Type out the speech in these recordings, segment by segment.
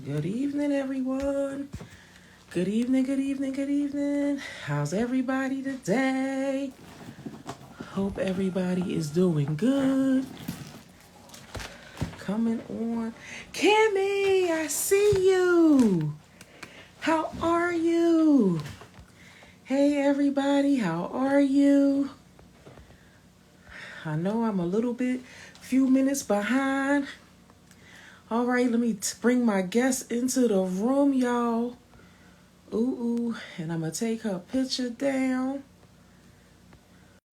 Good evening, everyone. Good evening, good evening, good evening. How's everybody today? Hope everybody is doing good. Coming on. Kimmy, I see you. How are you? Hey, everybody, how are you? I know I'm a little bit, few minutes behind. All right, let me bring my guest into the room, y'all. Ooh, and I'm gonna take her picture down.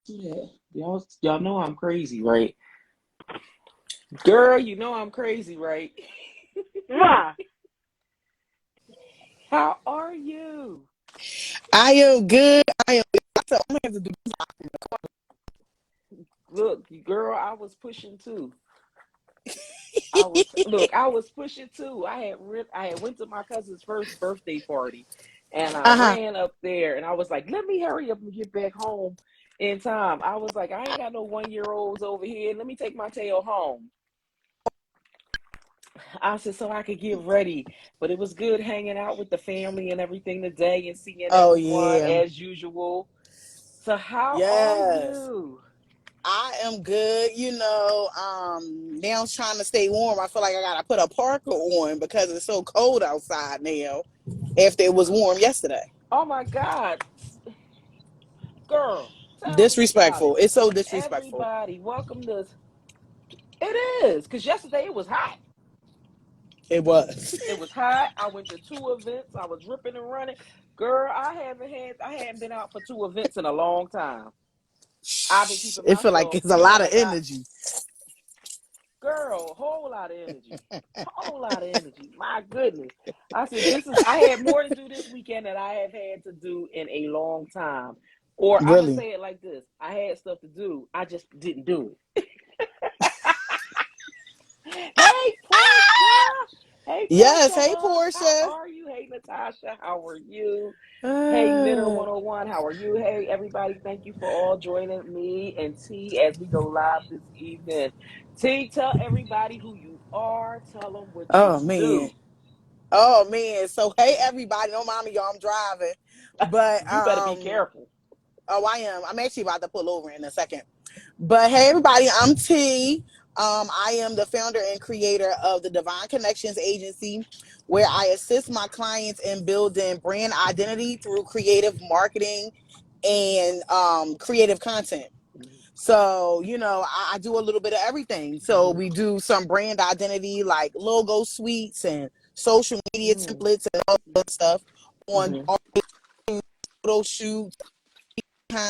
Yeah. Y'all know I'm crazy, right? Girl, you know I'm crazy, right? Why? How are you? I am good. I am good. So I'm gonna have to do this. Look, girl, I was pushing too. I was pushing too. I had went to my cousin's first birthday party, and I Uh-huh. ran up there, and I was like, "Let me hurry up and get back home in time." I was like, "I ain't got no 1 year olds over here. Let me take my tail home." I said so I could get ready. But it was good hanging out with the family and everything today and seeing Oh everyone yeah. as usual. So how are Yes. you? I am good. Now I'm trying to stay warm. I feel like I gotta put a parka on because it's so cold outside now. After it was warm yesterday. Oh my God. Girl, tell me about Disrespectful. it. It's so disrespectful. Everybody, welcome to it is, because yesterday it was hot. It was. It was hot. I went to two events. I was ripping and running. Girl, I hadn't been out for two events in a long time. I've been keeping It feel like myself, it's a lot of I got energy. girl, a whole lot of energy. Whole lot of energy. My goodness. I said, I had more to do this weekend than I have had to do in a long time. Or I'm going to Really. say it like this: I had stuff to do, I just didn't do it. Hey, Portia. Hey, Yes. Portia Hey, Love. How Portia. are you? Hey, Natasha. How are you? Hey, Knitter Uh, 101. How are you? Hey, everybody. Thank you for all joining me and T as we go live this evening. T, tell everybody who you are. Tell them what you oh man. do. Oh man. So hey everybody, don't mind me, y'all. I'm driving. But You better be careful. oh I am. I'm actually about to pull over in a second. But hey everybody, I'm T. I am the founder and creator of the Divine Connections Agency, where I assist my clients in building brand identity through creative marketing and creative content. So, I do a little bit of everything. So Mm-hmm. we do some brand identity like logo suites and social media templates and all that stuff on Mm-hmm. all photo shoots,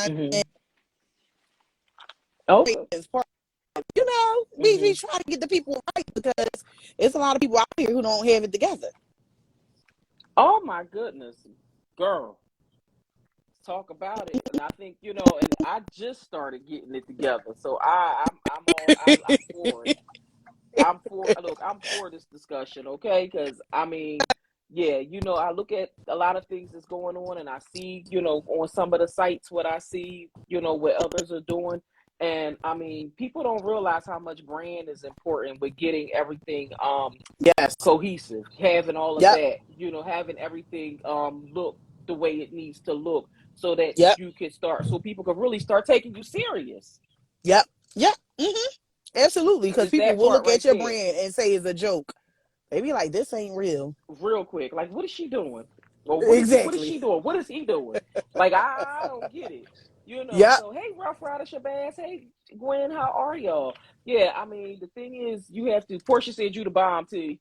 Mm-hmm. content, Okay. we Mm-hmm. try to get the people right because it's a lot of people out here who don't have it together. Oh my goodness, girl. Talk about it. And I think, and I just started getting it together. So I'm for it. I'm for this discussion, okay? Because I mean, yeah, I look at a lot of things that's going on, and I see, on some of the sites what I see, what others are doing, and I mean, people don't realize how much brand is important with getting everything Yes. cohesive, having all of Yep. that, having everything look the way it needs to look, so that Yep. so people can really start taking you serious. Yep. Yep. Absolutely. Because It's people that will part look at right your there. brand and say it's a joke. They be like, this ain't real. Real quick. Like, what is she doing? Or what is Exactly. she doing? What is he doing? Like, I don't get it. Yep. So hey, Rough Rider Shabazz. Hey, Gwen, how are y'all? Yeah, I mean, the thing is, you have to. Portia said you the bomb, T.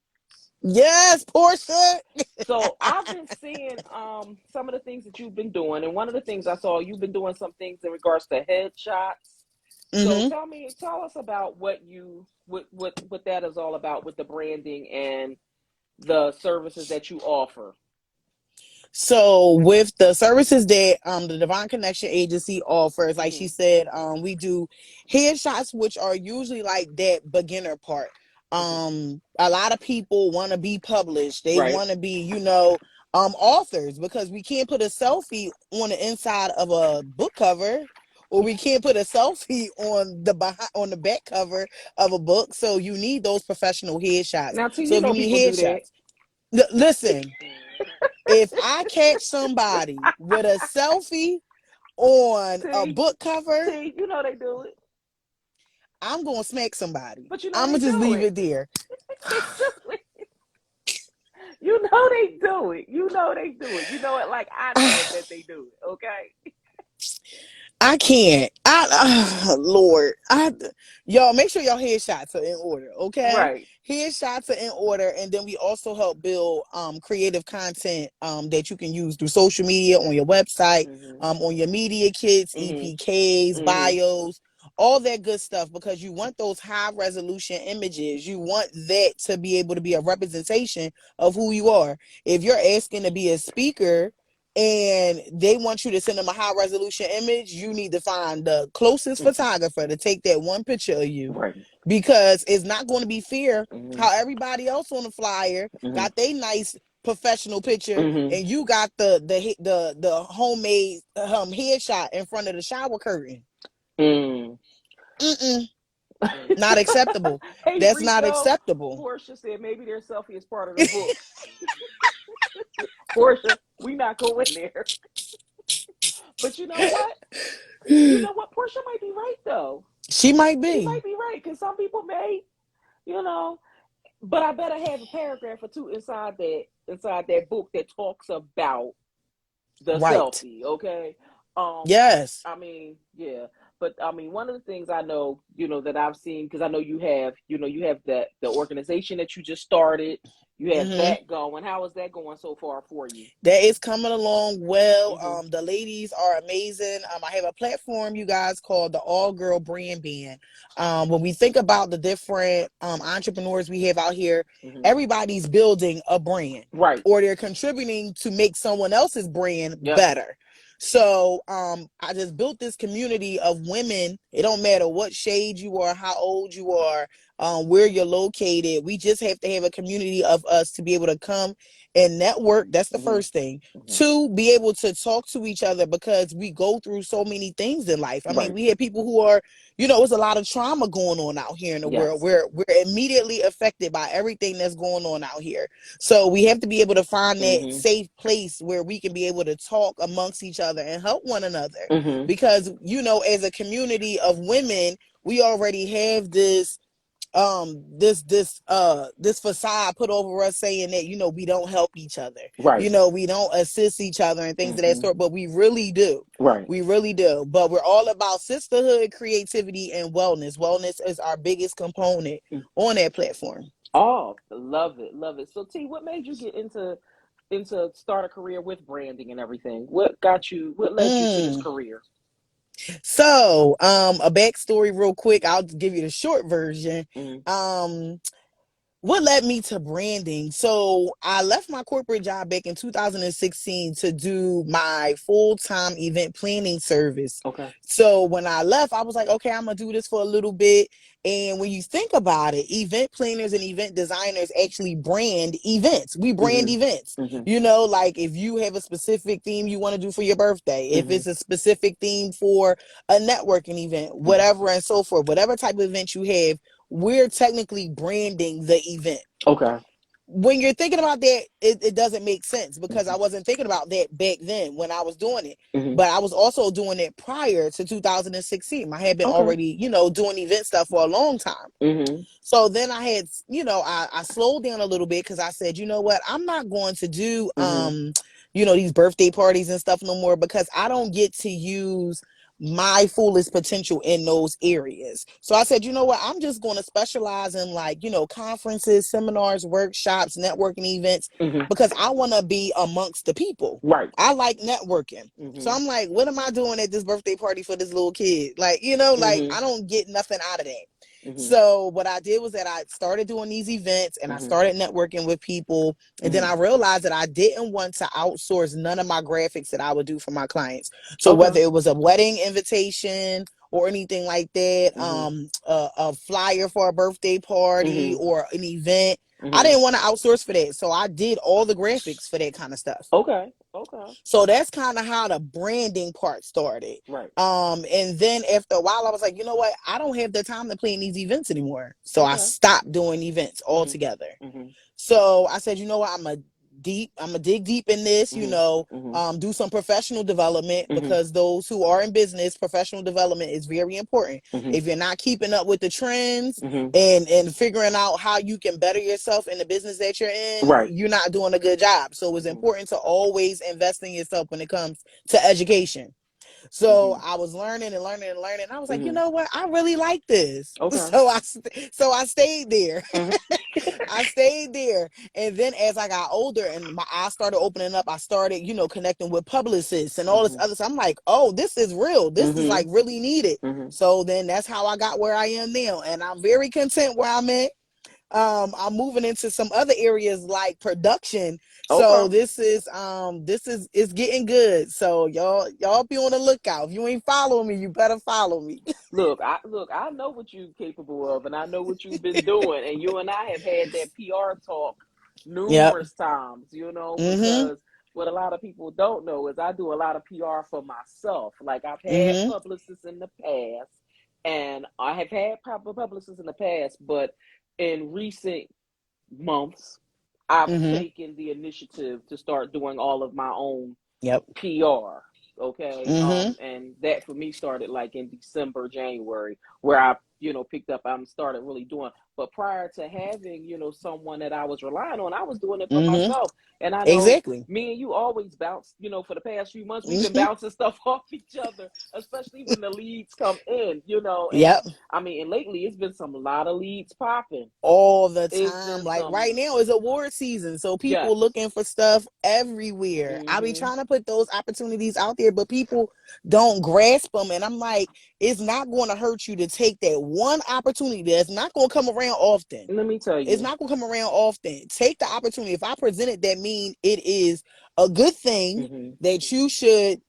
Yes, Portia. So I've been seeing some of the things that you've been doing, and one of the things I saw you've been doing some things in regards to headshots. So hmm tell us about what that is all about with the branding and the services that you offer. So with the services that the Divine Connection Agency offers, like she Mm-hmm. said, we do headshots, which are usually like that beginner part. Mm-hmm. A lot of people want to be published. They Right. want to be, authors because we can't put a selfie on the inside of a book cover, or we can't put a selfie on the back cover of a book. So you need those professional headshots. Now, T, So if you people need do that. headshots. Listen, if I catch somebody with a selfie on a See, book cover, see, you know they do it, I'm gonna smack somebody. but you know I'm they gonna just do leave it. it there. They do it. You know they do it. You know they do it. You know it like I know it that they do it. Okay. I can't. Lord, y'all make sure y'all headshots are in order, okay? Right. Headshots are in order, and then we also help build creative content that you can use through social media, on your website, Mhm. on your media kits, Mhm. EPKs, Mhm. bios, all that good stuff, because you want those high resolution images. You want that to be able to be a representation of who you are. If you're asking to be a speaker and they want you to send them a high resolution image, you need to find the closest Mhm. photographer to take that one picture of you, Right. because it's not going to be fair Mhm. how everybody else on the flyer Mhm. got their nice professional picture Mhm. and you got the homemade headshot in front of the shower curtain. Mm. Mm-mm, not acceptable. Hey That's not Rico, acceptable. Portia said maybe their selfie is part of the book. Portia, we not going there. But you know what? You know what? Portia might be right though. She might She be might be right because some people may, you know. But I better have a paragraph or two inside that book that talks about the right. selfie. Okay. Um. Yes. I mean, yeah. But I mean, one of the things I know, that I've seen, because I know you have the organization that you just started. You have Mm-hmm. that going. How is that going so far for you? That is coming along well. Mm-hmm. The ladies are amazing. I have a platform, you guys, called the All Girl Brand Band. When we think about the different entrepreneurs we have out here, Mm-hmm. everybody's building a brand, Right. or they're contributing to make someone else's brand Yep. better. So I just built this community of women. It don't matter what shade you are, how old you are, where you're located. We just have to have a community of us to be able to come and network. That's the Mm-hmm. first thing. Mm-hmm. Two, be able to talk to each other, because we go through so many things in life. I mean, Right. we have people who are, there's a lot of trauma going on out here in the world. Yes. We're immediately affected by everything that's going on out here. So we have to be able to find that Mm-hmm. safe place where we can be able to talk amongst each other and help one another. Mm-hmm. Because, as a community of women, we already have this facade put over us, saying that we don't help each other, Right. we don't assist each other and things of that Mm-hmm. sort, but we really do. Right. We really do. But we're all about sisterhood, creativity, and wellness is our biggest component on that platform. Oh, love it, love it. So T, what made you get into start a career with branding and everything? What led you to this mm. career? So a backstory real quick, I'll give you the short version. Mm-hmm. um what led me to branding? So I left my corporate job back in 2016 to do my full-time event planning service. Okay. So when I left, I was like, okay, I'm gonna do this for a little bit. And when you think about it, event planners and event designers actually brand events. We brand Mm-hmm. events. Mm-hmm. Like if you have a specific theme you want to do for your birthday, if Mm-hmm. it's a specific theme for a networking event, Mm-hmm. whatever and so forth, whatever type of event you have, we're technically branding the event. Okay. When you're thinking about that, it doesn't make sense, because I Mm-hmm. wasn't thinking about that back then when I was doing it. Mm-hmm. But I was also doing it prior to 2016. I had been Okay. already, doing event stuff for a long time. Mm-hmm. So then I had, I slowed down a little bit, because I said, you know what, I'm not going to do, Mm-hmm. these birthday parties and stuff no more, because I don't get to use my fullest potential in those areas. So I said, you know what, I'm just going to specialize in, like, conferences, seminars, workshops, networking events, Mm-hmm. because I want to be amongst the people. Right. I like networking. So Mm-hmm. I'm like, what am I doing at this birthday party for this little kid? Like, like Mm-hmm. I don't get nothing out of that. Mm-hmm. So what I did was that I started doing these events and I Mm-hmm. started networking with people. And then Mm-hmm. I realized that I didn't want to outsource none of my graphics that I would do for my clients. So Okay. whether it was a wedding invitation or anything like that, Mm-hmm. a flyer for a birthday party Mm-hmm. or an event, I Mm-hmm. didn't want to outsource for that. So I did all the graphics for that kind of stuff. Okay. Okay. So that's kind of how the branding part started. Right. And then after a while, I was like, you know what? I don't have the time to plan these events anymore. So I Okay. stopped doing events Mm-hmm. altogether. Mm-hmm. So I said, you know what, I'm gonna dig deep in this, do some professional development, Mhm. because those who are in business, professional development is very important. Mhm. If you're not keeping up with the trends Mhm. and figuring out how you can better yourself in the business that you're in, Right. you're not doing a good job. So it's Mhm. important to always invest in yourself when it comes to education. So Mhm. I was learning and learning and learning. I was like, you Mhm. know what? I really like this. Okay. So I stayed there. Mhm. I stayed there. And then as I got older and my eyes started opening up, I started, connecting with publicists and all this Mhm. other stuff. I'm like, oh, this is real. This is like Mhm. really needed. Mhm. So then that's how I got where I am now. And I'm very content where I'm at. I'm moving into some other areas like production. Okay. So this is it's getting good. So y'all be on the lookout. If you ain't following me, you better follow me. Look, I know what you're capable of, and I know what you've been doing, and you and I have had that PR talk Yep. numerous times, Mm-hmm. because what a lot of people don't know is I do a lot of PR for myself. Like, I've had Mm-hmm. publicists in the past, and I have had publicists in the past, but in recent months, I've Mm-hmm. taken the initiative to start doing all of my own Yep. PR. Okay. Mm-hmm. And that for me started like in December, January, where I, picked up, I started really doing. But prior to having, someone that I was relying on, I was doing it for Mm-hmm. myself. And I know Exactly. me and you always bounce, for the past few months, we've been Mm-hmm. bouncing stuff off each other, especially when the leads come in. And Yep. I mean, and lately it's been some a lot of leads popping. All the It's time. been Like right some, now is award season, so people yes. looking for stuff everywhere. I be Mm-hmm. trying to put those opportunities out there, but people don't grasp them. And I'm like, it's not going to hurt you to take that one opportunity that's not going to come around often. Let me tell It's you. not going to come around often. Take the opportunity. If I present it, that mean it is a good thing Mm-hmm. that you should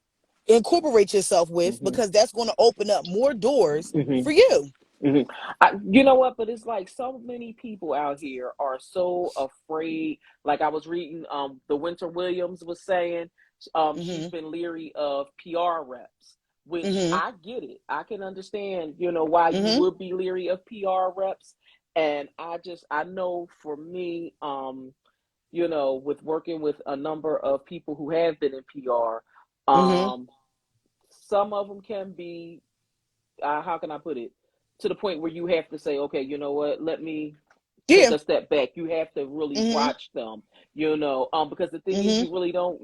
incorporate yourself with, Mm-hmm. because that's going to open up more doors Mm-hmm. for you. You know what? But it's like so many people out here are so afraid. Like I was reading, the Winter Williams was saying, she's Mm-hmm. been leery of PR reps, which Mm-hmm. I get it. I can understand, why you Mm-hmm. would be leery of PR reps. And I know for me, with working with a number of people who have been in PR, Mm-hmm. some of them can be, how can I put it, to the point where you have to say, okay, you know what, let me take Yeah. a step back. You have to really Mm-hmm. watch them, because the thing is, Mm-hmm.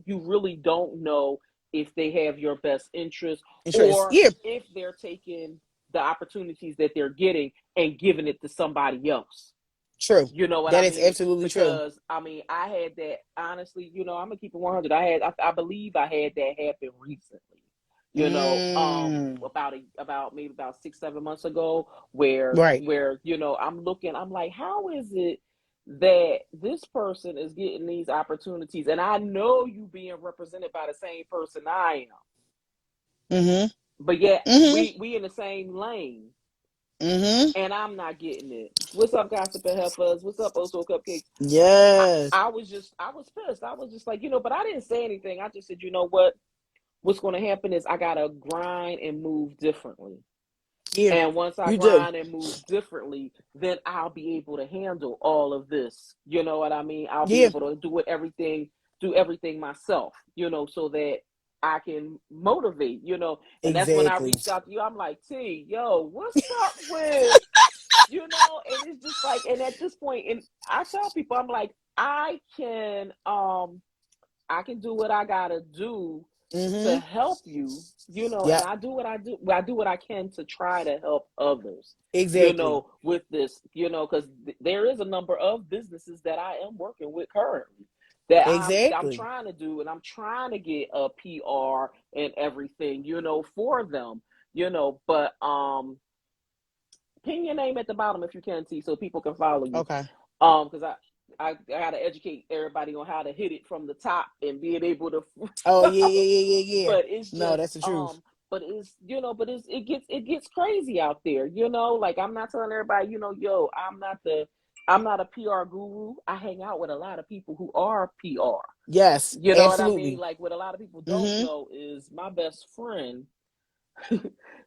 you really don't know if they have your best interest, Insurance. or Yeah. if they're taking the opportunities that they're getting and giving it to somebody else. True. You know what I That is mean? absolutely true. Because I mean, I had that, honestly. I'm gonna keep it 100. I believe I had that happen recently. Mm. About maybe about 6 7 months ago, where Right. where I'm looking, I'm like, how is it that this person is getting these opportunities, and I know you being represented by the same person I am, Mm-hmm. but yet Mm-hmm. we in the same lane, Mm-hmm. and I'm not getting it. What's up, Gossip and Heifers? What's up, Oso Cupcakes? I, Yes. I was pissed. I was just like, but I didn't say anything. I just said, you know what? What's going to happen is I got to grind and move differently. Yeah. And once I You do. grind and move differently, then I'll be able to handle all of this. You know what I mean? I'll be Yeah. able to do everything myself, so that I can motivate, And that's when I Exactly. reached out to you. I'm like, T, yo, what's up with, and it's just like, and at this point, and I tell people, I'm like, I can do what I gotta do to Mm-hmm. help you, and Yep. I do what I do. I do what I can to try to help others, Exactly. with this, because there is a number of businesses that I am working with currently that I'm Exactly. trying to do, and I'm trying to get a PR and everything, for them, but pin your name at the bottom if you can, see, so people can follow you. Okay. Because I gotta educate everybody on how to hit it from the top and being able to. Oh yeah, yeah, yeah, yeah, yeah. But it's No, just that's the truth. but it's it gets crazy out there. Like, I'm not telling everybody, yo, I'm not a PR guru. I hang out with a lot of people who are PR. Yes, You know what I mean? absolutely. Like, what a lot of people don't Mm-hmm. know is my best friend.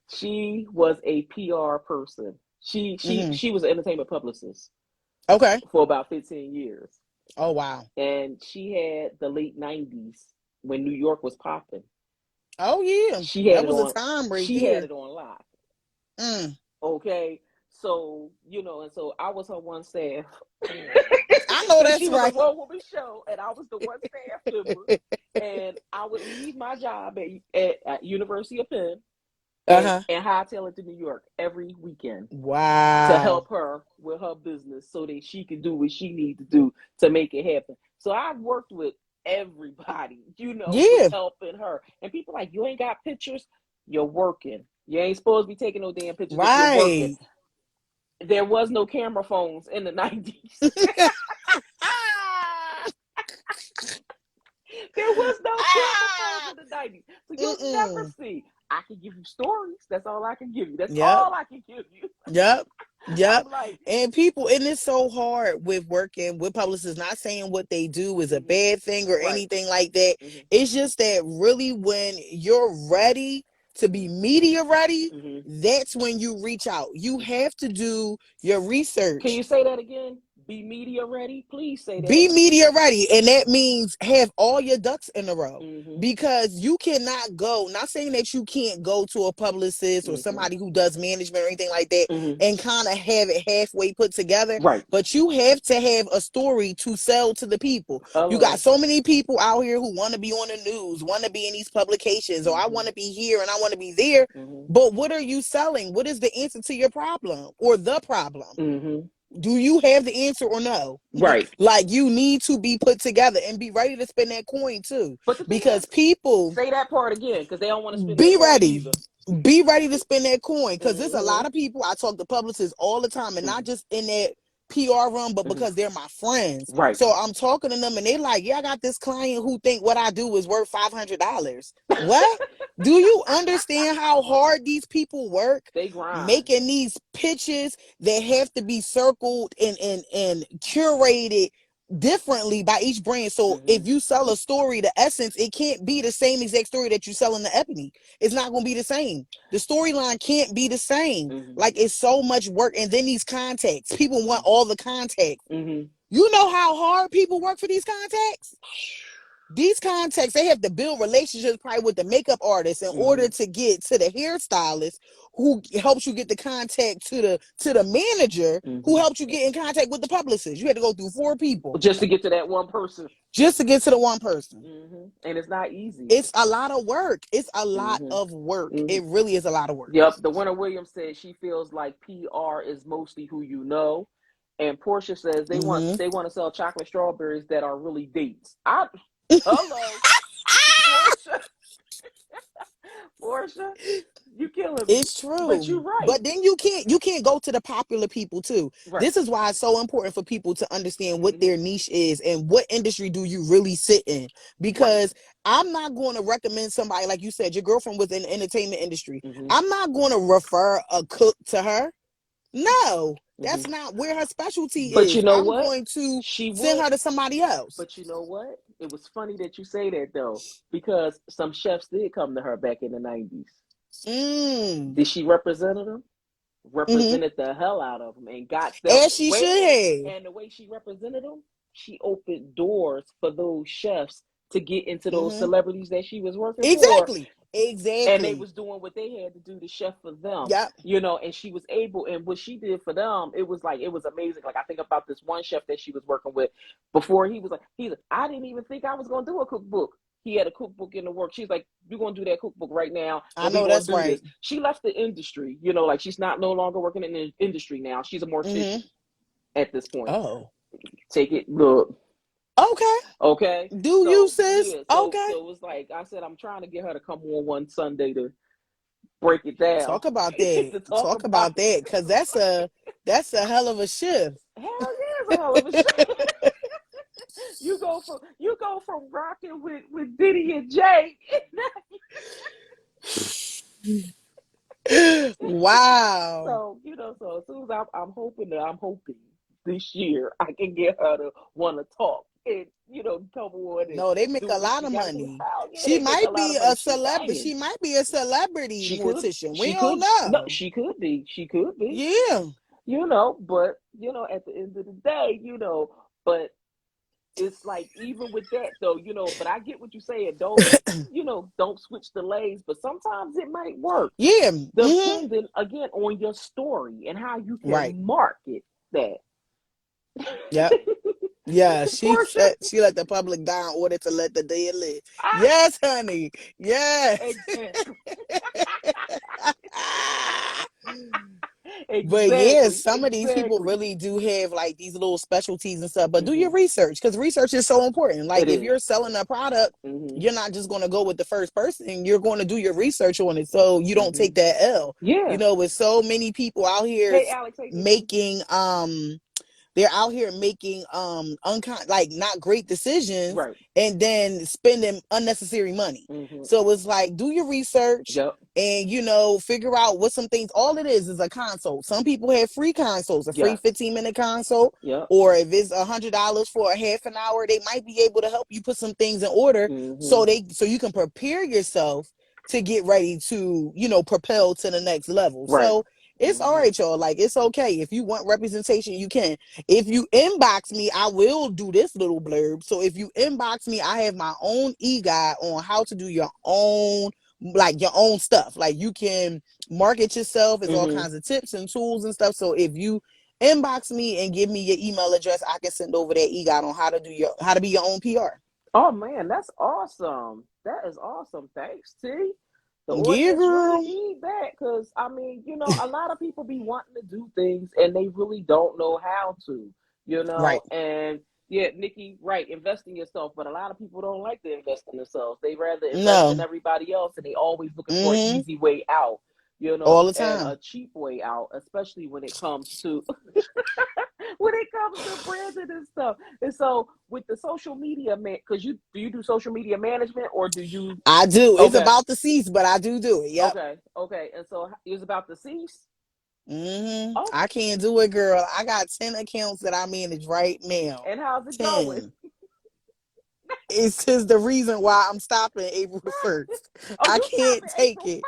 She was a PR person. She she Mm-hmm. she was an entertainment publicist Okay. for about 15 years. Oh wow. and she had the late '90s when New York was popping. Oh yeah. She had That it was a on. time right She had there. it on live. Mm. Okay, so and so I was her one staff. I know So that's she was a right. one woman show, and I was the one staff member. And I would leave my job at University of Penn and Uh-huh. hightail it to New York every weekend to Wow. help her with her business so that she can do what she needs to do to make it happen. So I've worked with everybody, with Yeah. helping her. And people like, you ain't got pictures, you're working. You ain't supposed to be taking no damn pictures if you're working. Right. There was no camera phones in the 90s. There was no camera phones Ah. in the 90s. So you'll never Mm-mm. see. I can give you stories. That's all I can give you. That's Yep. all I can give you. Yep. Yep. I'm like, And it's so hard with working with publicists. Not saying what they do is a mm-hmm, bad thing or right. anything like that. Mm-hmm, It's just that really when you're ready to be media ready, mm-hmm. that's when you reach out. You have to do your Can research. you say that again? Be media ready? Please say that. Be media ready, and that means have all your ducks in a row, Mm-hmm, because you cannot go, not saying that you can't go to a publicist or mm-hmm, somebody who does management or anything like that mm-hmm. and kind of have it halfway put together, Right. but you have to have a story to sell to the people. You got Hello. so many people out here who want to be on the news, want to be in these publications, or I Mm-hmm, want to be here and I want to be there, mm-hmm, but what are you selling? What is the answer to your problem or the problem? mm-hmm. Do you have the answer or no? Right. Like, you need to be put together and be ready to spend that coin too, But the thing is, because people, say that part again because they don't want to spend that be coin ready. either. Be ready to spend that coin, because there's a Mm-hmm, lot of people. I talk to publicists all the time, and mm-hmm, not just in that PR room, but mm-hmm. because they're my friends. Right. So I'm talking to them, and they like, yeah, I got this client who think what I do is worth $500. What? Do you understand how hard these people work They grind. making these pitches that have to be circled and curated differently by each brand? So Mm-hmm, if you sell a story, the essence, it can't be the same exact story that you sell in the ebony. It's not going to be the same. The storyline can't be the same. mm-hmm, Like, it's so much work. And then these contacts, people want all the contacts. mm-hmm. You know how hard people work for these contacts? These contacts, they have to build relationships probably with the makeup artist in Mm-hmm, order to get to the hairstylist who helps you get the contact to the manager who mm-hmm. helps you get in contact with the publicist. You had to go through 4 people Just to get to that one person. just to get to the one person. Mm-hmm. And it's not easy. It's a lot of work. It's a lot Mm-hmm, of work. mm-hmm. It really is a lot of work. Yep. The Winter Williams said she feels like PR is mostly who you know. And Portia says Mm-hmm. they want to sell chocolate strawberries that are really dates. Hello, Portia. Portia, you killing me. It's But true. you're right. But then you can't go to the popular people too. Right. This is why it's so important for people to understand what Mm-hmm. their niche is and what industry do you really sit in. Right. Because I'm not going to recommend somebody, like you said, your girlfriend was in the entertainment industry. Mm-hmm. I'm not going to refer a cook to her. No, Mm-hmm. that's not where her specialty But you is. know I'm what? going to She send would. her to somebody else. But you know what? It was funny that you say that though, because some chefs did come to her back in the '90s. Mm. Did she represent them? Mm-hmm. Represented the hell out of them and got them. As she Wait a should minute. have. And the way she represented them, she opened doors for those chefs to get into those Mm-hmm. celebrities that she was working for. Exactly. And they Exactly. was doing what they had to do to chef for them, Yep. and she was able, and what she did for them, it was amazing. Like, I think about this one chef that she was working with before. He's like, I didn't even think I was going to do a cookbook. He had a cookbook in the work. She's like, you're going to do that cookbook right now, I and we're know going that's to do right. this. She left the industry, like she's not no longer working in the industry now. She's a Mm-hmm. mortician at this point. Oh. Take it, look. Okay. Okay. Do you, So sis? yeah, Okay. so it was like I said, I'm trying to get her to come on one Sunday to break it down. Talk about that. To talk Talk about about that. Cause that's a hell of a shift. hell yeah, it's a hell of a show. You go from rocking with Diddy and Jay. Wow. So as soon as I'm hoping this year I can get her to want to talk and come on and No, they make do a what lot she of got to do. money. Hell yeah, She they make a might lot be of money. a She celebrity. banging. She might be a celebrity She could. mortician. We She don't could. No, know. she could be. She could be. Yeah. But at the end of the day, but it's like even with that though, but I get what you're saying. Don't switch the lanes, but sometimes it might work Yeah. depending again on your story and how you Right. can market that. Yep. Yeah, she Portia, said she let the public die in order to let the dead live. I Yes, honey. Yes. exactly. But yeah, Exactly. some of these people Exactly. really do have like these little specialties and stuff. But do your Hmm. research, because research is so important. Like It if is. you're selling a product, Hmm. you're not just going to go with the first person. You're going to do your research on it so you don't Hmm. take that L. Yeah. With so many people out here Hey, Alex. Hey, Nikki. making they're out here making like not great decisions Right. and then spending unnecessary money. Hmm. So it's like do your research Yep. and figure out what some things. All it is a consult. Some people have free consults, a free Yes. 15-minute consult, Yep. or if it's $100 for a half an hour, they might be able to help you put some things in order Hmm. so you can prepare yourself to get ready to propel to the next level. Right. So it's all Hmm. right, y'all. Like it's okay if you want representation, you can. If you inbox me, I will do this little blurb. So if you inbox me, I have my own e-guide on how to do your own, like your own stuff. Like you can market yourself. It's all Hmm. kinds of tips and tools and stuff. So if you inbox me and give me your email address, I can send over that e-guide on how to be your own PR. Oh man, that's awesome. That is awesome. Thanks, T. The Yeah, audience really girl. need that because I mean, a lot of people be wanting to do things and they really don't know how to, Right. and yeah, Nikki, right, invest in yourself, but a lot of people don't like to invest in themselves. They rather invest in No. everybody else and they always looking for an Mm-hmm. easy way out, All the and a time. cheap way out, especially when it comes to when it comes to branding and stuff. And so with the social media man, because you do social media management or do you? I do. It's Okay, about the cease, but I do it. Yep. okay. And so it's about the cease. Oh, I can't do it, girl. I got 10 accounts that I manage right now. and how's it going? 10. It's just the reason why I'm stopping April 1st. Oh, I you stop can't at take April it.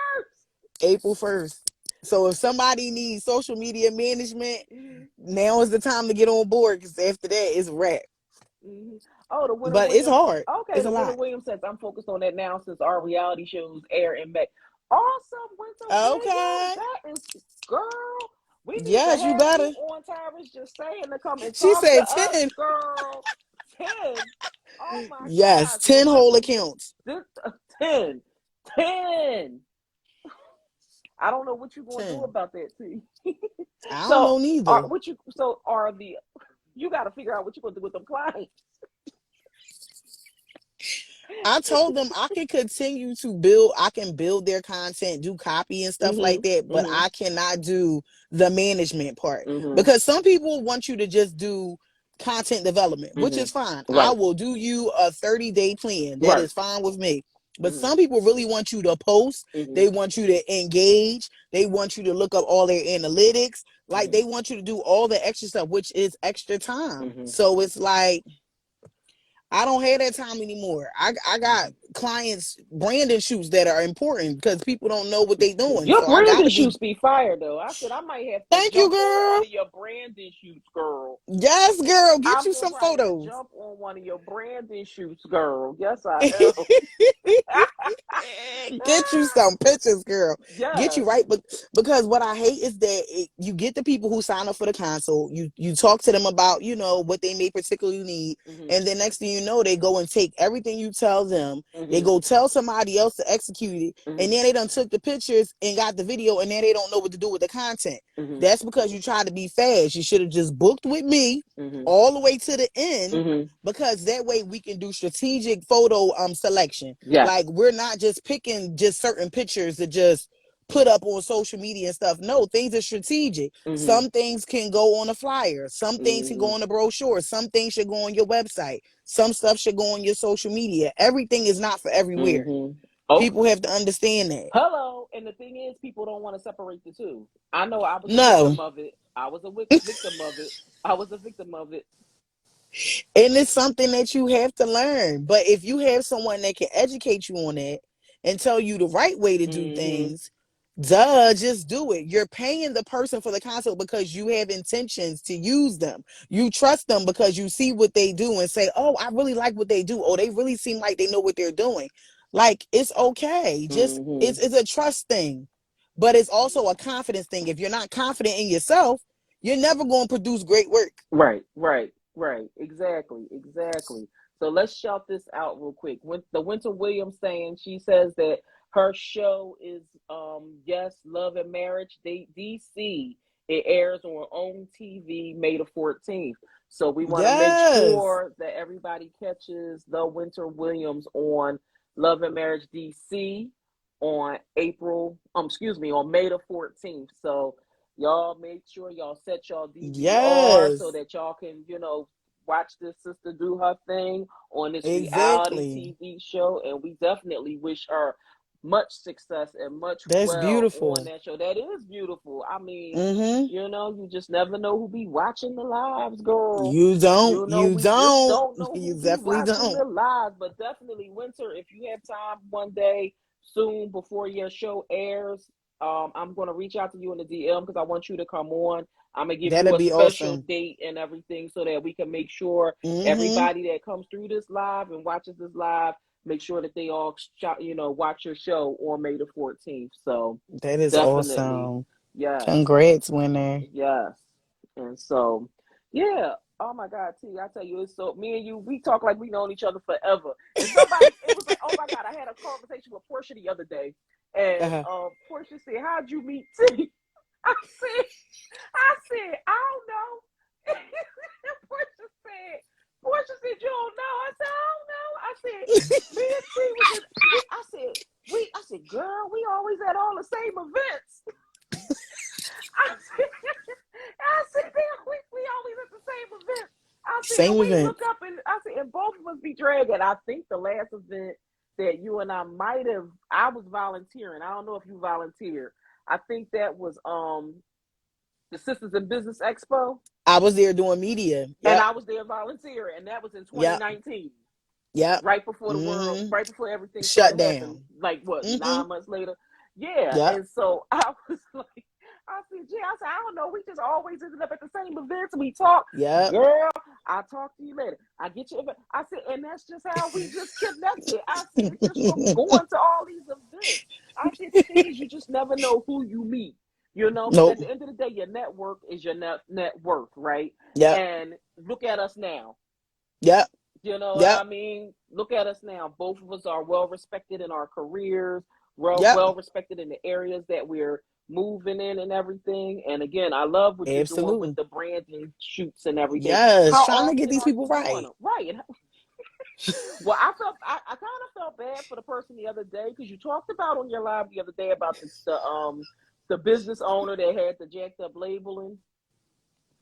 April 1st. So if somebody needs social media management, 1st. now is the time to get on board because after that, it's a wrap. Mm-hmm. Oh, the Winter But it's Williams. hard. Okay, It's the a Winter lot. Williams says I'm focused on that now since our reality shows air in May. Awesome, Winter Williams. Okay. That is, girl. We need to Yes, you have you better. on, Tyra's just saying to come and She talk to said us, 10. girl. 10. Oh my Yes, gosh. Well, 10 whole listen, accounts. this 10. 10. I don't know what you're gonna do 10. about that, T. I don't So know neither. are the you got to figure out what you're gonna do with them clients. I told them I can continue to build, I can build their content, do copy and stuff like Mhm. that, but Mhm. I cannot do the management part Mhm. because some people want you to just do content development, which Mhm. is fine. I Right. will do you a 30-day plan. That Right. is fine with me. But Mhm. some people really want you to post, Mhm. they want you to engage, they want you to look up all their analytics, like Mhm. they want you to do all the extra stuff, which is extra time. Mhm. So it's like I don't have that time anymore. I got Mhm. clients branding shoots that are important because people don't know what they doing. Your So I got branding to be. shoots be fire though. I said I might have to Thank you, jump on one girl. of your branding shoots, girl. Yes, girl. Get I'm you gonna some try to photos. jump on one of your branding shoots, girl. Yes, I am. Get you some pictures, girl. Get you Yes. right, but because what I hate is that you get the people who sign up for the console. You talk to them about what they may particularly need, Mhm. and then next thing you know, they go and take everything you tell them. They Mhm. go tell somebody else to execute it, and Mhm. then they done took the pictures and got the video, and then they don't know what to do with the content. Mhm. That's because you try to be fast. You should have just booked with me Mhm. all the way to the end, Mhm. because that way we can do strategic photo selection. Yes. Like we're not just picking just certain pictures to just put up on social media and stuff. No, things are strategic. Mhm. Some things can go on a flyer, some things can go Mhm. on a brochure, some things should go on your website, some stuff should go on your social media. Everything is not for everywhere. Mhm. Okay. People have to understand that. Hello, and the thing is, people don't want to separate the two. I know I was a No. victim of it. I was a victim of it. I was a victim of it. And it's something that you have to learn. But if you have someone that can educate you on it and tell you the right way to do Hmm. things, Duh, just do it. You're paying the person for the consult because you have intentions to use them. You trust them because you see what they do and say, "Oh, I really like what they do. Oh, they really seem like they know what they're doing." Like, it's okay. Just Mm-hmm. it's a trust thing. But it's also a confidence thing. If you're not confident in yourself, you're never going to produce great work. Right, right, right. Exactly, exactly. So let's shout this out real quick. When the Winter Williams saying, she says that her show is yes, Love and Marriage DC. It airs on OWN TV May the 14th. So we want to make Yes. sure that everybody catches the Winter Williams on Love and Marriage DC on on May the 14th. So y'all make sure y'all set y'all DVR so Yes. that y'all can, watch this sister do her thing on this reality Exactly. TV show. And we definitely wish her much success and much That's well on beautiful. that show. That is beautiful. I mean, Mhm. you just never know who be watching the lives, girl. You don't. You We just don't. don't know You who be definitely watching don't. the lives. But definitely, Winter, if you have time one day soon before your show airs, I'm going to reach out to you in the DM because I want you to come on. I'm going to give you That'd a be special awesome. date and everything so that we can make sure Mhm. everybody that comes through this live and watches this live, make sure that they all, watch your show on May the 14th. So That is definitely, awesome. yes. Congrats, winner. Yes. And so, yeah. Oh my God, T, I tell you, it's so me and you, we talk like we known each other forever. And somebody, it was like, oh my God, I had a conversation with Portia the other day, and Uh-huh. Portia said, "How'd you meet T?" I said, I don't know. Portia said, you don't know. I said, I don't know. I said, me and T was in, I said, girl, we always at all the same events. I said, we always at the same event. I said, and Same we event. look up and I said, and both of us be dragging. I think the last event that you and I might have, I was volunteering. I don't know if you volunteered. I think that was the Sisters in Business Expo, I was there doing media. and Yep. I was there volunteering, and that was in Yep. 2019, Yep. right before the world, Mhm. right before everything Shut started happening. down. Like what, Mhm. 9 months later? Yeah, Yep. and so I was like, I said, gee, I said, I don't know. We just always ended up at the same events. We talk, Yep. girl. I'll talk to you later. I get you. I said, and that's just how we just connected. I said, it's just from going to all these events. I said, the thing is, you just never know who you meet, because Nope. at the end of the day, your network is your net worth, right? Yep. And look at us now. Yep. You know what Yep. I mean? Look at us now. Both of us are well respected in our careers, Yep. well respected in the areas that we're moving in and everything. And again, I love what you're doing with Absolutely. the branding shoots and everything. Yes. How Trying to get often these are people you doing right. them? Right. And well, I kind of felt bad for the person the other day because you talked about on your live the other day about the business owner that had the jacked up labeling,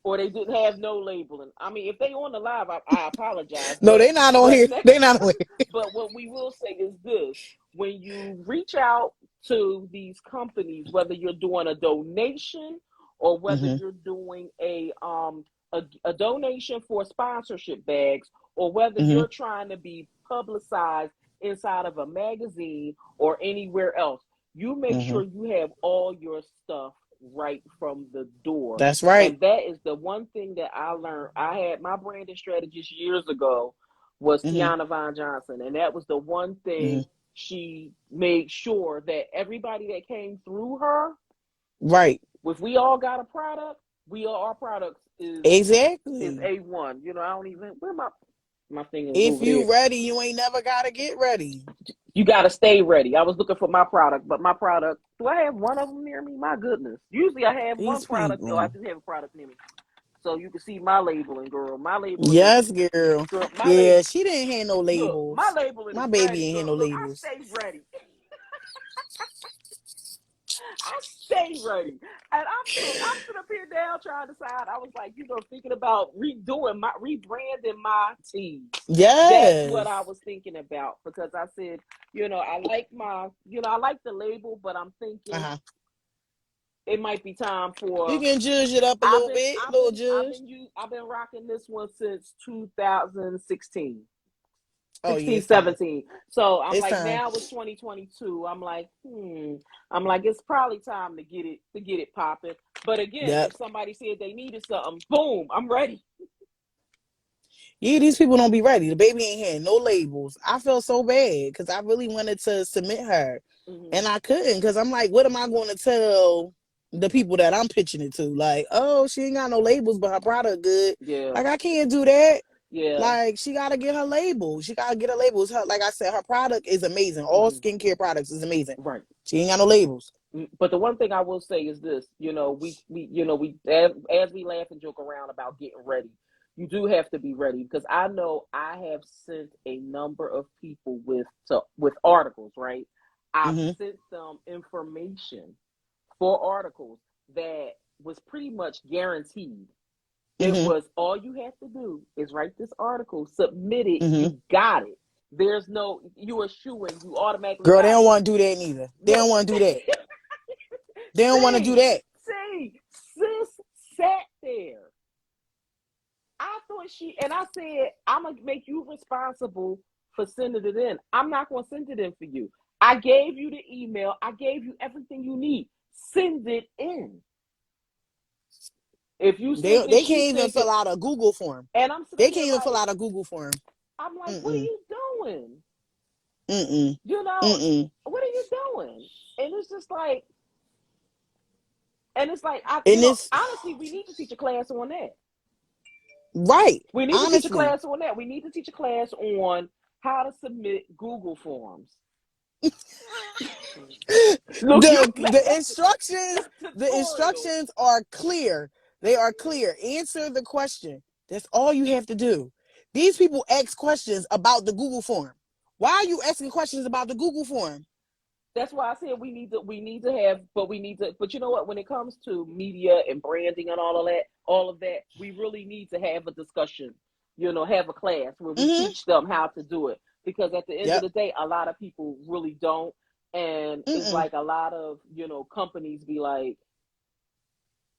or they didn't have no labeling. I mean, if they on the live, I apologize, No, they not on but here. next, They not on here. but what we will say is this: when you reach out to these companies, whether you're doing a donation or whether Mhm. you're doing a donation for sponsorship bags, or whether Mhm. you're trying to be publicized inside of a magazine or anywhere else, you make Mhm. sure you have all your stuff right from the door. That's right. And that is the one thing that I learned. I had my branding strategist years ago was Mhm. Tiana Von Johnson, and that was the one Mhm. thing she made sure that everybody that came through her, Right. if we all got a product, our products is Exactly. A1. I don't even where my thing is If over there. you ready, you ain't never gotta get ready. You got to stay ready. I was looking for my product, but my product, do I have one of them near me? My goodness. Usually I have one These product. Oh, I people. do have a product near me. So you can see my labeling, girl. My labeling is, Yes, girl. girl, Yeah, she didn't have no look, my labels. labeling My is baby ready, ain't had girl. no Look, I labels. stay ready. I stay ready. And I'm sitting up here now trying to decide. I was like, thinking about rebranding my teas. That's what I Yes. was thinking about because I said, I like the label, but I'm thinking Uh-huh. it might be time You for. can judge it up a little bit, little judge. I've been rocking this one since 2016. Oh yeah, 16, it's time. 17. So I'm It's like, time. now it's 2022. I'm like, I'm like, it's probably time to get it popping. But again, Yep. if somebody said they needed something, boom, I'm ready. Yeah, these people don't be ready. The baby ain't had no labels. I felt so bad because I really wanted to submit her, Mm-hmm. and I couldn't because I'm like, what am I going to tell the people that I'm pitching it to? Like, oh, she ain't got no labels, but her product good. Yeah, Like, I can't do that. yeah. Like, she gotta get her label. She gotta get her labels. Her, like I said, her product is amazing. All Mm-hmm. skincare products is amazing. Right. She ain't got no labels. But the one thing I will say is this, we as we laugh and joke around about getting ready, you do have to be ready because I know I have sent a number of people with articles, right? I've Mm-hmm. sent them information for articles that was pretty much guaranteed. It Mm-hmm. was all you have to do is write this article, submit it, Mm-hmm. you got it. There's no you eschewing, you automatically Girl, they got don't it. want to do that neither. They What? don't want to do that. They don't want to do See, that. see, sis sat there. I thought and I said, I'm going to make you responsible for sending it in. I'm not going to send it in for you. I gave you the email. I gave you everything you need. Send it in. If you send it, They she can't even sent fill it. out a Google form. And I'm They sitting can't there even fill like, out a Google form. I'm like, what are Mm-mm. you doing? Mm-mm. You know, Mm-mm. what are you doing? And it's just like, and it's like, And it's honestly, we need to teach a class on that. right. We need to teach a Honestly. class on that. We need to teach a class on how to submit Google forms. Look, you The instructions, the tutorial. instructions are clear. They are clear. Answer the question. That's all you have to do. These people ask questions about the Google form. Why are you asking questions about the Google form? That's why I said but you know what? When it comes to media and branding and all of that, we really need to have a discussion. Have a class where we Mm-hmm. teach them how to do it. Because at the end of Yep. the day, a lot of people really don't. And it's Mm-mm. like a lot of, companies be like,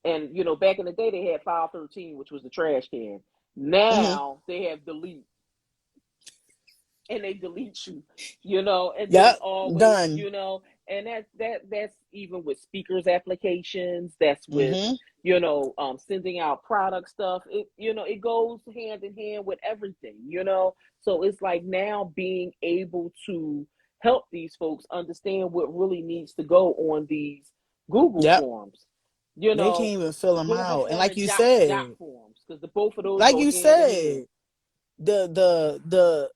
and back in the day they had file 13, which was the trash can. Mm-hmm. Now they have delete, and they delete you, and there's Yep. always, Done. and that's even with speakers applications, that's with, Mm-hmm. sending out product stuff. It goes hand in hand with everything, so it's like now being able to help these folks understand what really needs to go on these Google Yep. forms, They can't even fill them Google out. And form like and you dot said, forms, because the both of those like go you hand in hand. said, the the the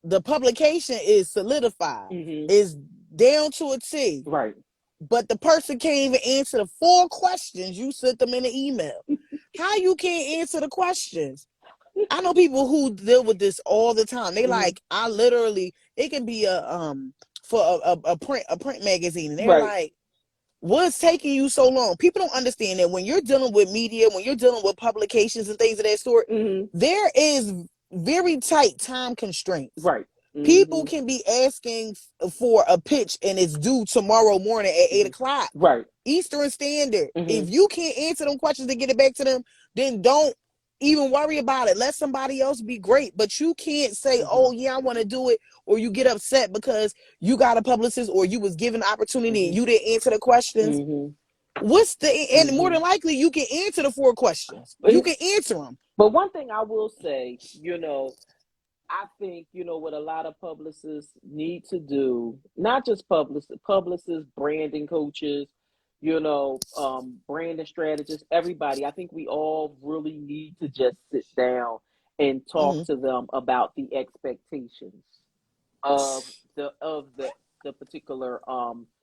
the publication is solidified, Mm-hmm. is down to a T. Right. But the person can't even answer the 4 questions you sent them in the email. How you can't answer the questions? I know people who deal with this all the time. They Mm-hmm. like, I literally, it can be for a print magazine, and they're Right. like, what's taking you so long? People don't understand that when you're dealing with media, when you're dealing with publications and things of that sort, Mm-hmm. there is very tight time constraints. Right. People Mm-hmm. can be asking for a pitch and it's due tomorrow morning at 8 Mm-hmm. o'clock Right. Eastern Standard. Mm-hmm. If you can't answer them questions to get it back to them, then don't even worry about it. Let somebody else be great. But you can't say, Mm-hmm. oh, yeah, I want to do it. Or you get upset because you got a publicist or you was given the opportunity and Mm-hmm. you didn't answer the questions. Mm-hmm. And more Mm-hmm. than likely, you can answer the 4 questions. You But can answer them. but one thing I will say, I think, what a lot of publicists need to do, not just publicists, branding coaches, branding strategists, everybody, I think we all really need to just sit down and talk Mm-hmm. to them about the expectations of the particular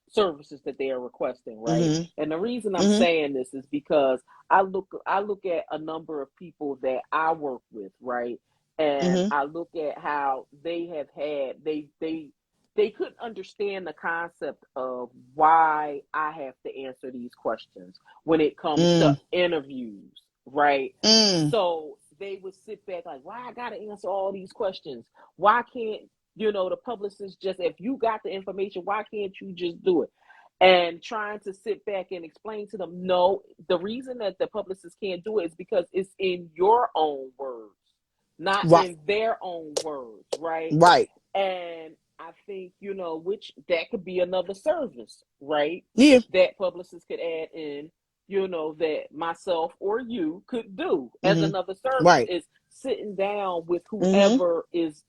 services that they are requesting, right? Mm-hmm. And the reason I'm Mm-hmm. saying this is because I look at a number of people that I work with, right? And Mm-hmm. I look at how they have had they couldn't understand the concept of why I have to answer these questions when it comes to Mm. interviews, right? Mm. So they would sit back like, why I gotta answer all these questions? Why can't, the publicist just, if you got the information, why can't you just do it? And trying to sit back and explain to them, no, the reason that the publicist can't do it is because it's in your own words. not Right. in their own words, right? Right. And I think, which that could be another service, right? Yeah. That publicists could add in, that myself or you could do as Mm-hmm. another service Right. is sitting down with Mm-hmm. whoever is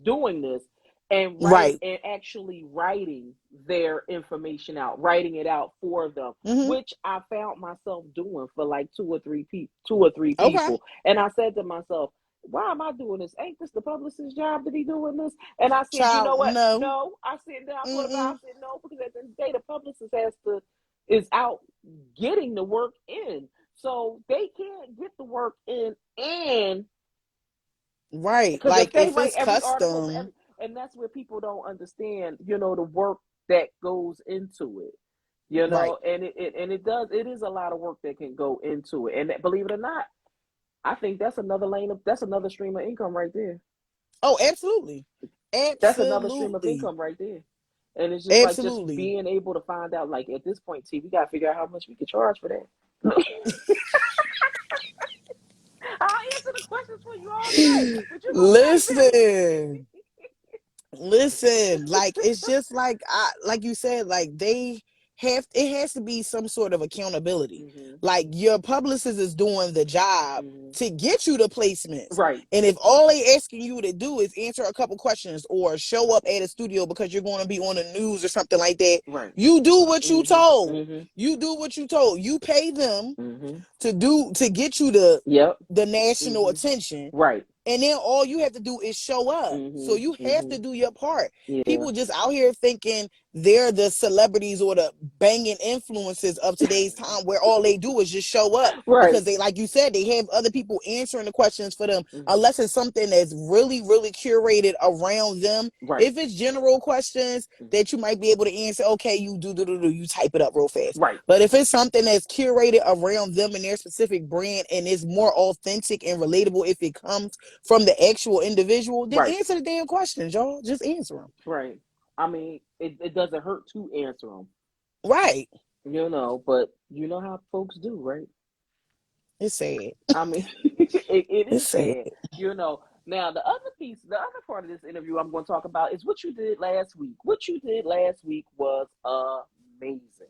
doing this and Right. actually writing their information out, writing it out for them, Mm-hmm. which I found myself doing for like two or three Okay. people. And I said to myself, why am I doing this? Ain't this the publicist's job to be doing this? And I said, you know Child, what? no. No. I said, I thought about it. I Mm-mm. said, no, because at the end of the day, the publicist is out getting the work in. So they can't get the work in and Right. because if Like they if write it's every article for custom. every, and that's where people don't understand, the work that goes into it, Right. and it is a lot of work that can go into it, and believe it or not, I think that's another stream of income right there. Oh, absolutely. That's another stream of Absolutely. income right there, and it's just like just Absolutely. being able to find out, like at this point, we got to figure out how much we can charge for that. I'll answer the questions for you all night, but you gonna pay Listen. Listen, like it's just like you said, like it has to be some sort of accountability. me. Like your publicist is doing the job Hmm. to get you the placements. Right. And if all they asking you to do is answer a couple questions or show up at a studio because you're going to be on the news or something like that, Right. you do what you Hmm. told. Hmm. You do what you told. You pay them Hmm. to get you Yep. the national Hmm. attention, Right. and then all you have to do is show up. So Hmm. you have Hmm. to do your part. Yeah. People just out here thinking they're the celebrities or the banging influences of today's time where all they do is just show up Right. because they, like you said, they have other people answering the questions for them, Hmm. unless it's something that's really, really curated around them. Right. If it's general questions Hmm. that you might be able to answer, okay, you you type it up real fast. Right. But if it's something that's curated around them and their specific brand and it's more authentic and relatable if it comes from the actual individual, then Right. answer the damn questions, y'all. Just answer them. Right. I mean, it doesn't hurt to answer them, Right. but you know how folks do, right? It's sad. I mean, it It's is sad. sad, Now, the other part of this interview I'm going to talk about is what you did last week. What you did last week was amazing.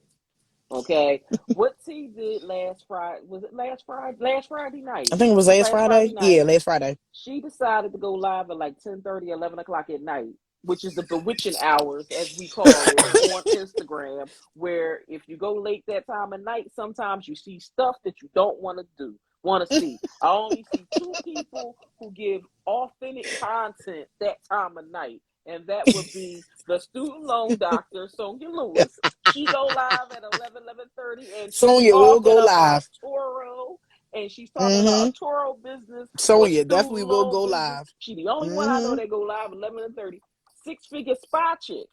Okay, what T did last Friday, was it last Friday? Last Friday night. I think it was last Last Friday Friday. night, Yeah, last Friday. she decided to go live at like 10:30, 11 o'clock at night, which is the bewitching hours, as we call it, on Instagram, where if you go late that time of night, sometimes you see stuff that you don't want to see. I only see two people who give authentic content that time of night, and that would be the student loan doctor, Sonia Lewis. She go live at 11:30, and she's Sonya will talking go about live. Toro, and she's talking about Mm-hmm. a Toro business or Sonya student definitely will loan go business. live. She the only one I know Mm-hmm. that go live 11:30. Six-figure spy chick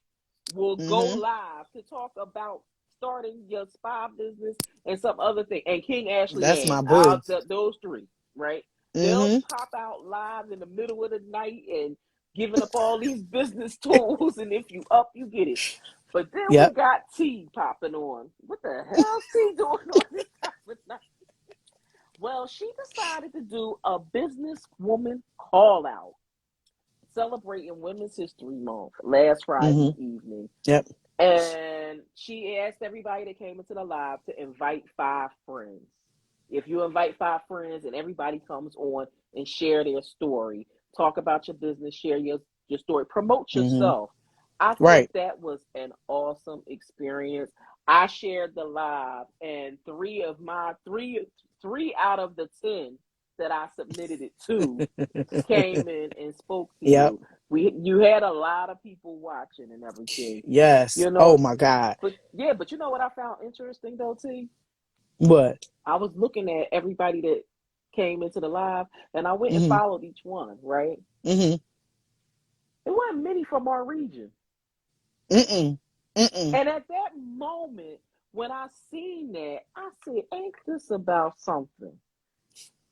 will go Mm-hmm. live to talk about starting your spy business and some other thing. And King Ashley That's my Ann, boo. those three, right? They'll Mm-hmm. pop out live in the middle of the night and giving up all these business tools. And if you up, you get it. But then we Yep. got T popping on. What the hell's T doing on this time of night? Well, she decided to do a businesswoman call out celebrating Women's History Month last Friday Mm-hmm. evening. Yep. And she asked everybody that came into the live to invite 5 friends. If you invite 5 friends and everybody comes on and share their story, talk about your business, share your story, promote Mm-hmm. yourself. I think Right. that was an awesome experience. I shared the live, and three out of the 10 that I submitted it to came in and spoke to Yep. you. You had a lot of people watching and everything, Yes. you Oh know. my God. But yeah, but you know what I found interesting though, T? What? I was looking at everybody that came into the live, and I went and Mm-hmm. followed each one. Right? Mm-hmm. It wasn't many from our region. Mm-mm. Mm-mm. And at that moment, when I seen that, I said, "Ain't this about something?"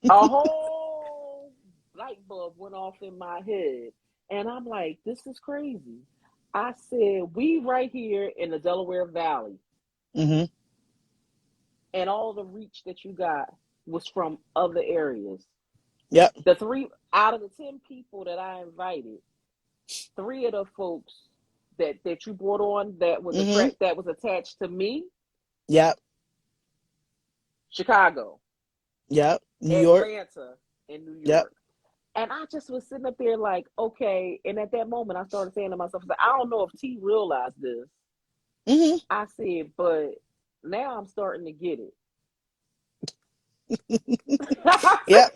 A whole light bulb went off in my head, and I'm like, "This is crazy." I said, "We right here in the Delaware Valley, Mm-hmm. and all the reach that you got was from other areas. Yep. The 3 out of the 10 people that I invited, 3 of the folks that you brought on Mm-hmm. that was attached to me, Yep. Chicago, Yep. New York. Atlanta, and New Yep. York. And I just was sitting up there like, okay. And at that moment, I started saying to myself, I don't know if T realized this. Mm-hmm. I said, but now I'm starting to get it. Yep.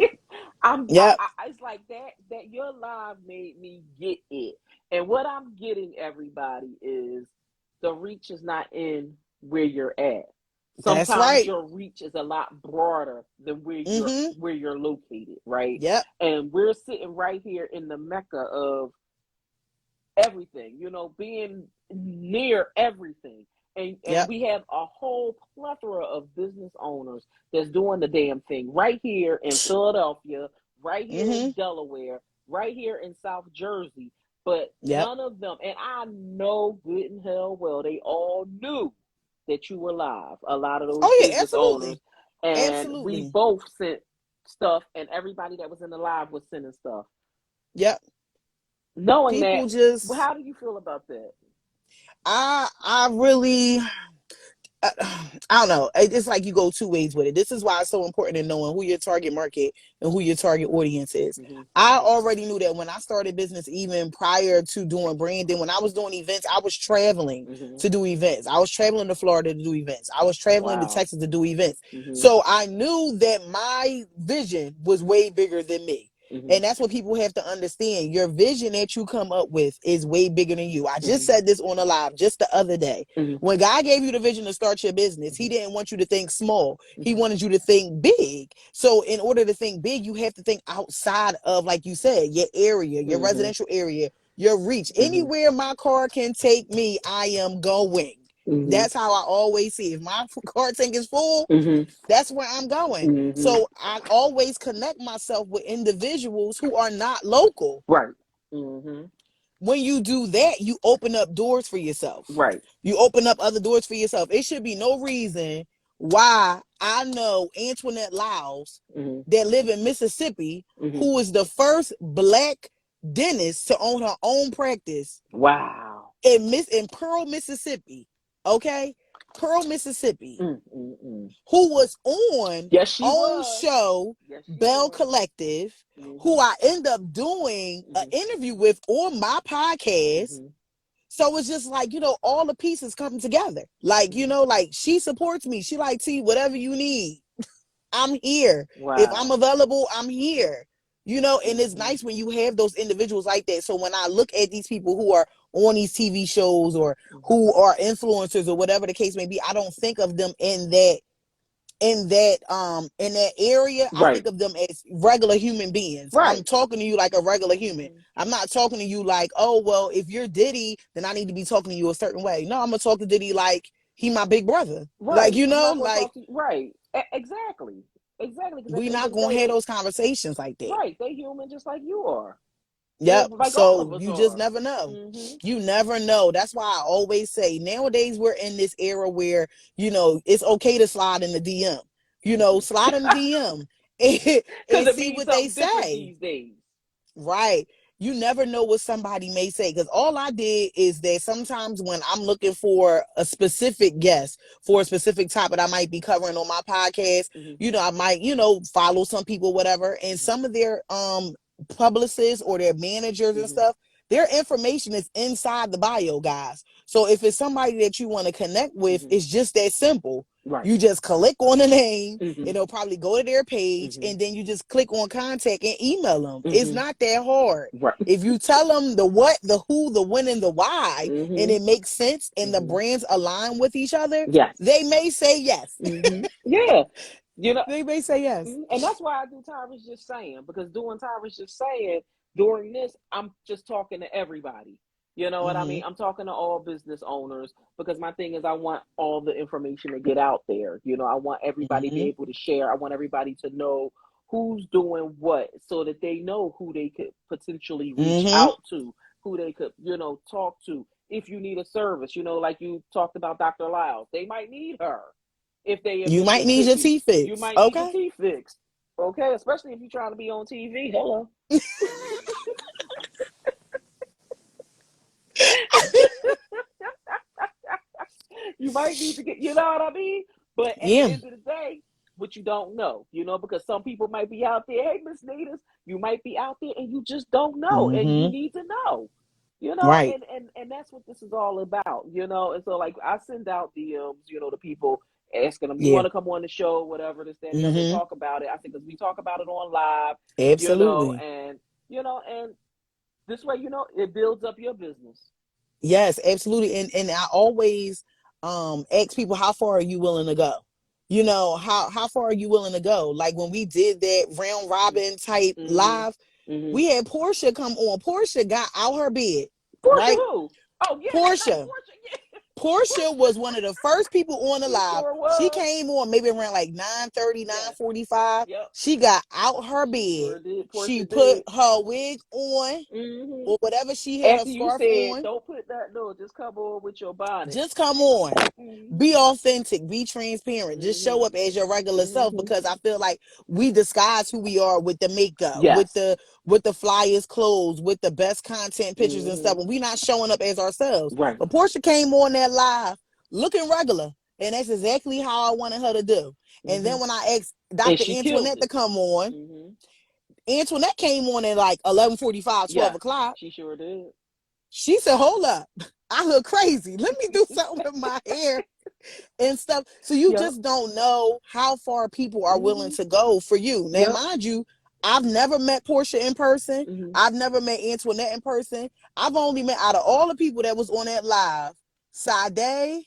Yep. It's like that your live made me get it. And what I'm getting, everybody, is the reach is not in where you're at. That's Sometimes right. your reach is a lot broader than Mm-hmm. where you're located, right? Yep. And we're sitting right here in the mecca of everything, being near everything. And Yep. we have a whole plethora of business owners that's doing the damn thing right here in Philadelphia, right here in Mm-hmm. Delaware, right here in South Jersey. But Yep. none of them, and I know good and hell well, they all knew that you were live, a lot of those Oh yeah, business owners. absolutely. And we Absolutely. both sent stuff, and everybody that was in the live was sending stuff. Yep. Knowing that, People just how do you feel about that? I really I don't know. It's like you go two ways with it. This is why it's so important in knowing who your target market and who your target audience is. Mm-hmm. I already knew that when I started business, even prior to doing branding, when I was doing events, I was traveling Mm-hmm. to do events. I was traveling to Florida to do events. I was traveling to Wow. Texas to do events. Mm-hmm. So I knew that my vision was way bigger than me. Mm-hmm. And that's what people have to understand. Your vision that you come up with is way bigger than you. I just Mm-hmm. said this on a live just the other day. Mm-hmm. When God gave you the vision to start your business, He Mm-hmm. didn't want you to think small. He Mm-hmm. wanted you to think big. So in order to think big, you have to think outside of, like you said, your area, your Mm-hmm. residential area, your reach. Mm-hmm. Anywhere my car can take me, I am going. Mm-hmm. That's how I always see it. If my car tank is full, Mm-hmm. that's where I'm going. Mm-hmm. So I always connect myself with individuals who are not local. Right. Mm-hmm. When you do that, you open up doors for yourself. Right. You open up other doors for yourself. It should be no reason why I know Antoinette Lyles Mm-hmm. that live in Mississippi, Mm-hmm. who is the first black dentist to own her own practice Wow. in Pearl, Mississippi. Okay? Pearl, Mississippi, Mm-mm-mm. who was on Yes, she own was. show Yes, she Bell was. Collective, Mm-hmm. who I end up doing an Mm-hmm. interview with on my podcast. Mm-hmm. So it's just like, all the pieces come together. Like, Mm-hmm. like she supports me. She like, T, whatever you need, I'm here. If I'm Wow. available, I'm here. And it's Mm-hmm. nice when you have those individuals like that. So when I look at these people who are on these TV shows or Mm-hmm. who are influencers or whatever the case may be, I don't think of them in that area. I Right. think of them as regular human beings. I'm Right. talking to you like a regular human. Mm-hmm. I'm not talking to you like, oh well, if you're Diddy, then I need to be talking to you a certain way. No, I'm gonna talk to Diddy like he my big brother. Like, Right. I'm not going to like talk to you. Right. Exactly. Exactly. Because at we the end not of the gonna day, have those conversations like that. right, they human just like you are. Yep. Like all of So us you just are. never know. Mm-hmm. You never know. That's why I always say nowadays we're in this era where, it's okay to slide in the DM. Mm-hmm. Slide in the DM and, Because and it see means what they something different say. these days. Right. You never know what somebody may say. Because all I did is that sometimes when I'm looking for a specific guest for a specific topic I might be covering on my podcast, Mm-hmm. I might, follow some people, whatever. And some of their publicists or their managers and Mm-hmm. stuff, their information is inside the bio, guys. So if it's somebody that you want to connect with, Mm-hmm. it's just that simple. Right. You just click on the name, Mm-hmm. it'll probably go to their page, Mm-hmm. and then you just click on contact and email them. It's Mm-hmm. not that hard. Right. If you tell them the what, the who, the when, and the why, and Mm-hmm. it makes sense and the Mm-hmm. brands align with each other, Yes. they may say yes. Mm-hmm. Yeah. You know, They may say yes. and that's why I do Tyra's Just Saying, because doing Tyra's Just Saying during this, I'm just talking to everybody. You know what I Mm-hmm. mean? I'm talking to all business owners because my thing is I want all the information to get out there. I want everybody to be Mm-hmm. able to share. I want everybody to know who's doing what so that they know who they could potentially reach Mm-hmm. out to, who they could, talk to. If you need a service, like you talked about Dr. Lyles, they might need her if they in You might need your Mississippi. teeth You fixed. might need your Okay. teeth fixed. Okay, especially if you're trying to be on TV. Hello. You might need to get, you know what I mean? But at the Yeah. end of the day, what you don't know, because some people might be out there. Hey, Miss Nita, you might be out there and you just don't know, and you Mm-hmm. need to know, Right. and that's what this is all about, And so, like, I send out DMs, to people asking them, you Yeah. want to come on the show, whatever, this, that, and the other, and Mm-hmm. talk about it. I think because we talk about it on live, Absolutely. and this way, it builds up your business. Yes, absolutely. And I always ask people, how far are you willing to go? How far are you willing to go? Like when we did that round robin type Mm-hmm. live, Mm-hmm. we had Portia come on. Portia got out her bed, Portia right? who? Oh yeah, Portia. Portia. Yeah. Portia was one of the first people on the She live. sure She was. came on maybe around like 9:30, Yes. 9:45. Yep. She got out her She bed. sure did. She Portia put did. her wig on Mm-hmm. or whatever she had, her After you scarf said, on. don't put that, no, just come on with your bonnet. Just come on. Mm-hmm. Be authentic, be transparent, just show Mm-hmm. up as your regular self, Mm-hmm. because I feel like we disguise who we are with the makeup, with Yes. the flyers clothes, with the best content pictures and Mm-hmm. stuff, and we not showing up as ourselves. Right. But Portia came on that live looking regular, and that's exactly how I wanted her to do. And Mm-hmm. then when I asked And Dr. she killed Antoinette to it. come on, Mm-hmm. Antoinette came on at like 11:45, 12 Yes, o'clock. she sure did. She said, hold up, I look crazy, let me do something with my hair and stuff. So you Yep. just don't know how far people are willing Mm-hmm. to go for you. Now, Yep. mind you, I've never met Portia in person. Mm-hmm. I've never met Antoinette in person. I've only met, out of all the people that was on that live, Sade,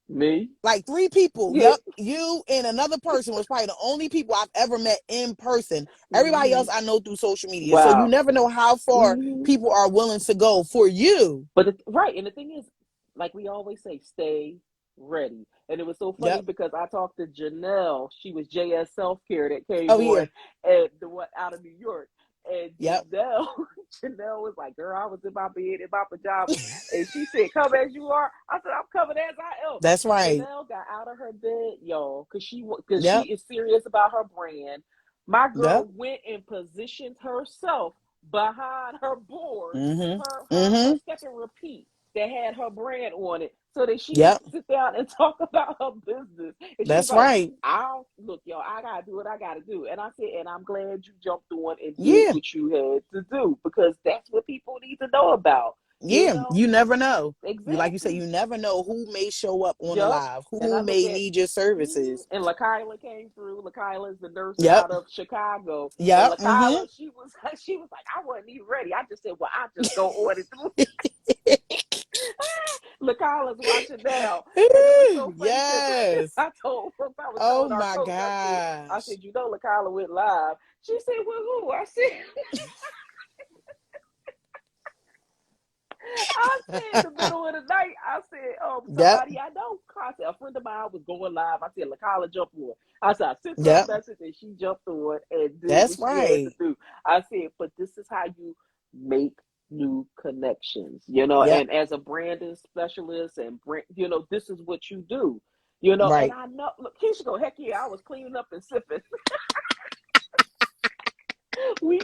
Me? like 3 people. Yeah. Yep. You and another person was probably the only people I've ever met in person. Everybody Mm-hmm. else I know through social media. So you Wow. never know how far Mm-hmm. people are willing to go for you. But right, and the thing is, like we always say, stay ready. And it was so funny Yep. because I talked to Janelle. She was JS Self Care that came Oh, yeah. on and the one out of New York. And Yep. Janelle was like, "Girl, I was in my bed in my pajamas," and she said, "Come as you are." I said, "I'm coming as I am." That's right. Janelle got out of her bed, y'all, because she Yep. is serious about her brand. My Yep. girl went and positioned herself behind her board, Mm-hmm. her Mm-hmm. step and repeat that had her brand on it, so that she could Yep. sit down and talk about her business. And she's That's like, right. "I don't look, y'all. I gotta do what I gotta do." And I said, "And I'm glad you jumped on and did Yeah. what you had to do, because that's what people need to know about." You Yeah. know You never know. You, like you said, exactly. you never know who may show up on the Yep. live, And I who look may at, need your services. and LaKyla came through. LaKyla is the nurse Yep. out of Chicago. And Yep. Mm-hmm. LaKyla, she was like, "I wasn't even ready." I just said, "Well, I just go on it through." LaKyla's watching now. And it was so funny because Yes. I told folks, I was Oh telling our my coach, I gosh. said, LaKyla went live. She said, "Well, who?" I said in the middle of the night, I said, Yep. somebody I know. I said, a friend of mine was going live. I said, LaKyla jumped on. I said, I sent her a Yep. message and she jumped on and did what That's she had to right. do. I said, but this is how you make new connections, Yep. and as a branding specialist and this is what you do, and Right. I know, look, Keisha go, heck yeah, I was cleaning up and sipping. we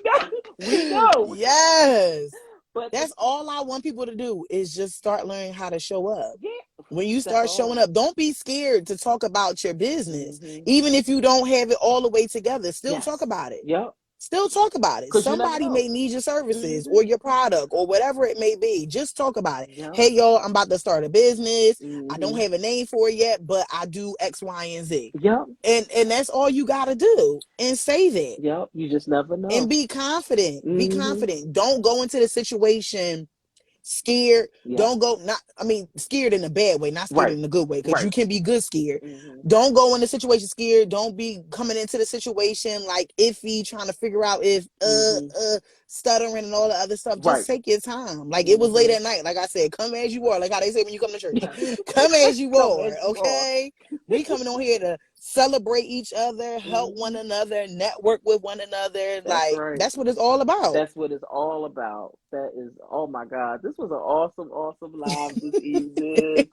know. Yes. But That's all I want people to do, is just start learning how to show up. yeah, When you that's start showing all. up, don't be scared to talk about your business. Mm-hmm. Even if you don't have it all the way together, still talk Yes. about it. Yep. Still talk about it. Because you never Somebody know. may need your services Mm-hmm. or your product or whatever it may be. Just talk about it. Yep. Hey, y'all, I'm about to start a business. I don't Mm-hmm. have a name for it yet, but I do X, Y, and Z. Yep. And that's all you got to do. And say that. Yep. You just never And know. be confident. Be Mm-hmm. confident. Don't go into the situation scared. Yeah. Don't go, not, I mean, scared in a bad way, not scared Right. in a good way, because Right. you can be good scared. Mm-hmm. Don't go in the situation scared. Don't be coming into the situation like iffy, trying to figure out if Mm-hmm. stuttering and all the other stuff. Just Right. take your time. Like, it was late Mm-hmm. at night. Like I said, come as you are. Like how they say when you come to church. Come as you Come are. as you are. Okay. We coming on here celebrate each other, help one Mm-hmm. another, network with one another. That's Like, right. that's what it's all about. That's what it's all about. That is, oh my God, this was an awesome, awesome live this evening.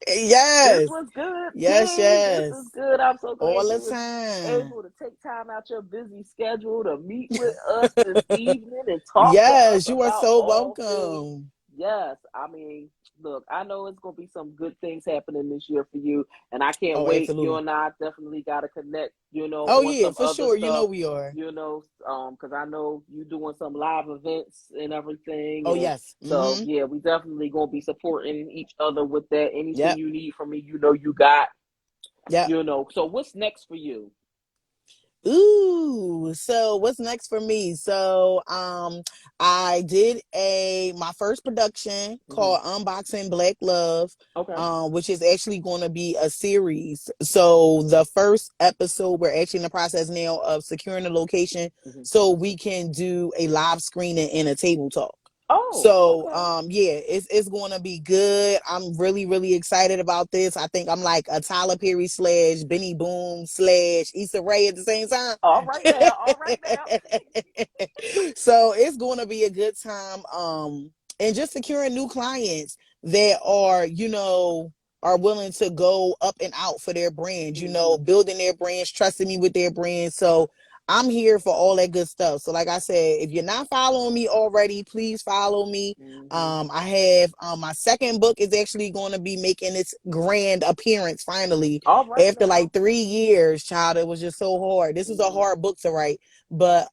This Yes. was good, Yes, T. This yes. is good. I'm so All glad the you was time. able to take time out your busy schedule to meet with us this evening and talk to us Yes, you are about so all things. welcome. Yes, I mean, look, I know it's gonna be some good things happening this year for you, and I can't Oh, wait. You absolutely. and I definitely got to connect, Oh, on yeah, some for other sure. You know stuff, we are. because I know you doing some live events and everything, Oh, and yes. so Mm-hmm. yeah, we definitely gonna be supporting each other with that. Anything Yep. you need from me, you got, Yep. So what's next for you? Ooh, so what's next for me? So I did my first production Hmm. called Unboxing Black Love, Okay. which is actually going to be a series. So the first episode, we're actually in the process now of securing a location Hmm. so we can do a live screening and a table talk. Oh, So okay. yeah, it's going to be good. I'm really really excited about this. I think I'm like a Tyler Perry slash Benny Boom slash Issa Rae at the same time. All right now. All right now. So it's going to be a good time. And just securing new clients that are, are willing to go up and out for their brand, Hmm. building their brands, trusting me with their brand. So I'm here for all that good stuff. So like I said, if you're not following me already, please follow me. Hmm. I have my second book is actually going to be making its grand appearance finally All right after now. like 3 years, child. It was just so hard. This was a Hmm. hard book to write, but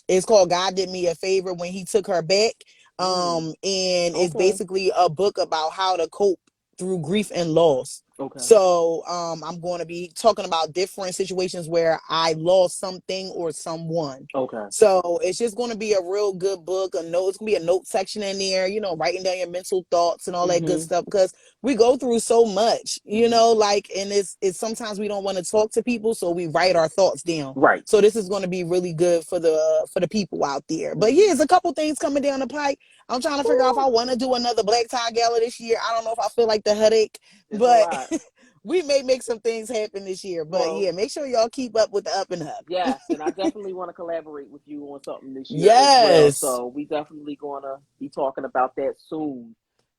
it's called God Did Me a Favor When He Took Her Back. Mm. And it's Okay. basically a book about how to cope through grief and loss. Okay. So I'm going to be talking about different situations where I lost something or someone. Okay. So it's just going to be a real good book. A note, it's going to be a note section in there, writing down your mental thoughts and all that good Hmm. stuff, because we go through so much, Hmm. like, and it's sometimes we don't want to talk to people, so we write our thoughts down. Right. So this is going to be really good for the people out there. But yeah, Hmm. there's a couple things coming down the pike. I'm trying to figure out if I Ooh, want to do another black tie gala this year. I don't know if I feel like the headache, it's a but lot. we may make some things happen this year. But Well, yeah, make sure y'all keep up with the up and up. yes, and I definitely want to collaborate with you on something this year as well. Yes. So we definitely gonna be talking about that soon.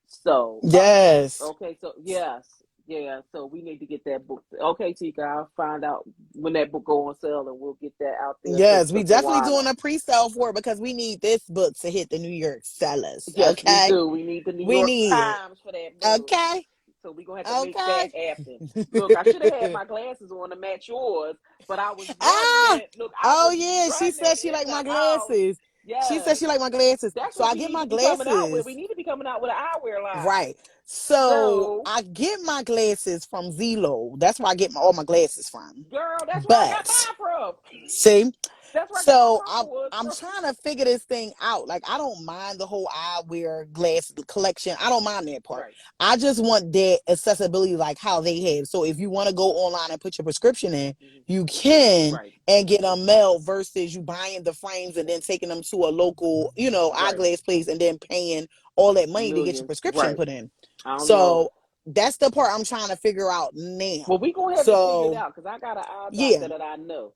So, Yes. okay, so yes, yeah. So we need to get that book. Okay, Tika, I'll find out when that book go on sale, and we'll get that out there Yes, to we definitely Tawana. doing a pre-sale for it because we need this book to hit the New York sellers. Yes, we Okay. do. We need the New We York need it. Times for that book. Okay. So we're gonna have to make that Okay. happen. Look, I should have had my glasses on to match yours, but I was running Ah, it. Look, I oh was yeah, she running said she in like the my house. glasses. She said Yes. she like my glasses. That's So what I we get need my to be coming out with. We glasses. need to be coming out with an eyewear line. Right. So So, I get my glasses from Zillow. That's where I get all my glasses from. girl, that's where I got But mine from. see, That's where I got my so purple I'm ones I'm from. trying to figure this thing out. Like, I don't mind the whole eyewear glass collection. I don't mind that part. Right. I just want that accessibility, like how they have. So if you want to go online and put your prescription in, Hmm. you can, Right. and get them mailed versus you buying the frames and then taking them to a local, Right. eyeglass place and then paying all that money to get your Millions. prescription Right. put in. I don't know. So that's the part I'm trying to figure out now. Well, we gonna have to figure it So out because I got an eye yeah. doctor that I know,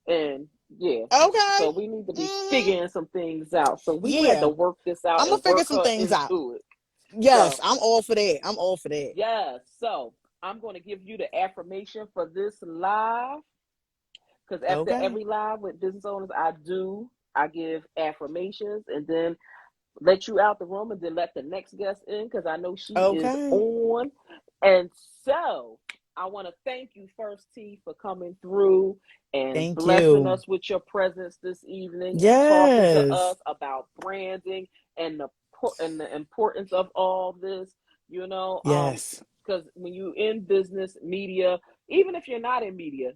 and yeah, Okay. so we need to be Hmm. figuring some things out. So we gonna have to Yeah. work this out I'm gonna and figure work some her things out. into it. Yes, So I'm all for that. I'm all for that. yes, so I'm gonna give you the affirmation for this live because after Okay. every live with business owners, I give affirmations and then let you out the room and then let the next guest in because I know she is Okay. on. And so I want to thank you first, T, for coming through and Thank blessing you. us with your presence this evening and talking to Yes. us about branding and the importance of all this, you know, Yes. because when you in business media, even if you're not in media,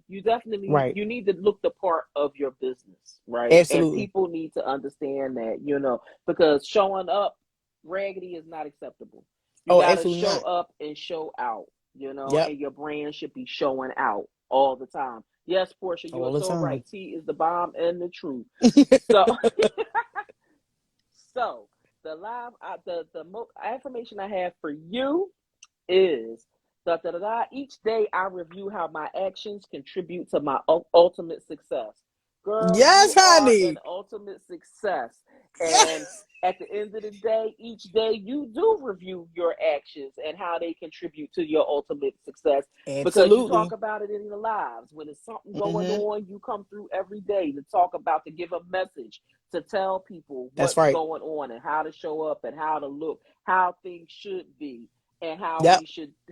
Right. you need to look the part of your business, right? And Absolutely. people need to understand that, because showing up raggedy is not acceptable. You Oh, got to absolutely show not. up and show out, Yep. and your brand should be showing out all the time. Yes, Portia, you are All the so time. right. T is the bomb and the truth. So, so the live, the affirmation I have for you is Da, da, da, da. Each day I review how my actions contribute to my ultimate success. Girl, Yes, you are an honey. ultimate success. And Yes. at the end of the day, each day you do review your actions and how they contribute to your ultimate success, because you talk Absolutely. about it in your lives. When there's something going Mm-hmm. on, you come through every day to talk about, to give a message, to tell people That's what's right. going on and how to show up and how to look, how things should be, and Yep.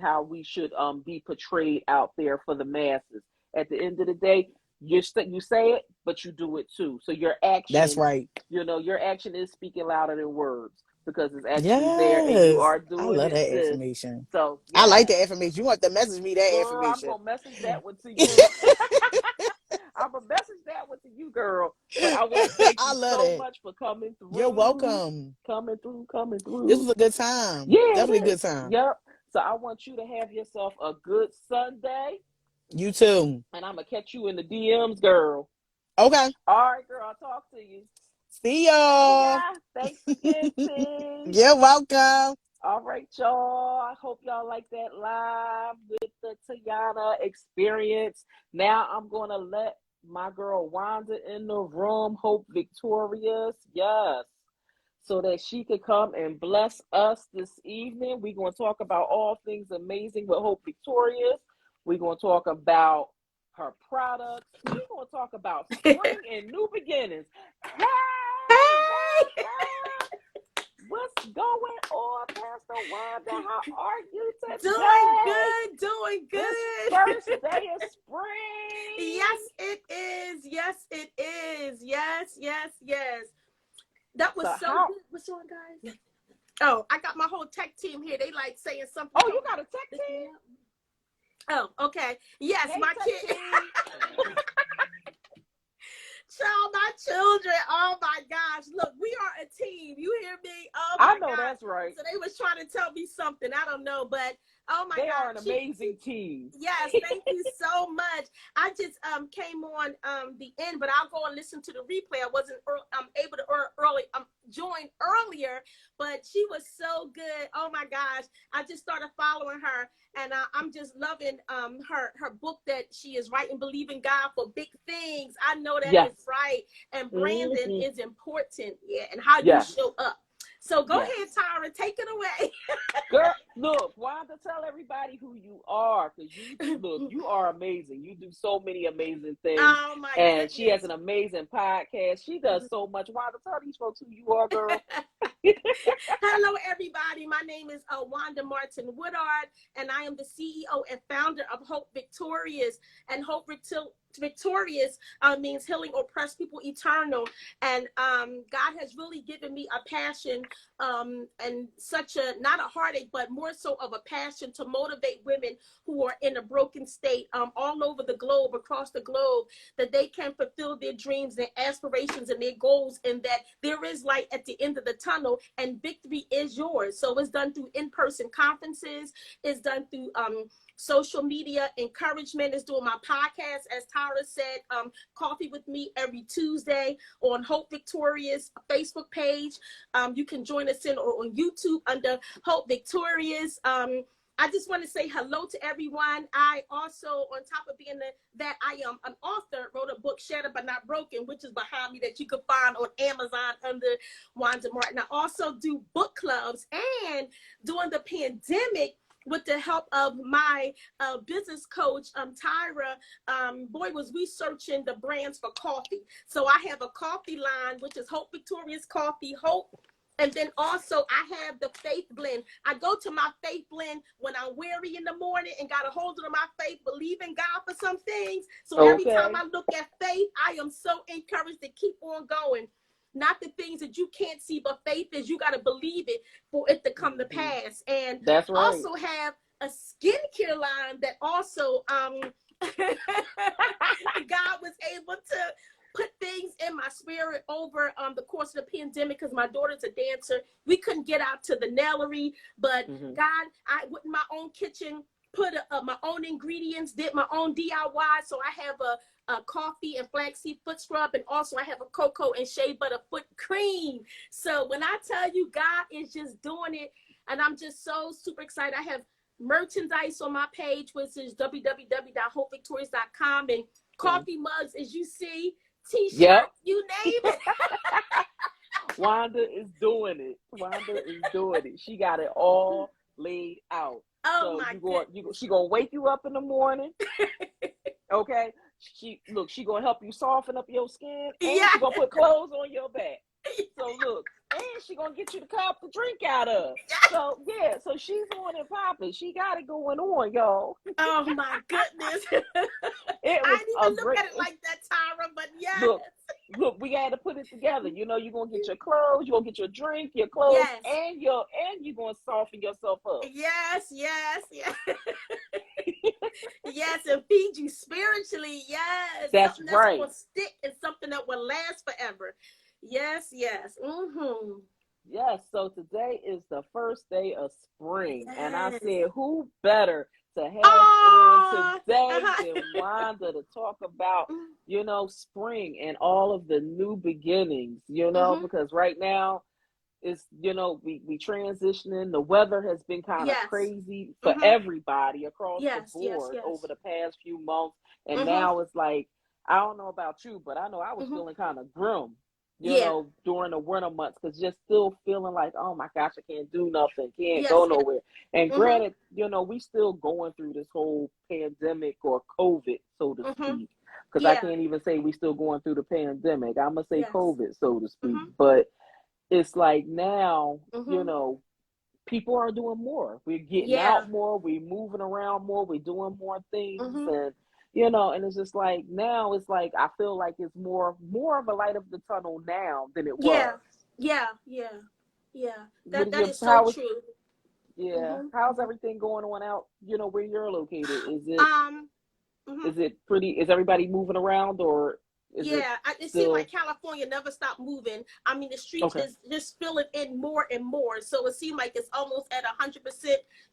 how we should be portrayed out there for the masses. At the end of the day, you say it, but you do it too. So your That's action, right. your action is speaking louder than words, because it's actually there and you Yes. are I doing love it, that sis. information. So I like yeah, the information. You want to message me that girl, I'm information. gonna message that one to you. I'm gonna message that one to you, girl. But I want to thank I you love so that. much for coming You're through, welcome. coming This through. was a good time. Yeah, Definitely a it good is. time. Yep. So I want you to have yourself a good Sunday, You too. and I'm gonna catch you in the DMs, girl. Okay. All right, girl. I'll talk to you. See See y'all. ya. Thanks again, T. You're welcome. All right, y'all. I hope y'all like that live with the Tiana experience. Now I'm gonna let my girl Wanda in the room, Hope Victorious. Yes. So that she could come and bless us this evening. We're going to talk about all things amazing with Hope Victorious. We're going to talk about her products. We're going to talk about spring and new beginnings. Hey, Hey! Wanda! What's going on, Pastor Wanda? How are you Doing today? good, doing This good. first day of spring. Yes, it is. Yes, it is. Yes, yes, yes. That was So so how? good. What's on, guys? Oh, I got my whole tech team here. They like saying something. Oh, you got a tech team? Oh, okay. Yes, Hey, my tech kid. team. Child, my children. Oh my gosh. Look, we are a team. You hear me? Oh I my know God. that's right. So they was trying to tell me something. I don't know, but oh my They are God. an amazing team. Yes, thank you so much. I just came on the end, but I'll go and listen to the replay. I wasn't able to join earlier, but she was so good. Oh my gosh, I just started following her, and I'm just loving her book that she is writing. Believe in God for big things. I know that Yes. is right, and branding Mm-hmm. is important. Yeah, and how you Yes. show up. So go Yes. ahead, Tyra, take it away. Girl, look, Wanda, tell everybody who you are, because you are amazing. You do so many amazing things. Oh my And she has goodness. an amazing podcast. She does so much. Wanda, tell these folks who you are, girl. Hello, everybody. My name is Wanda Martin Woodard, and I am the CEO and founder of Hope Victorious. And Hope Victorious means healing oppressed people eternal. And God has really given me a passion and such a, not a heartache, but more so of a passion to motivate women who are in a broken state all over the globe, across the globe, that they can fulfill their dreams, their aspirations, and their goals, and that there is light at the end of the tunnel, and victory is yours. So it's done through in-person conferences, it's done through social media encouragement, is doing my podcast, as Tyra said, Coffee with Me every Tuesday on Hope Victorious Facebook page. You can join us on YouTube under Hope Victorious. I just want to say hello to everyone. I also, on top of being that I am an author, wrote a book, Shattered But Not Broken, which is behind me, that you can find on Amazon under Wanda Martin. I also do book clubs, and during the pandemic, with the help of my business coach, Tyra, boy, was we searching the brands for coffee. So I have a coffee line, which is Hope Victorious Coffee, Hope. And then also I have the faith blend. I go to my faith blend when I'm weary in the morning and got a hold of my faith, believe in God for some things. So every time Okay. I look at faith, I am so encouraged to keep on going. Not the things that you can't see, but faith is you got to believe it for it to come to Mm-hmm. pass. And That's right. also have a skincare line that also God was able to put things in my spirit over the course of the pandemic, because my daughter's a dancer. We couldn't get out to the nailery, but Mm-hmm. God, I went in my own kitchen, put my own ingredients, did my own DIY. So I have a coffee and flaxseed foot scrub, and also I have a cocoa and shea butter foot cream. So when I tell you God is just doing it, and I'm just so super excited. I have merchandise on my page, which is www.hopevictorious.com, and coffee mugs, as you see, t-shirts, Yep. you name it. Wanda is doing it. She got it all laid out. Oh, So my she gonna wake you up in the morning. Okay. She gonna help you soften up your skin, and she gonna put clothes on your back. So look, and she gonna get you the cup to drink out of. So yeah, so she's on and popping. She got it going on, y'all. Oh my goodness. It I was didn't even look at it like that, Tyra, but yes. Look, we had to put it together. You know, you're gonna get your clothes, you're gonna get your drink, your clothes, and you're gonna soften yourself up. Yes. Yes, and feed you spiritually. Yes. That's something right. That's gonna stick and something that will last forever. Yes. Mm-hmm. Yes, so today is the first day of spring. Yes. And I said, who better to have on today than Wanda to talk about, you know, spring and all of the new beginnings, you know, because right now it's, you know, we transitioning. The weather has been kind of crazy for everybody across the board over the past few months. And now it's like, I don't know about you, but I know I was feeling kind of grim, you know, during the winter months, because just still feeling like, oh my gosh, I can't do nothing, can't go nowhere. And granted, you know, we still going through this whole pandemic or COVID, so to speak, because I can't even say we still going through the pandemic. I'm going to say COVID, so to speak. But it's like now, you know, people are doing more. We're getting out more. We're moving around more. We're doing more things. And, you know, and it's just like now it's like I feel like it's more of a light of the tunnel now than it was. Yeah. That is so true. Yeah. How's everything going on out, you know, where you're located? Is it pretty, is everybody moving around, or it seems like California never stopped moving. I mean, the streets is just filling in more and more. So it seems like it's almost at 100%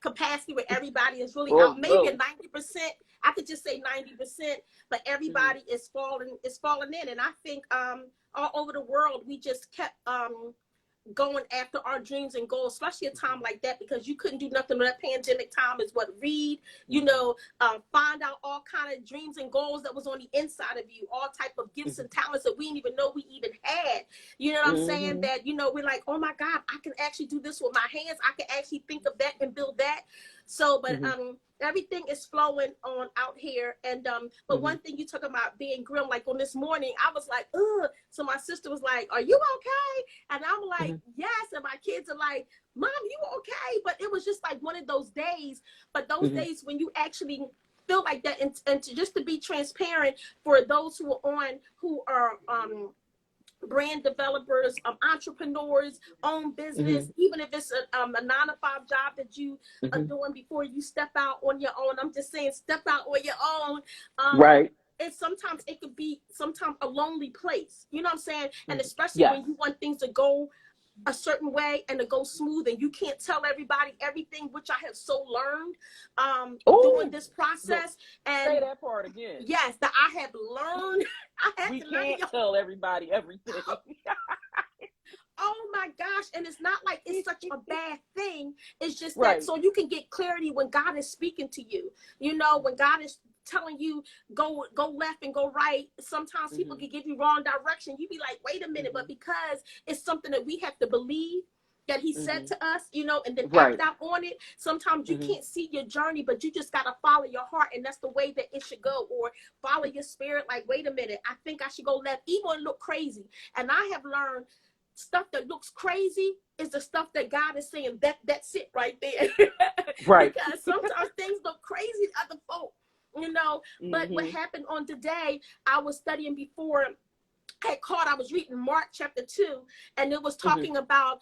capacity where everybody is really out. Maybe at 90%. I could just say 90%, but everybody is falling in. And I think all over the world, we just kept going after our dreams and goals, especially a time like that, because you couldn't do nothing with that pandemic time. Is what read, you know, find out all kind of dreams and goals that was on the inside of you, all type of gifts and talents that we didn't even know we even had. You know what I'm saying? That, you know, we're like, oh my God, I can actually do this with my hands. I can actually think of that and build that. So, but everything is flowing on out here. And but one thing you talk about being grim, like on this morning, I was like, ugh. So my sister was like, are you okay? And I'm like, yes. And my kids are like, Mom, you okay? But it was just like one of those days. But those days when you actually feel like that, and just to be transparent for those who are brand developers, entrepreneurs, own business, even if it's a 9-to-5 job that you are doing before you step out on your own. I'm just saying, step out on your own. Right. And sometimes it could be a lonely place. You know what I'm saying? And especially when you want things to go a certain way and to go smooth, and you can't tell everybody everything, which I have so learned doing this process. And say that part again. Yes, that I have learned. We can't tell everybody everything. Oh my gosh. And it's not like it's such a bad thing. It's just that so you can get clarity when God is speaking to you. You know, when God is telling you go left and go right, sometimes people can give you wrong direction. You be like, wait a minute, but because it's something that we have to believe that he said to us, you know, and then act out on it. Sometimes you can't see your journey, but you just got to follow your heart. And that's the way that it should go. Or follow your spirit. Like, wait a minute, I think I should go left, even when it look crazy. And I have learned stuff that looks crazy is the stuff that God is saying, that's it right there. Because sometimes things look crazy to other folk, you know. But what happened on today, I was studying before I was reading Mark chapter 2, and it was talking about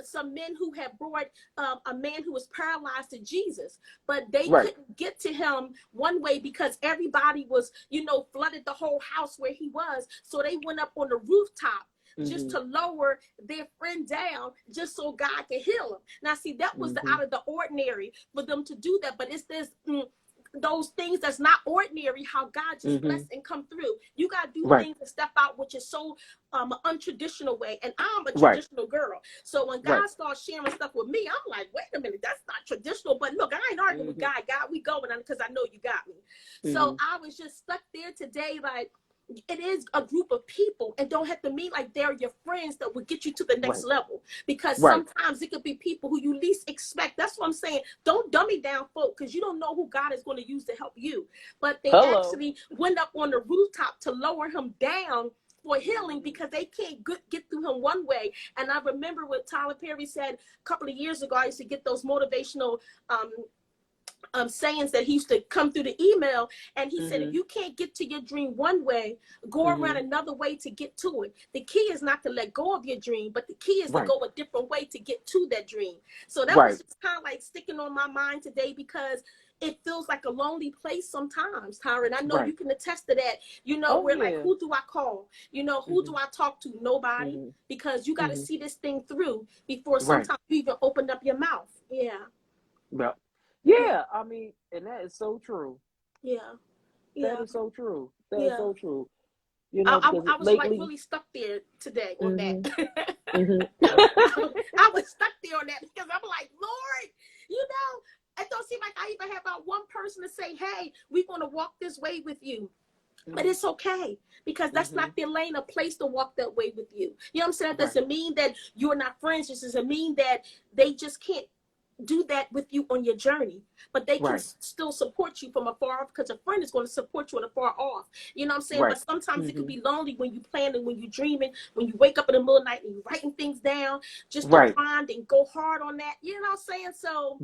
some men who had brought a man who was paralyzed to Jesus, but they couldn't get to him one way because everybody was, you know, flooded the whole house where he was. So they went up on the rooftop just to lower their friend down, just so God could heal him. Now, see, that was out of the ordinary for them to do that, but it's this those things that's not ordinary, how God just Mm-hmm. bless and come through. You got to do Right. things and step out, which is so untraditional way. And I'm a Right. traditional girl. So when Right. God starts sharing stuff with me, I'm like, wait a minute, that's not traditional. But look, I ain't arguing with God. God, we going because I know you got me. So I was just stuck there today, like, it is a group of people, and don't have to mean like they're your friends that will get you to the next Right. level, because Right. sometimes it could be people who you least expect. That's what I'm saying. Don't dummy down folk, because you don't know who God is going to use to help you. But they actually went up on the rooftop to lower him down for healing, because they can't get through him one way. And I remember what Tyler Perry said a couple of years ago. I used to get those motivational sayings that he used to come through the email, and he said, if you can't get to your dream one way, go around another way to get to it. The key is not to let go of your dream, but the key is to go a different way to get to that dream. So that was just kind of like sticking on my mind today, because it feels like a lonely place sometimes, Tyra, and I know you can attest to that. You know, we're like, who do I call? You know, who do I talk to? Nobody, because you got to see this thing through before sometimes you even open up your mouth. Yeah, I mean, and that is so true. Yeah. That is so true. That is so true. You know, I was lately, like really stuck there today on that. I was stuck there on that, because I'm like, Lord, you know, it don't seem like I even have about one person to say, hey, we're going to walk this way with you. But it's okay, because that's not their lane, a place to walk that way with you. You know what I'm saying? That doesn't mean that you're not friends. It doesn't mean that they just can't do that with you on your journey, but they can still support you from afar off, because a friend is going to support you on afar off. You know what I'm saying? But sometimes it could be lonely when you planning, when you dreaming, when you wake up in the middle of the night and you're writing things down just to find and go hard on that. You know what I'm saying? So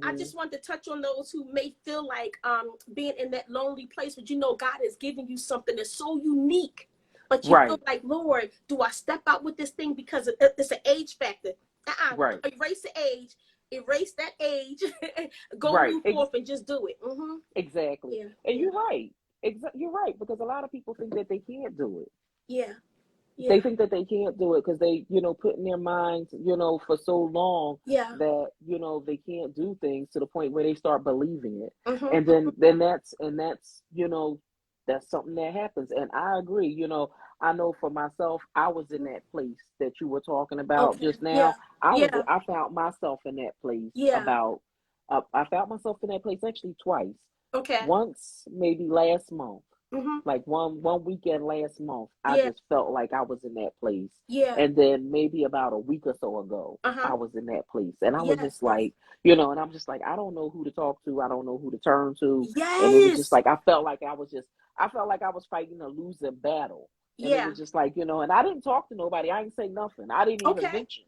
I just want to touch on those who may feel like being in that lonely place, but you know God is giving you something that's so unique. But you feel like, Lord, do I step out with this thing because it's an age factor? Erase the age. Erase that age, move forth and just do it. Exactly. Yeah. And you're right. You're right, because a lot of people think that they can't do it. Yeah. They think that they can't do it because they, you know, put in their minds, you know, for so long that, you know, they can't do things to the point where they start believing it. And then that's, you know, that's something that happens. And I agree, you know, I know for myself, I was in that place that you were talking about just now. I found myself in that place I found myself in that place actually twice. Once, maybe last month. Like one weekend last month, I just felt like I was in that place. And then maybe about a week or so ago, I was in that place. And I was just like, you know, and I'm just like, I don't know who to talk to. I don't know who to turn to. And it was just like, I felt like I was fighting a losing battle. And it was just like, you know, and I didn't talk to nobody. I didn't say nothing. I didn't even mention.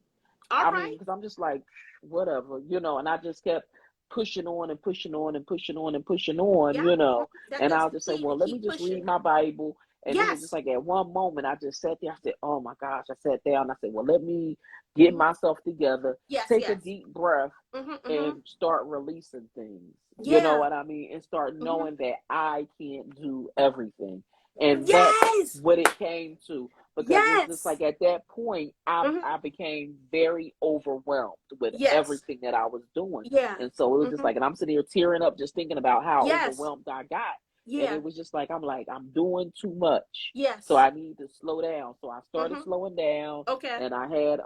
I mean, because I'm just like, whatever, you know, and I just kept pushing on and pushing on and pushing on and pushing on, you know. And I'll just say, well, let me just read my Bible. And it was just like at one moment, I just sat there. I said, oh my gosh, I sat down. I said, well, let me get myself together, take a deep breath and start releasing things. You know what I mean? And start knowing that I can't do everything. And that's what it came to. Because it's just like at that point, I became very overwhelmed with everything that I was doing. And so it was just like, and I'm sitting here tearing up just thinking about how overwhelmed I got. And it was just like, I'm doing too much. So I need to slow down. So I started slowing down. And I had,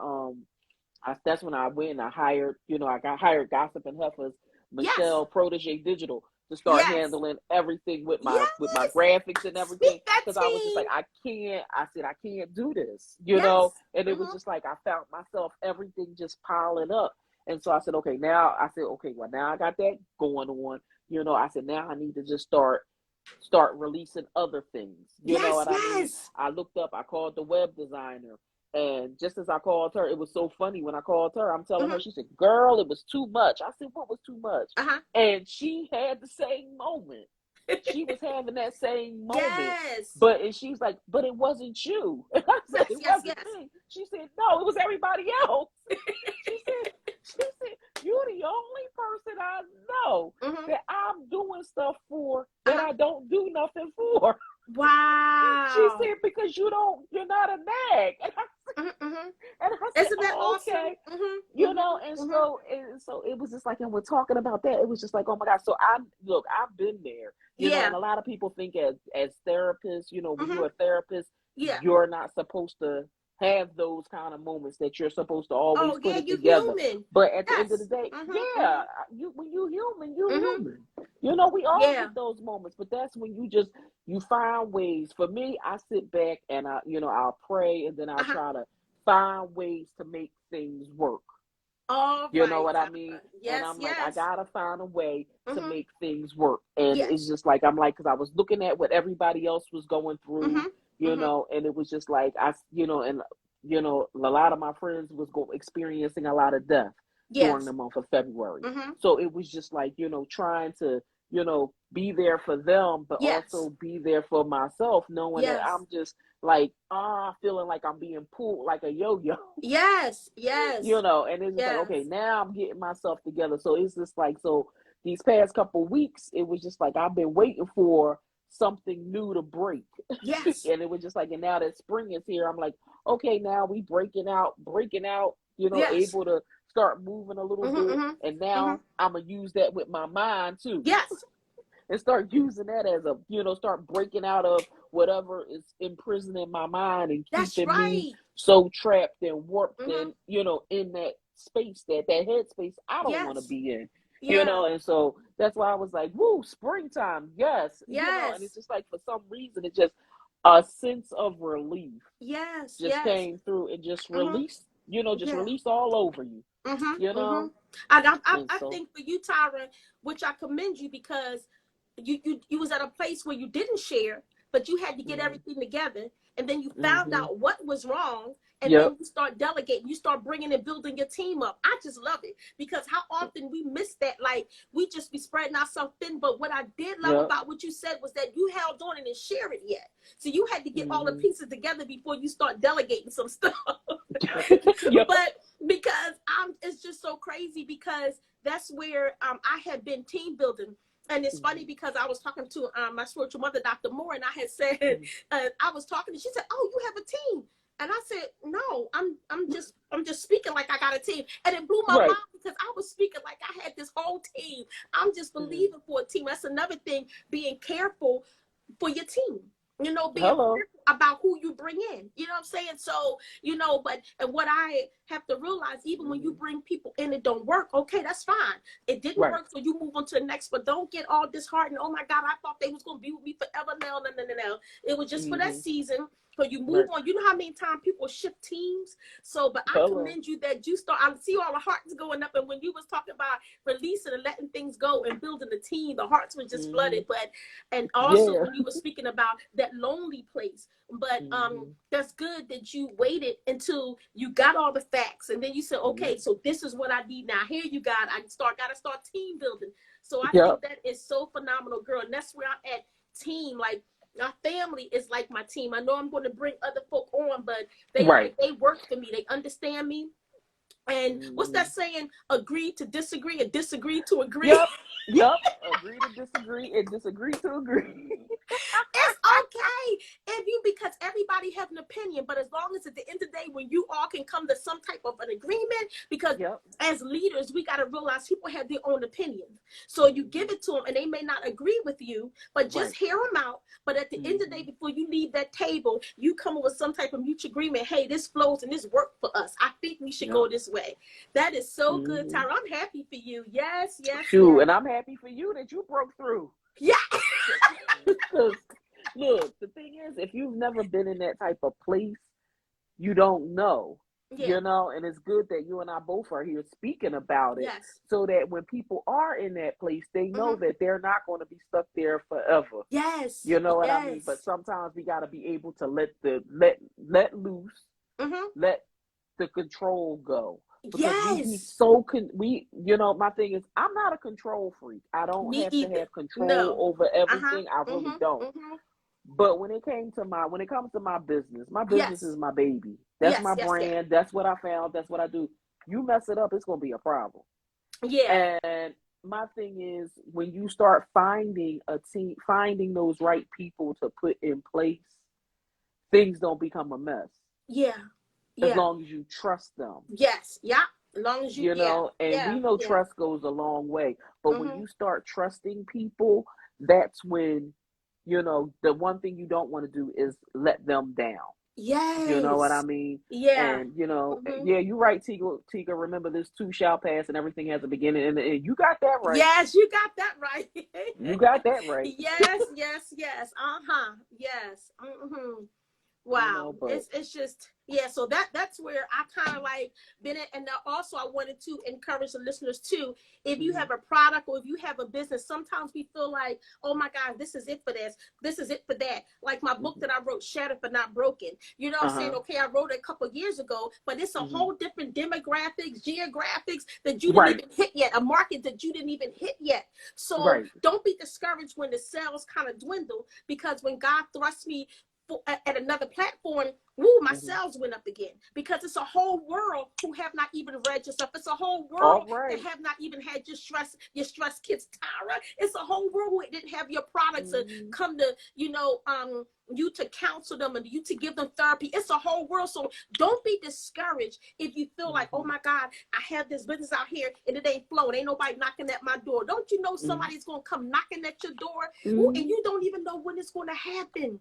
that's when I went and I hired, you know, I hired Gossip and Heifers, Michelle Protege Digital, to start handling everything with my graphics and everything, because I was just like, I can't do this, you know. And it was just like, I found myself everything just piling up. And so I said, okay, now I got that going on, you know. I said, now I need to just start releasing other things, you know what I mean? I looked up, I called the web designer. And just as I called her, it was so funny when I called her. I'm telling her, she said, girl, it was too much. I said, what was too much? And she had the same moment. She was having that same moment. But she's like, but it wasn't you. And I said, it wasn't me. She said, no, it was everybody else. She said, you're the only person I know that I'm doing stuff for that I don't do nothing for. Wow. She said, because you're not a nag. And I said, Isn't that oh, awesome. okay. You know, and so it was just like, and we're talking about that. It was just like, oh my God. So I've been there, you know, Yeah. and a lot of people think as therapists, you know, when you're a therapist, Yeah. you're not supposed to have those kind of moments, that you're supposed to always Oh, put yeah, it you together. human. But at the end of the Yes. day, when you human, you human. You know, we all Yeah. get those moments, but that's when you find ways. For me, I sit back and I'll pray, and then I'll try to find ways to make things work. All You know right, what I Tyra. mean? And Yes, I'm like, I yes. gotta find a way to make things work. And it's Yes. just like, I'm like, because I was looking at what everybody else was going through, you know, and it was just like, and a lot of my friends was experiencing a lot of death during Yes. the month of February. So it was just like, trying to, be there for them, but Yes. also be there for myself, knowing that Yes. I'm just like, feeling like I'm being pulled like a yo-yo. Yes. Yes. And it's just like, Yes. okay, now I'm getting myself together. So it's just like, so these past couple weeks, it was just like, I've been waiting for something new to break. Yes. And it was just like, and now that spring is here, I'm like, okay, now we breaking out, Yes. able to start moving a little bit. And now I'm going to use that with my mind too. Yes. And start using that as start breaking out of whatever is imprisoning my mind and That's keeping me right. so trapped and warped and, in that space, that headspace I don't want to Yes. be in, Yeah. and so that's why I was like, woo, springtime. Yes. And it's Yes. just like, for some reason, it's just a sense of relief Yes. just Yes. came through and just Mm-hmm. released, just Yeah. released all over you, And and I so. think for you, Tyra, which I commend you, because you was at a place where you didn't share, but you had to get everything together, and then you found out what was wrong, and Yep. then you start delegating, you start bringing and building your team up. I just love it, because how often we miss that. Like, we just be spreading ourselves thin. But what I did love Yep. about what you said was that you held on and didn't share it yet. So you had to get all the pieces together before you start delegating some stuff. Yep. But because it's just so crazy, because that's where I had been team building. And it's funny, because I was talking to my spiritual mother, Dr. Moore, and I had said, I was talking, and she said, "Oh, you have a team." And I said, "No, I'm just speaking like I got a team." And it blew my mind, because I was speaking like I had this whole team. I'm just believing for a team. That's another thing, being careful for your team. Being careful about who you bring in. You know what I'm saying? So, and what I have to realize, even when you bring people in, it don't work. Okay, that's fine. It didn't work, so you move on to the next. But don't get all disheartened. Oh my God, I thought they was gonna be with me forever. No. It was just for that season. So you move on. You know how many times people shift teams? So, but I commend you that you start. I see all the hearts going up. And when you was talking about releasing and letting things go and building a team, the hearts were just flooded. But, and also when you were speaking about that lonely place. But that's good that you waited until you got all the facts, and then you said, okay, so this is what I need now. Here you got. Gotta start team building. So I think that is so phenomenal, girl. And that's where I'm at. Team, like, my family is like my team. I know I'm going to bring other folk on, but they work for me. They understand me. And what's that saying? Agree to disagree, and disagree to agree. Yep. Agree to disagree and disagree to agree. It's okay because everybody have an opinion, but as long as at the end of the day, when you all can come to some type of an agreement, because as leaders, we got to realize people have their own opinions. So you give it to them, and they may not agree with you, but just hear them out. But at the end of the day, before you leave that table, you come up with some type of mutual agreement. Hey, this flows and this worked for us. I think we should go this way. That is so good, Tyra. I'm happy for you. Yes. And I'm happy for you that you broke through. Yeah. Because look, the thing is, if you've never been in that type of place, you don't know. And it's good that you and I both are here speaking about it, so that when people are in that place, they know that they're not going to be stuck there forever. Yes. You know what I mean? But sometimes we got to be able to let loose, let the control go. Because we be so my thing is, I'm not a control freak. I don't have to have control over everything. I really don't. But when it comes to my business is my baby. That's my brand. That's what I found. That's what I do. You mess it up, it's gonna be a problem. Yeah. And my thing is, when you start finding a team, finding those right people to put in place, things don't become a mess. Yeah. as Yeah. long as you trust them. Yes. Yeah. As long as you, You know, and we know trust goes a long way. But when you start trusting people, that's when, you know, the one thing you don't want to do is let them down. Yes. You know what I mean? Yeah. And, you know, yeah, you're right, Tiga. Remember, this too shall pass and everything has a beginning and an end. You got that right. Yes, you got that right. You got that right. Yes, yes, yes. Uh-huh. Yes. Mm-hmm. Wow. You know, It's just, yeah, so that's where I kind of like been at. And also I wanted to encourage the listeners too, if you have a product or if you have a business, sometimes we feel like, oh my God, this is it for this is it for that. Like my book that I wrote, Shattered but Not Broken. You know what I'm saying? Okay, I wrote it a couple of years ago, but it's a whole different demographics, geographics that you didn't even hit yet, a market that you didn't even hit yet. So don't be discouraged when the sales kind of dwindle, because when God thrusts me at another platform, my sales went up again, because it's a whole world who have not even read your stuff. It's a whole world that have not even had your stress kits, Tyra. It's a whole world who didn't have your products to come to, you know, you to counsel them and you to give them therapy. It's a whole world. So don't be discouraged if you feel like, oh my God, I have this business out here and it ain't flowing. Ain't nobody knocking at my door. Don't you know somebody's gonna come knocking at your door, and you don't even know when it's gonna happen.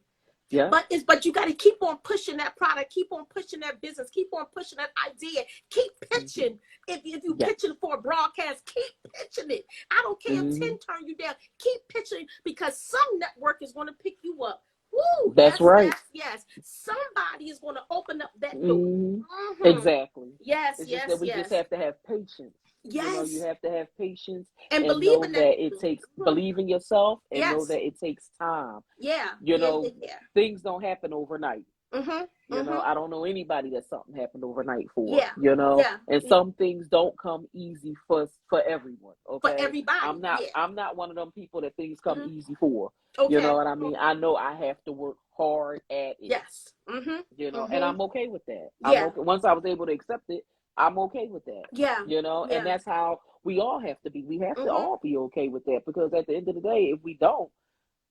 Yeah. But you got to keep on pushing that product, keep on pushing that business, keep on pushing that idea, keep pitching. If you pitching for a broadcast, keep pitching it. I don't care if 10 turn you down, keep pitching, because some network is going to pick you up. Woo, that's right. Yes. Somebody is going to open up that door. Exactly. Yes, it's just that we just have to have patience. Yes. You know, you have to have patience and believe know in that it takes believe in yourself and know that it takes time. Yeah. You know, things don't happen overnight. You know, I don't know anybody that something happened overnight for. Yeah. You know, and some things don't come easy for everyone. Okay. For everybody. I'm not one of them people that things come easy for. Okay. You know what I mean? I know I have to work hard at it. Yes. You know, and I'm okay with that. Yeah. Once I was able to accept it, I'm okay with that. Yeah. You know, and that's how we all have to be. We have to all be okay with that, because at the end of the day, if we don't,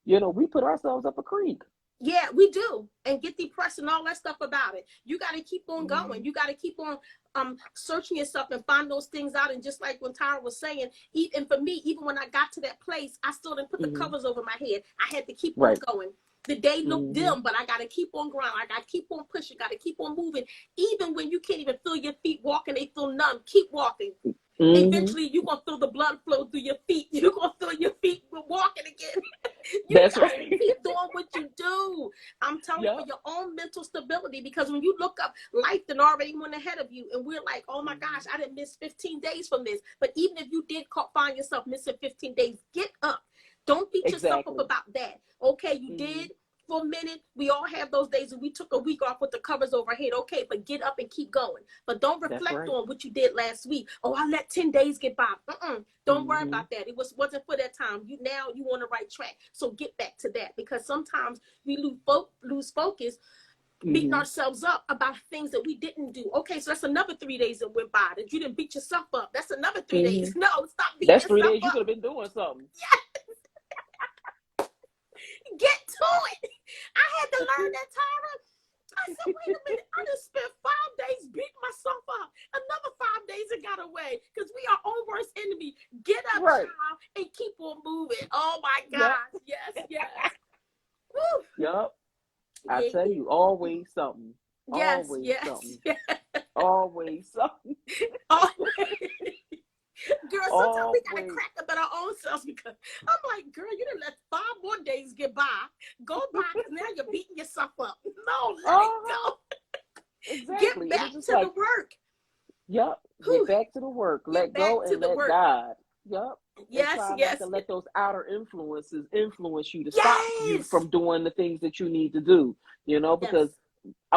you know, we put ourselves up a creek. Yeah, we do, and get depressed and all that stuff about it. You got to keep on going. You got to keep on searching yourself and find those things out. And just like when Tyra was saying, and for me, even when I got to that place, I still didn't put the covers over my head. I had to keep on going. The day looked dim, but I got to keep on grinding. I got to keep on pushing. Got to keep on moving. Even when you can't even feel your feet walking, they feel numb. Keep walking. Eventually, you're going to feel the blood flow through your feet. You're going to feel your feet walking again. That's right. Keep doing what you do. I'm telling you, for your own mental stability, because when you look up, life then already went ahead of you. And we're like, oh my gosh, I didn't miss 15 days from this. But even if you did find yourself missing 15 days, get up. Don't beat yourself up about that. Okay, you did for a minute. We all have those days, and we took a week off with the covers overhead. Okay, but get up and keep going. But don't reflect on what you did last week. Oh, I let 10 days get by. Don't worry about that. It wasn't for that time. You on the right track. So get back to that, because sometimes we lose focus, beating ourselves up about things that we didn't do. Okay, so that's another 3 days that went by that you didn't beat yourself up. That's another 3 days. No, stop beating yourself up. That's 3 days you could have been doing something. Yes. Get to it. I had to learn that, Tyra. I said, wait a minute. I just spent 5 days beating myself up. Another 5 days it got away, because we are own worst enemy. Get up, child, and keep on moving. Oh my gosh. Yes. Woo. Yup. I tell you, always something. Yes. Always something. Girl, sometimes we gotta crack up at our own selves, because I'm like, girl, you didn't let 5 more days get by. Go by, because now you're beating yourself up. No, let it go. Exactly. Get back to the work. Yup. Get back to the work. Let go and let God. Yup. Yes. Not to let those outer influences influence you to stop you from doing the things that you need to do. You know, because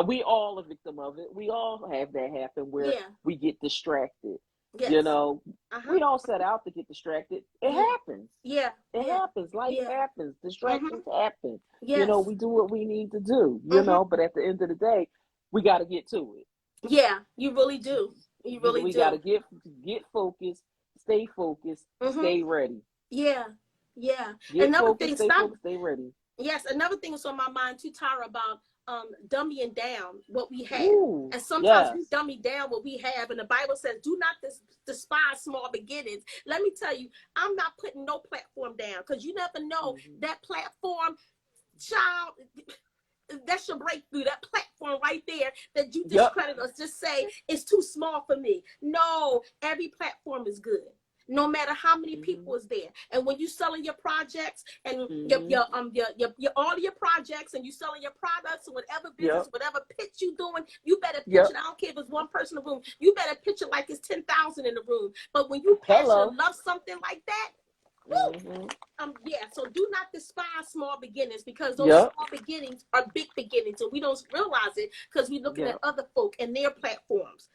we all a victim of it. We all have that happen where we get distracted. Yes. You know, we don't set out to get distracted. It happens. It happens. Life happens. Distractions happen. Yes. You know, we do what we need to do, you know, but at the end of the day, we got to get to it. Yeah, you really do. You really do. We got to get focused, stay focused, stay ready. Yeah. Get Another focused, thing, stay focused, stay ready. Yes, another thing is on my mind too, Tyra, about dumbing down what we have. Ooh, And sometimes yes. we dummy down what we have. And the Bible says, do not despise small beginnings. Let me tell you, I'm not putting no platform down, because you never know that platform, child, that's your breakthrough. That platform right there that you discredit us, just say it's too small for me. No, every platform is good, no matter how many people is there. And when you selling your projects and your all your projects, and you selling your products and whatever business, whatever pitch you doing, you better pitch it. I don't care if it's one person in the room. You better pitch it like it's 10,000 in the room. But when you passionate love something like that, so do not despise small beginnings, because those small beginnings are big beginnings, and we don't realize it because we're looking at other folk and their platforms.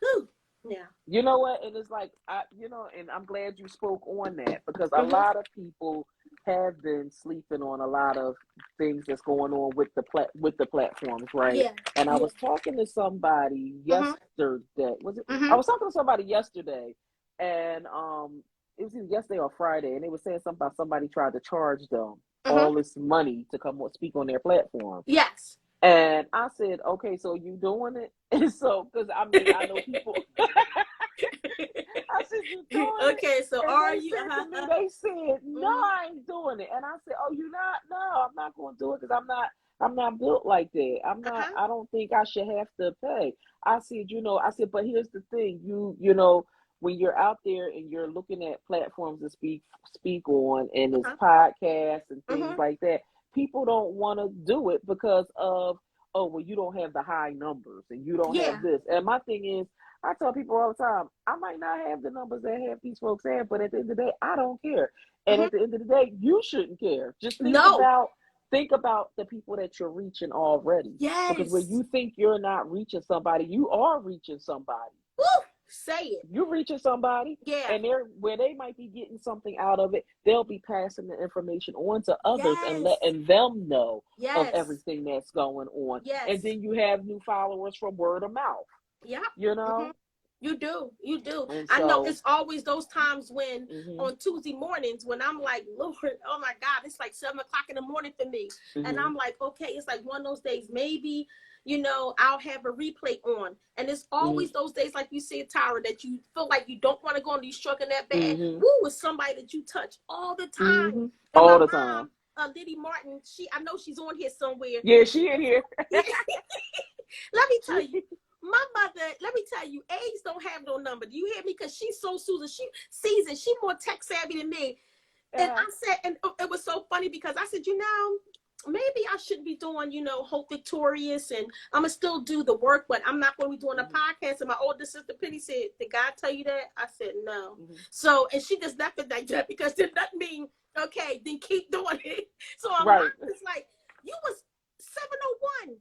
Whew. Yeah. You know what? And it's like, and I'm glad you spoke on that, because a lot of people have been sleeping on a lot of things that's going on with the platforms, right? Yeah. And I was talking to somebody yesterday. Was it? I was talking to somebody yesterday, and it was either yesterday or Friday, and they were saying something about somebody tried to charge them all this money to come speak on their platform. Yes. And I said, okay, so you doing it? And so, because I mean, I know people. I said, you doing it? Okay, so and are they you? Said to me, they said, no, I ain't doing it. And I said, oh, you not? No, I'm not going to do it, because I'm not built like that. I'm not. I don't think I should have to pay. I said, but here's the thing, you know. When you're out there and you're looking at platforms to speak on, and it's podcasts and things like that, people don't want to do it because of, you don't have the high numbers and you don't have this. And my thing is, I tell people all the time, I might not have the numbers that half these folks have, but at the end of the day, I don't care. And at the end of the day, you shouldn't care. Just think about the people that you're reaching already. Yes. Because when you think you're not reaching somebody, you are reaching somebody. Woo! Say it. You're reaching somebody, and where they might be getting something out of it, they'll be passing the information on to others and letting them know of everything that's going on. Yes. And then you have new followers from word of mouth. Yeah. You know? You do. And I know it's always those times when on Tuesday mornings when I'm like, Lord, oh my God, it's like 7 o'clock in the morning for me. And I'm like, okay, it's like one of those days, maybe, I'll have a replay on. And it's always those days, like you said, Tyra, that you feel like you don't want to go on, you struggling that bad. Woo, with somebody that you touch all the time. All the time. Liddy Martin, I know she's on here somewhere. Yeah, she in here. Let me tell you. My mother, let me tell you, AIDS don't have no number. Do you hear me? Because she's so Susan. She sees it. She more tech savvy than me. And I said, and it was so funny because I said, maybe I should be doing, Hope Victorious, and I'm going to still do the work, but I'm not going to be doing a podcast. And my older sister, Penny, said, did God tell you that? I said, no. So, and she just left it like that because it doesn't mean, okay, then keep doing it. So I'm like, you was 701.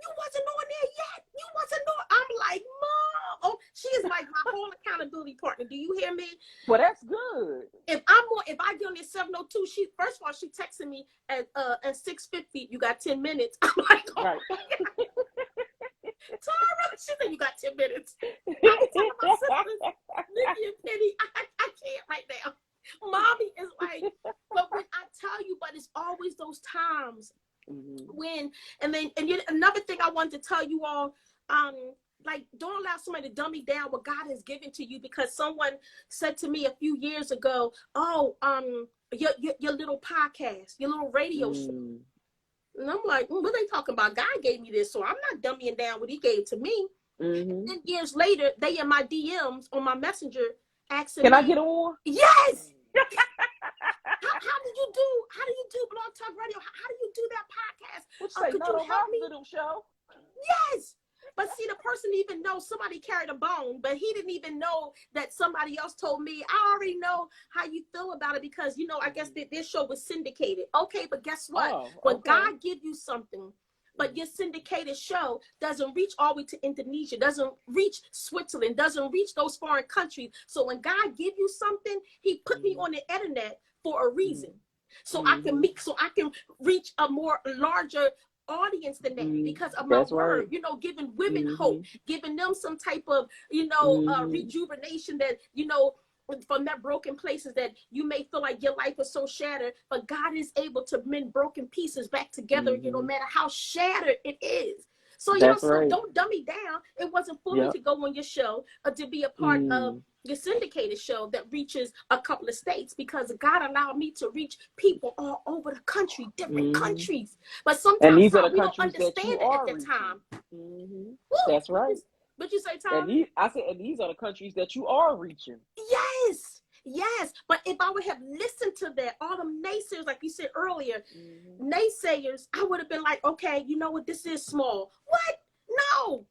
You wasn't on there yet. You wasn't on. I'm like, Mom. Oh, she is like my whole accountability partner. Do you hear me? Well, that's good. If I get on there 702, first of all, she texted me at 6:50. You got 10 minutes. I'm like, oh, right. Tyra, she said you got 10 minutes. I'm telling my sisters, Nikki and Penny, I can't right now. Mommy is like, but when I tell you, but it's always those times. Another thing I wanted to tell you all, like, don't allow somebody to dumb me down what God has given to you, because someone said to me a few years ago, your little podcast, your little radio show. And I'm like, what are they talking about? God gave me this, so I'm not dumbing down what he gave to me. And then years later, they in my DMs on my messenger asking Can I get on? Yes. How do you do Blog Talk Radio? How do you do that podcast? Could you help me? Little show? Yes. But see, the person even knows somebody carried a bone, but he didn't even know that somebody else told me. I already know how you feel about it because, I guess this show was syndicated. Okay, but guess what? When God give you something, but your syndicated show doesn't reach all the way to Indonesia, doesn't reach Switzerland, doesn't reach those foreign countries. So when God give you something, he put me on the internet for a reason. So I can reach a more larger audience than that because of my word, giving women hope, giving them some type of, rejuvenation that, from that broken places that you may feel like your life is so shattered, but God is able to mend broken pieces back together, no matter how shattered it is. So, That's so right. don't dummy down. It wasn't for me to go on your show or to be a part of your syndicated show that reaches a couple of states, because God allowed me to reach people all over the country, different countries. But And sometimes these are the we don't countries that you understand it at are that reaching. time. That's right. But you say, Tyra? And these are the countries that you are reaching. Yes. But if I would have listened to that, all them naysayers, like you said earlier, naysayers, I would have been like, okay, you know what? This is small. What? No.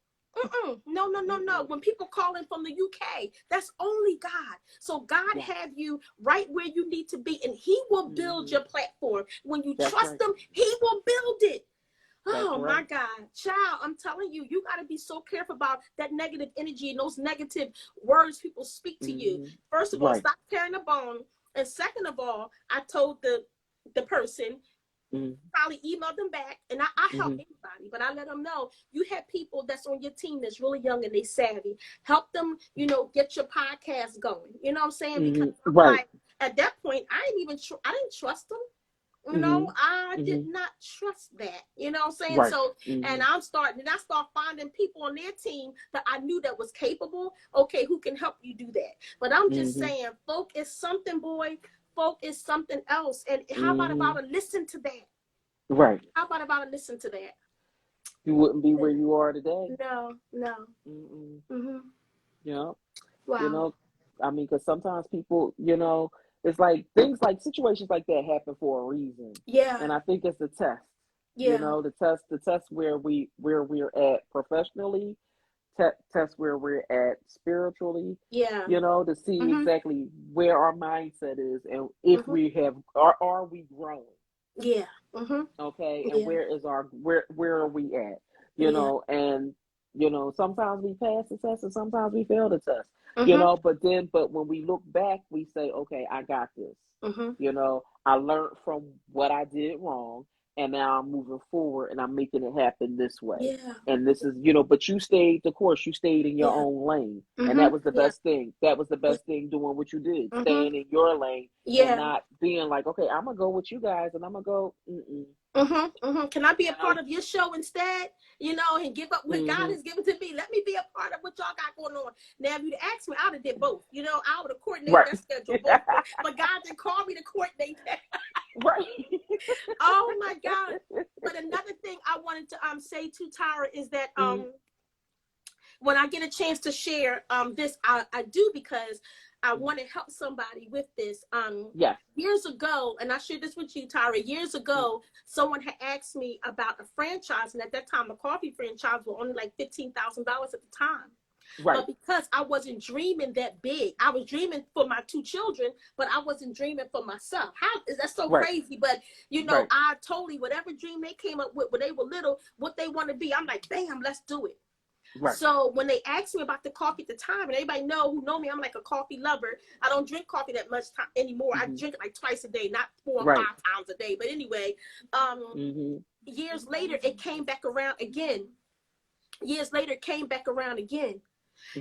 No. When people call in from the UK, that's only God. So God have you right where you need to be, and He will build your platform. When you trust Him, He will build it. Oh my God, child, I'm telling you, you got to be so careful about that negative energy and those negative words people speak to you. First of all, stop carrying a bone. And second of all, I told the person, probably emailed them back, and I help anybody, but I let them know you have people that's on your team that's really young and they savvy. Help them, get your podcast going. You know what I'm saying? Because like, at that point, I didn't trust them. I did not trust that. You know what I'm saying? So, and I start finding people on their team that I knew that was capable. Okay, who can help you do that? But I'm just saying, folk is something, boy. Folk is something else. And how about to listen to that? Right. How about to listen to that? You wouldn't be where you are today. No. Wow. I mean, because sometimes people, it's like things like situations like that happen for a reason. Yeah. And I think it's a test. Yeah. The test where we're at professionally, test where we're at spiritually. Yeah. To see exactly where our mindset is and if we are we growing. Yeah. Okay. And where are we at? And sometimes we pass the test and sometimes we fail the test. But when we look back, we say, okay, I got this. I learned from what I did wrong, and now I'm moving forward and I'm making it happen this way. Yeah. And this is, but you stayed the course, you stayed in your own lane. And that was the best thing. That was the best thing, doing what you did, staying in your lane and not being like, okay, I'm going to go with you guys and I'm going to go, Can I be a part of your show instead? And give up what God has given to me. Let me be a part of what y'all got going on. Now, if you'd asked me, I would have did both. I would have coordinated that schedule both. But God didn't call me to coordinate that. Right. Oh my God. But another thing I wanted to say to Tyra is that when I get a chance to share this, I do, because I want to help somebody with this. Years ago, and I shared this with you, Tyra, years ago, someone had asked me about a franchise. And at that time, a coffee franchise was only like $15,000 at the time. Right. But because I wasn't dreaming that big, I was dreaming for my two children, but I wasn't dreaming for myself. How is that so crazy? But, I totally, whatever dream they came up with when they were little, what they want to be, I'm like, bam, let's do it. Right. So when they asked me about the coffee at the time, and everybody who know me, I'm like a coffee lover. I don't drink coffee that much time anymore. I drink it like twice a day, not 4 or 5 times a day. But anyway, years later, it came back around again.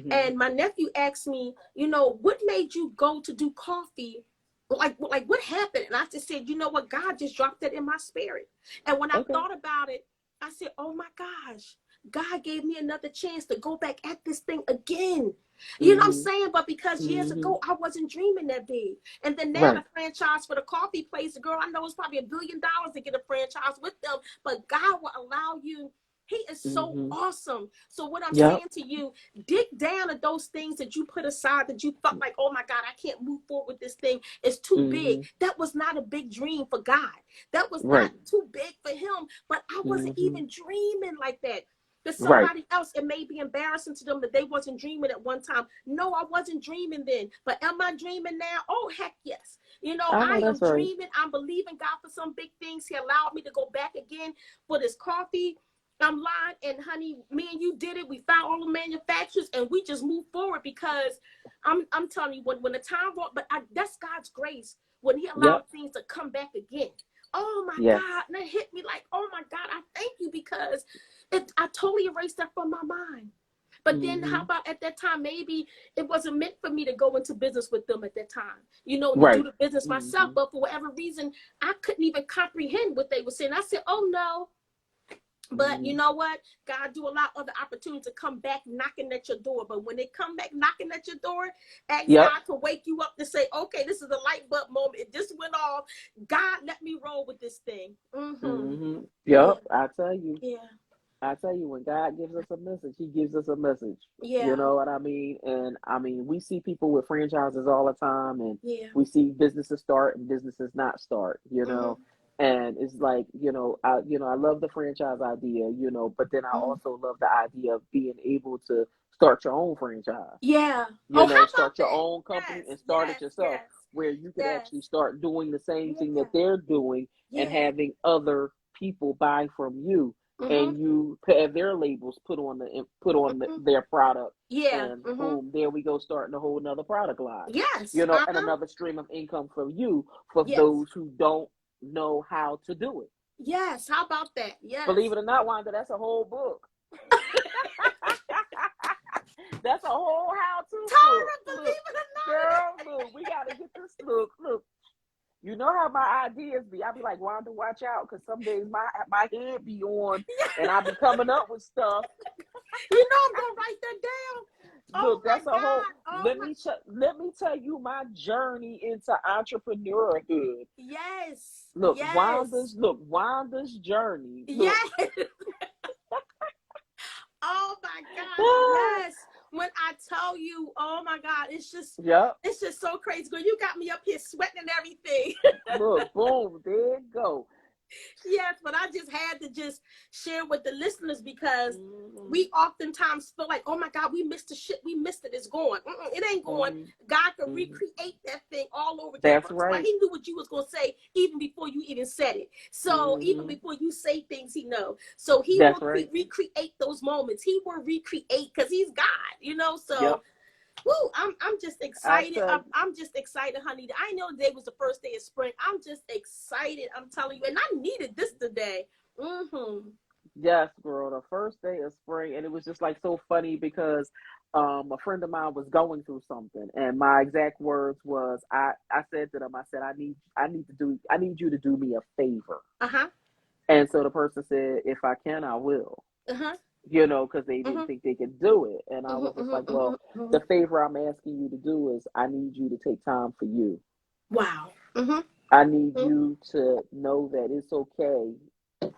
And my nephew asked me, what made you go to do coffee? Like what happened? And I just said, you know what? God just dropped that in my spirit. And when I thought about it, I said, oh my gosh. God gave me another chance to go back at this thing again. You know what I'm saying? But because years ago, I wasn't dreaming that big. And then now the franchise for the coffee place, the girl I know is probably $1 billion to get a franchise with them. But God will allow you. He is so awesome. So what I'm saying to you, dig down at those things that you put aside that you felt like, oh my God, I can't move forward with this thing. It's too big. That was not a big dream for God. That was not too big for him. But I wasn't even dreaming like that. To somebody else, it may be embarrassing to them that they wasn't dreaming at one time. No, I wasn't dreaming then. But am I dreaming now? Oh, heck yes. I am dreaming. I'm believing God for some big things. He allowed me to go back again for this coffee line. And honey, me and you did it. We found all the manufacturers and we just moved forward because I'm telling you, when the time brought, but that's God's grace when he allowed things to come back again. Oh my God. And that hit me like, oh my God, I thank you because I totally erased that from my mind. But then how about at that time, maybe it wasn't meant for me to go into business with them at that time, you know, to do the business myself. But for whatever reason, I couldn't even comprehend what they were saying. I said, oh no. But you know what? God do allow other opportunities to come back knocking at your door. But when they come back knocking at your door, ask God to wake you up to say, okay, this is a light bulb moment. It just went off. God, let me roll with this thing. Yep, I tell you. Yeah. I tell you, when God gives us a message, he gives us a message. Yeah. You know what I mean? And I mean, we see people with franchises all the time, and yeah. we see businesses start and businesses not start, you know. And it's like, you know, I love the franchise idea, you know, but then I also love the idea of being able to start your own franchise. Yeah. You know, how start about your that? own company and start it yourself, where you could actually start doing the same thing that they're doing and having other people buy from you. And you have their labels put on their product, and boom, there we go, starting a whole nother product line. Yes, you know, and another stream of income for you, for those who don't know how to do it. Yes, how about that? Yes. Believe it or not, Wanda, that's a whole book. That's a whole how-to Tyra, book. believe it or not, girl, look, we gotta get this. Look. You know how my ideas be. I be like, Wanda, watch out, because some days my head be on, and I be coming up with stuff. You know I'm gonna write that down. Look, oh that's a whole. Let me tell you my journey into entrepreneurhood. Yes. Look, yes. Wanda's journey. Look. Yes. Oh my God. Yes. When I tell you, oh my God, it's just so crazy. Girl, you got me up here sweating and everything. Look, boom, there you go. Yes, but I just had to just share with the listeners, because we oftentimes feel like, oh my God, we missed the shit. We missed it. It's gone. It ain't going. God can recreate that thing all over again. That's right. He knew what you was going to say even before you even said it. So even before you say things, he knows. So he will recreate those moments. He will recreate, because he's God, you know. So woo, I'm just excited. I'm just excited, honey. I know today was the first day of spring. I'm just excited. I'm telling you, and I needed this today. Yes, girl, the first day of spring, and it was just like so funny because a friend of mine was going through something, and my exact words was, I said to them, I said, I need you to do me a favor. And so the person said, if I can, I will. You know, because they didn't think they could do it. And I was just like, well, the favor I'm asking you to do is I need you to take time for you. Wow. I need you to know that it's okay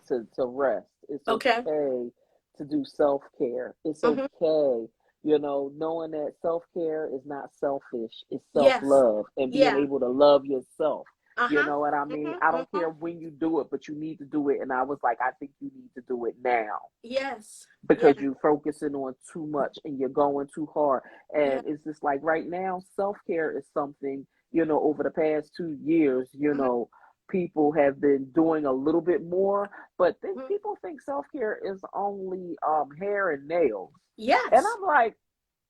to rest. It's okay to do self-care. It's okay, you know, knowing that self-care is not selfish. It's self-love and being able to love yourself. You know what I mean? I don't care when you do it, but you need to do it. And I was like, I think you need to do it now. Yes. Because you're focusing on too much and you're going too hard. And it's just like right now, self-care is something, you know, over the past 2 years, you know, people have been doing a little bit more, but people think self-care is only hair and nails. Yes. And I'm like,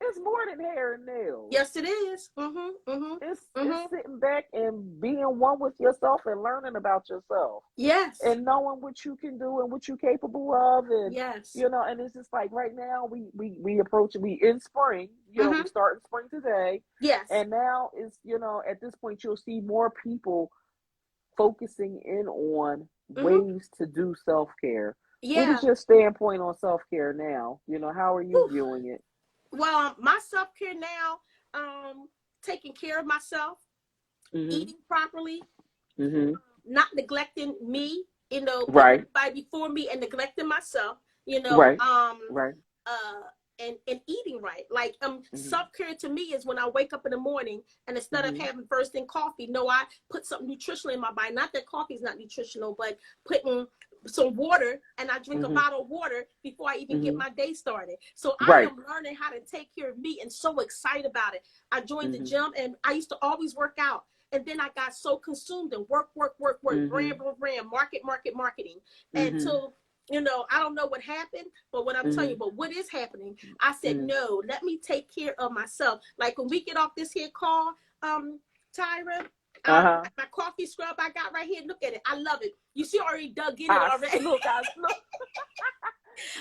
it's more than hair and nails. Yes, it is. It's sitting back and being one with yourself and learning about yourself. Yes. And knowing what you can do and what you're capable of. And, yes. you know, and it's just like right now we approach it. We in spring, you know, we start in spring today. Yes. And now it's, you know, at this point you'll see more people focusing in on ways to do self-care. Yeah. What is your standpoint on self-care now? You know, how are you viewing it? Well, my self-care now, taking care of myself, eating properly, not neglecting me, you know, everybody before me, and neglecting myself, you know, and eating right. Like, self-care to me is when I wake up in the morning and instead of having first thing coffee, no, I put something nutritional in my body. Not that coffee is not nutritional, but putting some water, and I drink a bottle of water before I even get my day started. So I am learning how to take care of me and so excited about it. I joined the gym, and I used to always work out. And then I got so consumed in work, brand, marketing. Until, you know, I don't know what happened, but what I'm telling you, but what is happening, I said, no, let me take care of myself. Like when we get off this here call, Tyra, my coffee scrub I got right here, look at it. I love it. You see, already dug in it already. Look.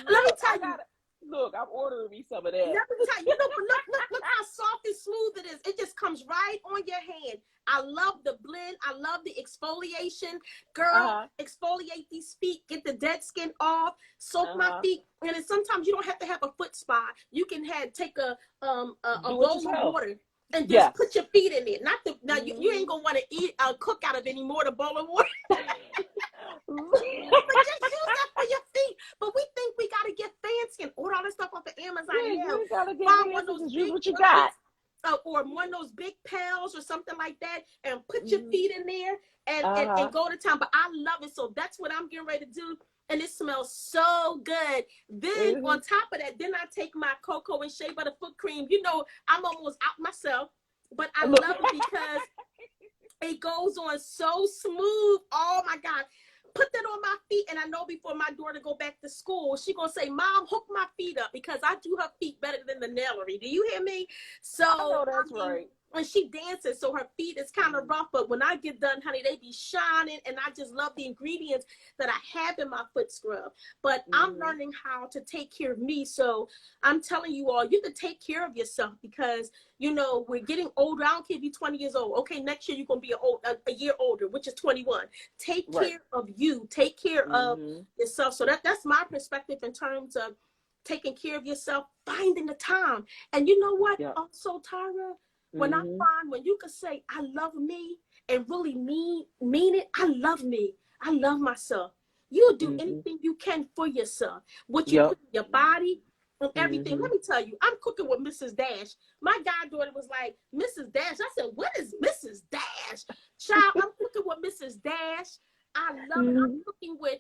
Let me tell you. Look, I'm ordering me some of that. Let me tell you, look how soft and smooth it is. It just comes right on your hand. I love the blend. I love the exfoliation. Girl, exfoliate these feet. Get the dead skin off. Soak my feet. And then sometimes you don't have to have a foot spa. You can take a bowl of water and just put your feet in it. Now you ain't gonna want to eat cook out of any more the bowl of water. But just use that for your feet. But we think we gotta get fancy and order all this stuff off of Amazon. Yeah, you gotta get find fancy. one of those Use big what you got. Or one of those big pails or something like that, and put your feet in there and go to town. But I love it, so that's what I'm getting ready to do. And it smells so good. Then on top of that, then I take my cocoa and shea butter foot cream. You know, I'm almost out myself, but I love it because it goes on so smooth. Oh my God. Put that on my feet, and I know before my daughter go back to school, she gonna say, "Mom, hook my feet up," because I do her feet better than the nailery. Do you hear me? So I know that's right. When she dances, so her feet is kind of rough, but when I get done, honey, they be shining, and I just love the ingredients that I have in my foot scrub. But I'm learning how to take care of me, so I'm telling you all, you can take care of yourself because, you know, we're getting older. I don't care if you're 20 years old. Okay, next year you're going to be a year older, which is 21. Take care of you. Take care of yourself. So that's my perspective in terms of taking care of yourself, finding the time. And you know what? Also, Tyra, when I find when you can say, I love me and really mean it, I love me. I love myself. You'll do anything you can for yourself. What you put in your body and everything. Let me tell you, I'm cooking with Mrs. Dash. My goddaughter was like, Mrs. Dash. I said, what is Mrs. Dash? Child, I'm cooking with Mrs. Dash. I love it. I'm cooking with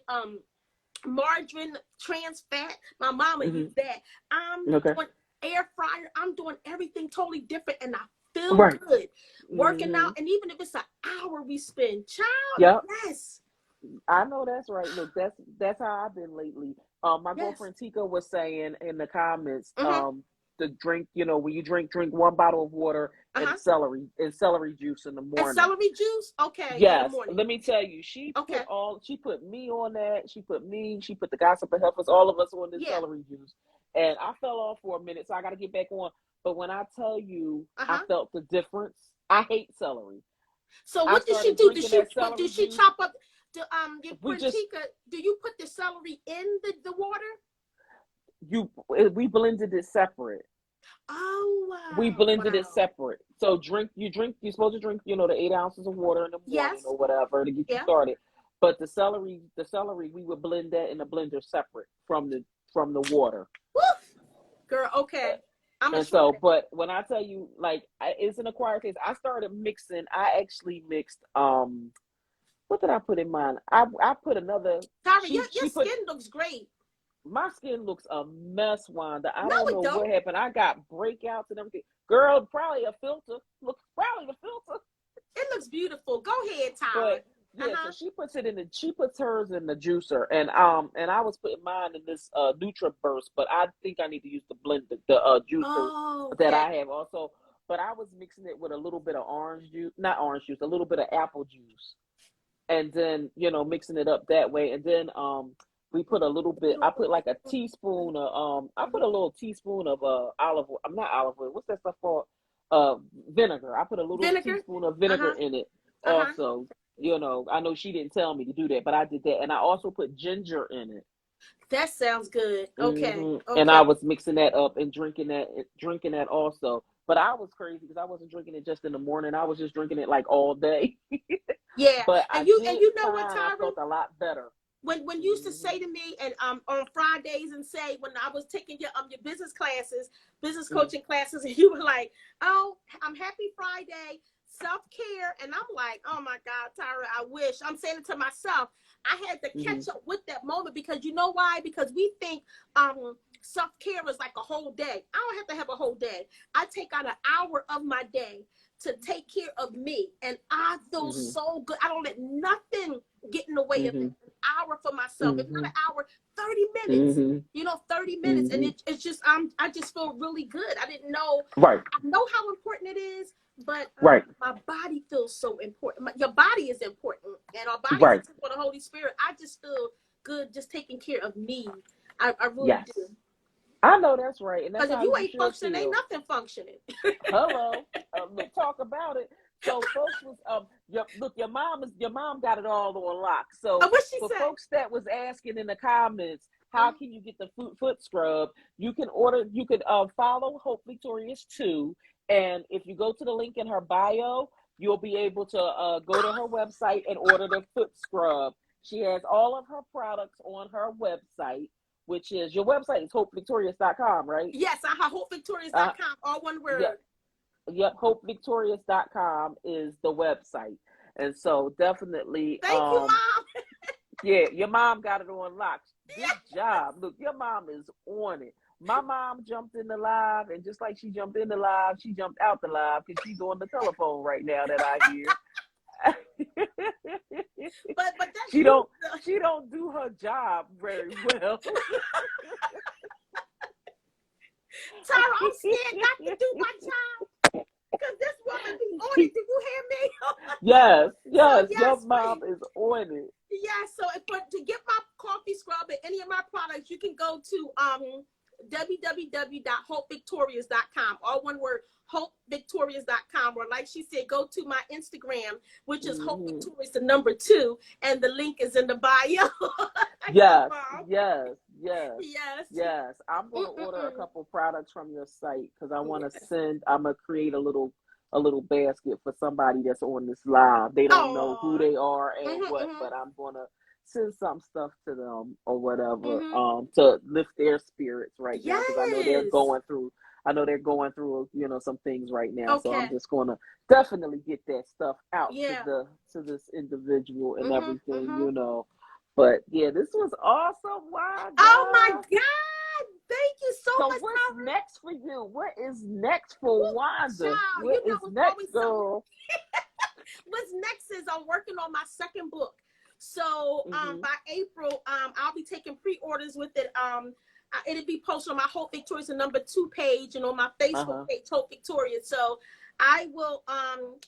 margarine, trans fat. My mama used that. I'm doing air fryer. I'm doing everything totally different, and I feel good working out. And even if it's an hour we spend, child, yes. I know that's right. Look, that's how I've been lately. My girlfriend Tika was saying in the comments, to drink, you know, when you drink 1 bottle of water and celery juice in the morning. And celery juice? Okay. Yes. Let me tell you, she put me on that. She put the Gossip and Heifers, all of us on this celery juice. And I fell off for a minute, so I got to get back on. But when I tell you, I felt the difference. I hate celery. So what did she do? Did she chop up? Do you put the celery in the water? We blended it separate. Oh wow. We blended it separate. So you're supposed to drink, you know, the 8 ounces of water in the morning or whatever to get you started. But the celery, we would blend that in the blender separate from the water. Woof. Girl, okay. But when I tell you, like, it's an acquired taste. I started mixing. I actually mixed. What did I put in mine? I put another. Tyra, your skin looks great. My skin looks a mess, Wanda. I don't know what happened. I got breakouts and everything. Girl, probably a filter. It looks beautiful. Go ahead, Tyra. So she puts hers in the juicer, and I was putting mine in this NutriBurst, but I think I need to use the blender, the juicer that I have also. But I was mixing it with a little bit of a little bit of apple juice, and then, you know, mixing it up that way, and then we put a little bit. I put like a teaspoon of I put a little teaspoon of olive oil. I'm not olive oil. What's that stuff called? Vinegar. I put a little teaspoon of vinegar in it also. You know, I know she didn't tell me to do that, but I did that. And I also put ginger in it. That sounds good. Okay. And I was mixing that up and drinking that also. But I was crazy because I wasn't drinking it just in the morning. I was just drinking it like all day. Yeah. But you know what, Tyra? I felt a lot better. When you used to say to me and on Fridays and say when I was taking your business classes, business coaching classes, and you were like, "Oh, I'm happy Friday. Self-care," and I'm like, oh my God, Tyra, I wish. I'm saying it to myself. I had to catch up with that moment because you know why? Because we think self-care is like a whole day. I don't have to have a whole day. I take out an hour of my day to take care of me, and I feel so good. I don't let nothing get in the way of it. An hour for myself. If not an hour, 30 minutes. You know, 30 minutes, and it's just I just feel really good. I didn't know. Right. I know how important it is. But my body feels so important. Your body is important, and our body is for the Holy Spirit. I just feel good just taking care of me. I really do. I know that's right, and that's Because if how you you ain't should functioning, ain't feel. nothing functioning. Hello, look, talk about it. So folks was your mom got it all on lock. So What she for say? folks that was asking in the comments, how Mhm. can you get the foot scrub? You can follow Hope Victorious too, and if you go to the link in her bio, you'll be able to go to her website and order the foot scrub. She has all of her products on her website, which is your website is hopevictorious.com, right? Yes, hopevictorious.com, all one Yep. word. Yep, hopevictorious.com is the website. And so definitely Thank you, Mom. yeah, your mom got it on lock. Good job. Look, your mom is on it. My mom jumped in the live, and just like she jumped in the live, she jumped out the live because she's on the telephone right now that I hear. But that's she you. don't do her job very well. Tyra, I'm scared not to do my job because this woman be on it. Do you hear me? Yes, So, your yes, mom please. is on it. Yeah, so to get my coffee scrub and any of my products, you can go to www.hopevictorious.com, all one word, hopevictorious.com, or like she said, go to my Instagram, which is Hope Victorious, the number 2, and the link is in the bio. Yes. I'm going to order a couple products from your site because I want to I'm going to create a little basket for somebody that's on this live. They don't know who they are and but I'm going to send some stuff to them or whatever to lift their spirits right now, because I know they're going through some things right now. So I'm just going to definitely get that stuff out to this individual and everything, But yeah, this was awesome, Wanda. Oh my God! Thank you so much. So what's next for you? What is next for Wanda? Child, what is next, girl? What's next is I'm working on my second book. So by April, I'll be taking pre-orders with it. It'll be posted on my Hope Victorious the number 2 page and on my Facebook page, Hope Victorious. So I will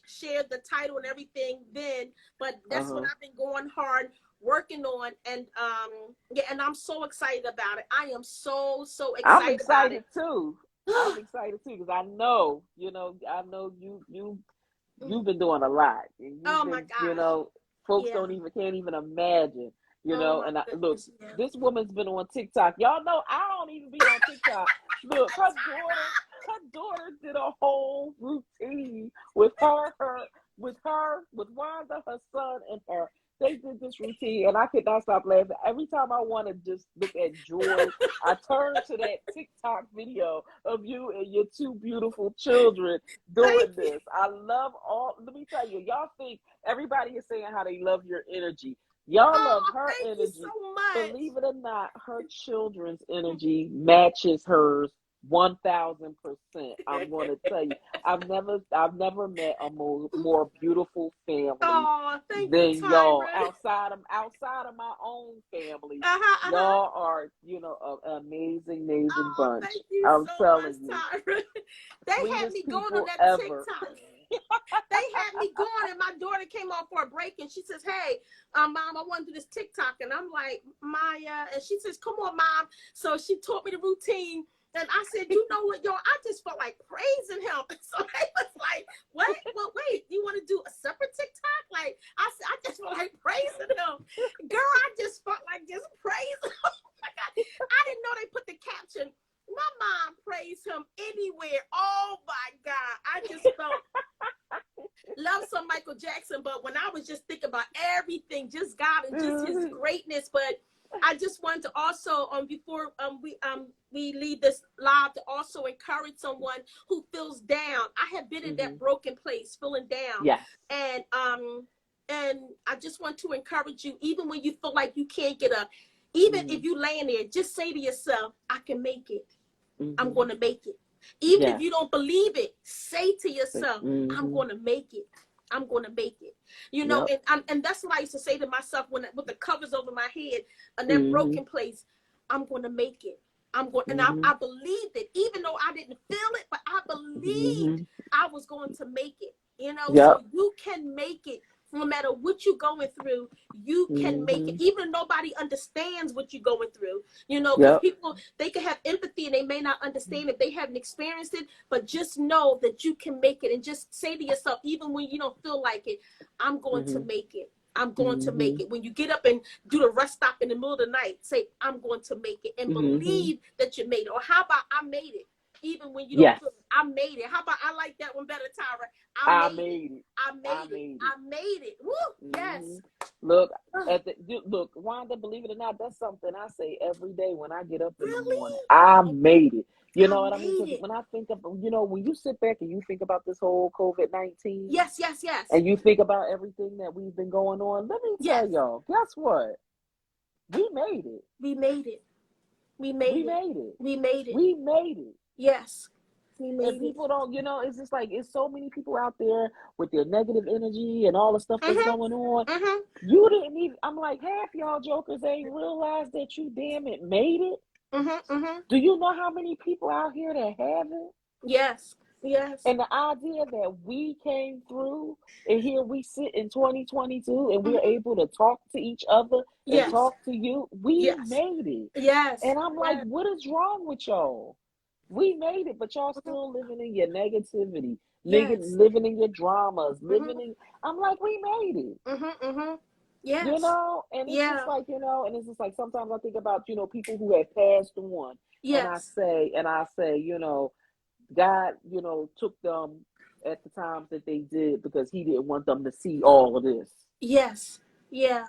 share the title and everything then. But that's what I've been going hard working on, and and I'm so excited about it. I am so excited. I'm excited about it. too. I'm excited too because I know you've been doing a lot. Oh my God! Folks can't even imagine. And look, this woman's been on TikTok. Y'all know I don't even be on TikTok. Look, her daughter did a whole routine with Wanda, her son, and her. They did this routine, and I could not stop laughing. Every time I want to just look at joy, I turn to that TikTok video of you and your 2 beautiful children doing this. I love let me tell you, y'all think everybody is saying how they love your energy. Y'all love her energy. You so much. Believe it or not, her children's energy matches hers 1,000%. I'm going to tell you, I've never met a more beautiful family than y'all. Outside of my own family, y'all are an amazing bunch. Thank you I'm so telling much, you, Tyra. They had me going on that TikTok. They had me going, and my daughter came on for a break, and she says, "Hey, Mom, I want to do this TikTok." And I'm like, Maya, and she says, "Come on, Mom." So she taught me the routine. And I said, you know what, yo, I just felt like praising him. So they was like, what? Well, wait, you want to do a separate TikTok? Like, I said, I just felt like praising him. Girl, I just felt like just praising him. Oh my God. I didn't know they put the caption. My mom praised him anywhere. Oh my God. I just felt love some Michael Jackson. But when I was just thinking about everything, just God and just his greatness. But I just wanted to also, before we leave this live, to also encourage someone who feels down. I have been in that broken place, feeling down. Yes. And I just want to encourage you, even when you feel like you can't get up, even if you laying there, just say to yourself, I can make it. I'm going to make it. Even if you don't believe it, say to yourself, I'm going to make it. I'm going to make it. And that's what I used to say to myself with the covers over my head and that broken place. I'm going to make it. I'm going, and I believed it, even though I didn't feel it, but I believed I was going to make it. So you can make it no matter what you're going through, you can make it, even if nobody understands what you're going through, you know, because people, they can have empathy and they may not understand if they haven't experienced it, but just know that you can make it, and just say to yourself, even when you don't feel like it, I'm going to make it. I'm going to make it. When you get up and do the rest stop in the middle of the night, say, I'm going to make it, and believe that you made it. Or how about I made it? Even when you don't feel it, I made it. How about, I like that one better, Tyra. I made it. I made it. Woo! Yes. Look, look, Wanda, believe it or not, that's something I say every day when I get up in the morning. I made it. You know what I mean? Because when I think of, you know, when you sit back and you think about this whole COVID-19. Yes. And you think about everything that we've been going on. Let me tell y'all, guess what? We made it. We made it. We made it. We made it. We made it. Yes. We made and people don't, you know, it's just like, it's so many people out there with their negative energy and all the stuff that's going on. You didn't even, I'm like, half y'all jokers ain't realized that you damn it made it. Do you know how many people out here that haven't? Yes. And the idea that we came through, and here we sit in 2022 and we're able to talk to each other and talk to you, we made it. And I'm like, what is wrong with y'all? We made it, but y'all still living in your negativity, living in your dramas, living in, I'm like, we made it. Yes. You know, and it's just like, you know, and it's just like, sometimes I think about, you know, people who have passed on, and I say, you know, God, you know, took them at the times that they did because he didn't want them to see all of this.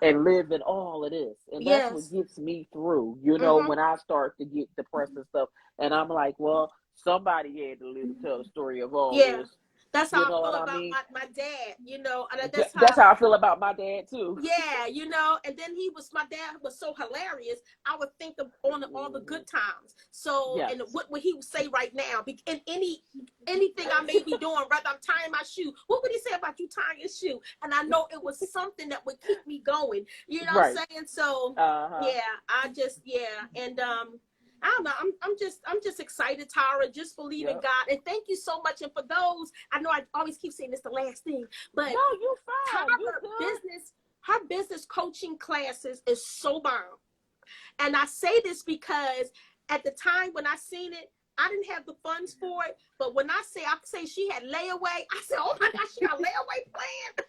And live in all of this. And that's what gets me through, you know, when I start to get depressed and stuff. And I'm like, well, somebody had to live to tell the story of all this. That's how I feel about my dad, you know. And that's how I feel about my dad too. Yeah, you know. And then my dad was so hilarious. I would think of all the good times. So, and what would he say right now? In anything I may be doing, whether I'm tying my shoe, what would he say about you tying your shoe? And I know it was something that would keep me going. You know what I'm saying? So, and I don't know. I'm just excited, Tyra. Just believe in God, and thank you so much. And for those, I know I always keep saying this the last thing, but no, you fine. Her business coaching classes is so bomb. And I say this because at the time when I seen it, I didn't have the funds for it. But when I say she had layaway, I said, oh my gosh, she got a layaway plan.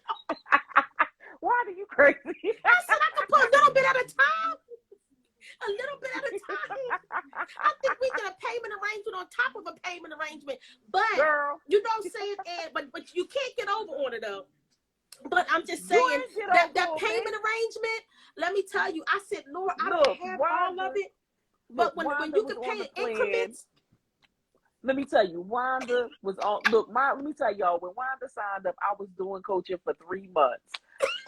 Why are you crazy? I said I could put a little bit at a time. A little bit at a time. I think we get a payment arrangement on top of a payment arrangement. But girl, you know what I'm saying? And but you can't get over on it though. But I'm just saying that payment arrangement, let me tell you, I said, Lord, I don't have all of it. But when you can pay in increments. Let me tell you, Wanda was on. Let me tell y'all, when Wanda signed up, I was doing coaching for 3 months.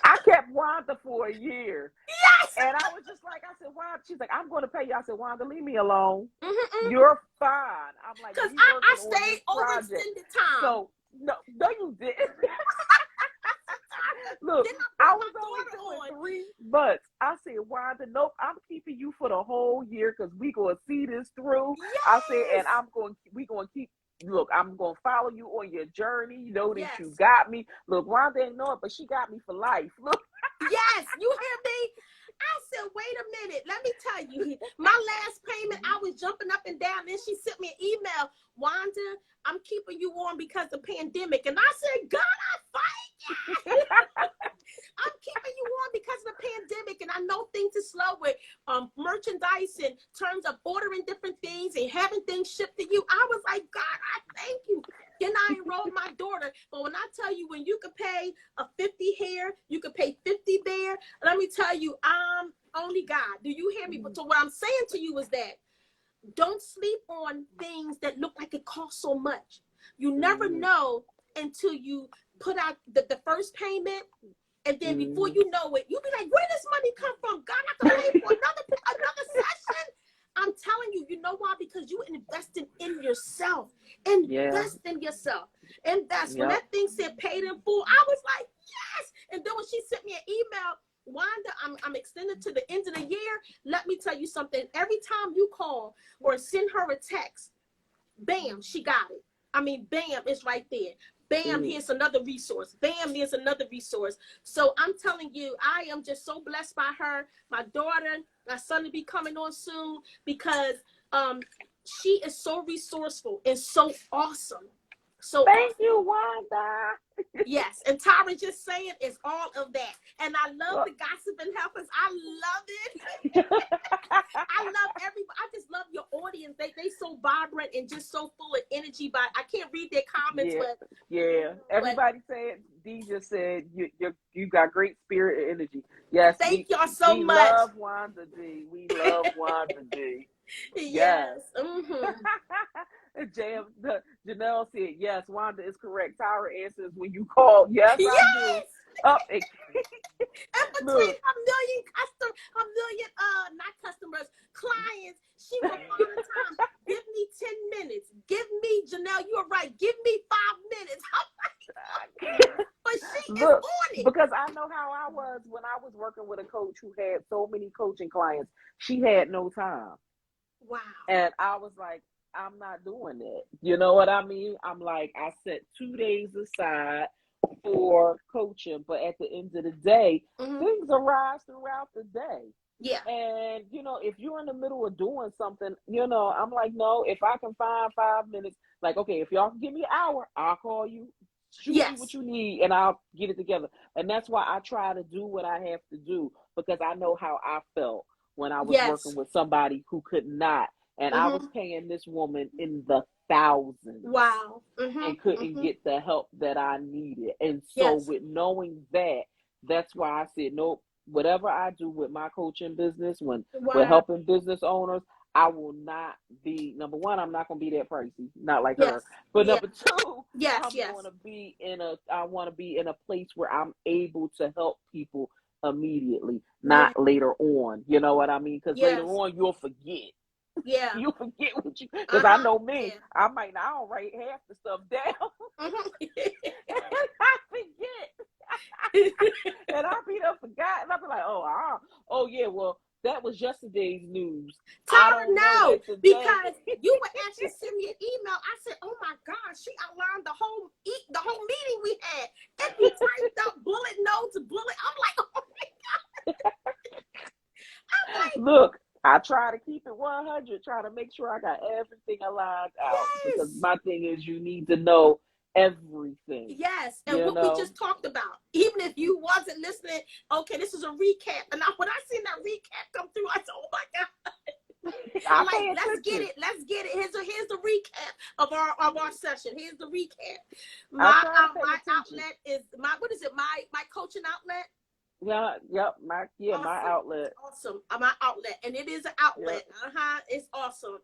I kept Wanda for a year. Yes. And I was just like, I said, Wanda, she's like, I'm going to pay you. I said, Wanda, leave me alone. You're fine. I'm like, because I stayed overextended time. So, no, you didn't. Look, I was only doing 3 months. I said, Wanda, nope, I'm keeping you for the whole year because we going to see this through. Yes. I said, and we going to keep. Look, I'm going to follow you on your journey. You know that you got me. Look, Wanda didn't know it, but she got me for life. Look. Yes, you hear me? I said, wait a minute. Let me tell you. My last payment, I was jumping up and down. Then she sent me an email. Wanda, I'm keeping you on because of the pandemic. And I said, God, I fight you. I'm keeping you on because of the pandemic. And I know things are slow with merchandise in terms of ordering different things and having things shipped to you. I was like, God, I thank you. Then I enrolled my daughter. But when I tell you, when you could pay a 50 here, you could pay 50 there. Let me tell you, only God. Do you hear me? But so what I'm saying to you is that don't sleep on things that look like it costs so much. You never know until you put out the first payment. And then before you know it, you'll be like, where does this money come from? God, I can pay for another session. I'm telling you, you know why? Because you invested in yourself. Invest in yourself. Invest. When that thing said paid in full, I was like, yes. And then when she sent me an email, Wanda, I'm extended to the end of the year. Let me tell you something. Every time you call or send her a text, bam, she got it. I mean, bam, it's right there. Bam, here's another resource. Bam, there's another resource. So I'm telling you, I am just so blessed by her. My daughter, my son will be coming on soon because she is so resourceful and so awesome. So thank you, Wanda. yes, and Tyra just saying is all of that. And I love the gossip and helpers. I love it. I love everybody. I just love your audience. They so vibrant and just so full of energy. But I can't read their comments, Everybody said, D just said you got great spirit and energy. Yes, thank y'all so we much. Love Wanda D. We love Wanda D. Yes. Mm-hmm. Janelle said, yes, Wanda is correct. Tyra answers when you call. Yes, I do. Up. And between a million, not customers, clients, she will all the time. Give me 10 minutes. Give me, Janelle, you are right. Give me 5 minutes. But she is on it. Because I know how I was when I was working with a coach who had so many coaching clients. She had no time. Wow. And I was like, I'm not doing that. You know what I mean? I'm like, I set 2 days aside for coaching, but at the end of the day, things arise throughout the day. Yeah. And, if you're in the middle of doing something, I'm like, no, if I can find 5 minutes, like, okay, if y'all can give me an hour, I'll call you, shoot me what you need, and I'll get it together. And that's why I try to do what I have to do, because I know how I felt when I was working with somebody who could not. And I was paying this woman in the thousands. Wow. And couldn't get the help that I needed. And so with knowing that, that's why I said, nope, whatever I do with my coaching business, when we're helping business owners, I will not be, number one, I'm not going to be that pricey, not like her. But number two, I want to be in a place where I'm able to help people immediately, not later on. You know what I mean? Because later on, you'll forget. Yeah. You forget what you, because I know me, I don't write half the stuff down. And I forget. And I'll be there forgot. And I'll be like, oh yeah, well, that was yesterday's news. Tyra, no, because you would actually send me an email. I said, oh my gosh, she outlined the whole meeting we had. And you typed up bullet notes, I'm like, oh my God. I'm like, look, I try to keep it 100, try to make sure I got everything aligned out. Because my thing is, you need to know everything. Yes, and what we just talked about. Even if you wasn't listening, okay, this is a recap. And when I seen that recap come through, I said, oh my God. Let's get it. Here's the recap of our session. Here's the recap. My outlet is my coaching outlet. My outlet. Awesome. My outlet. And it is an outlet. It's awesome.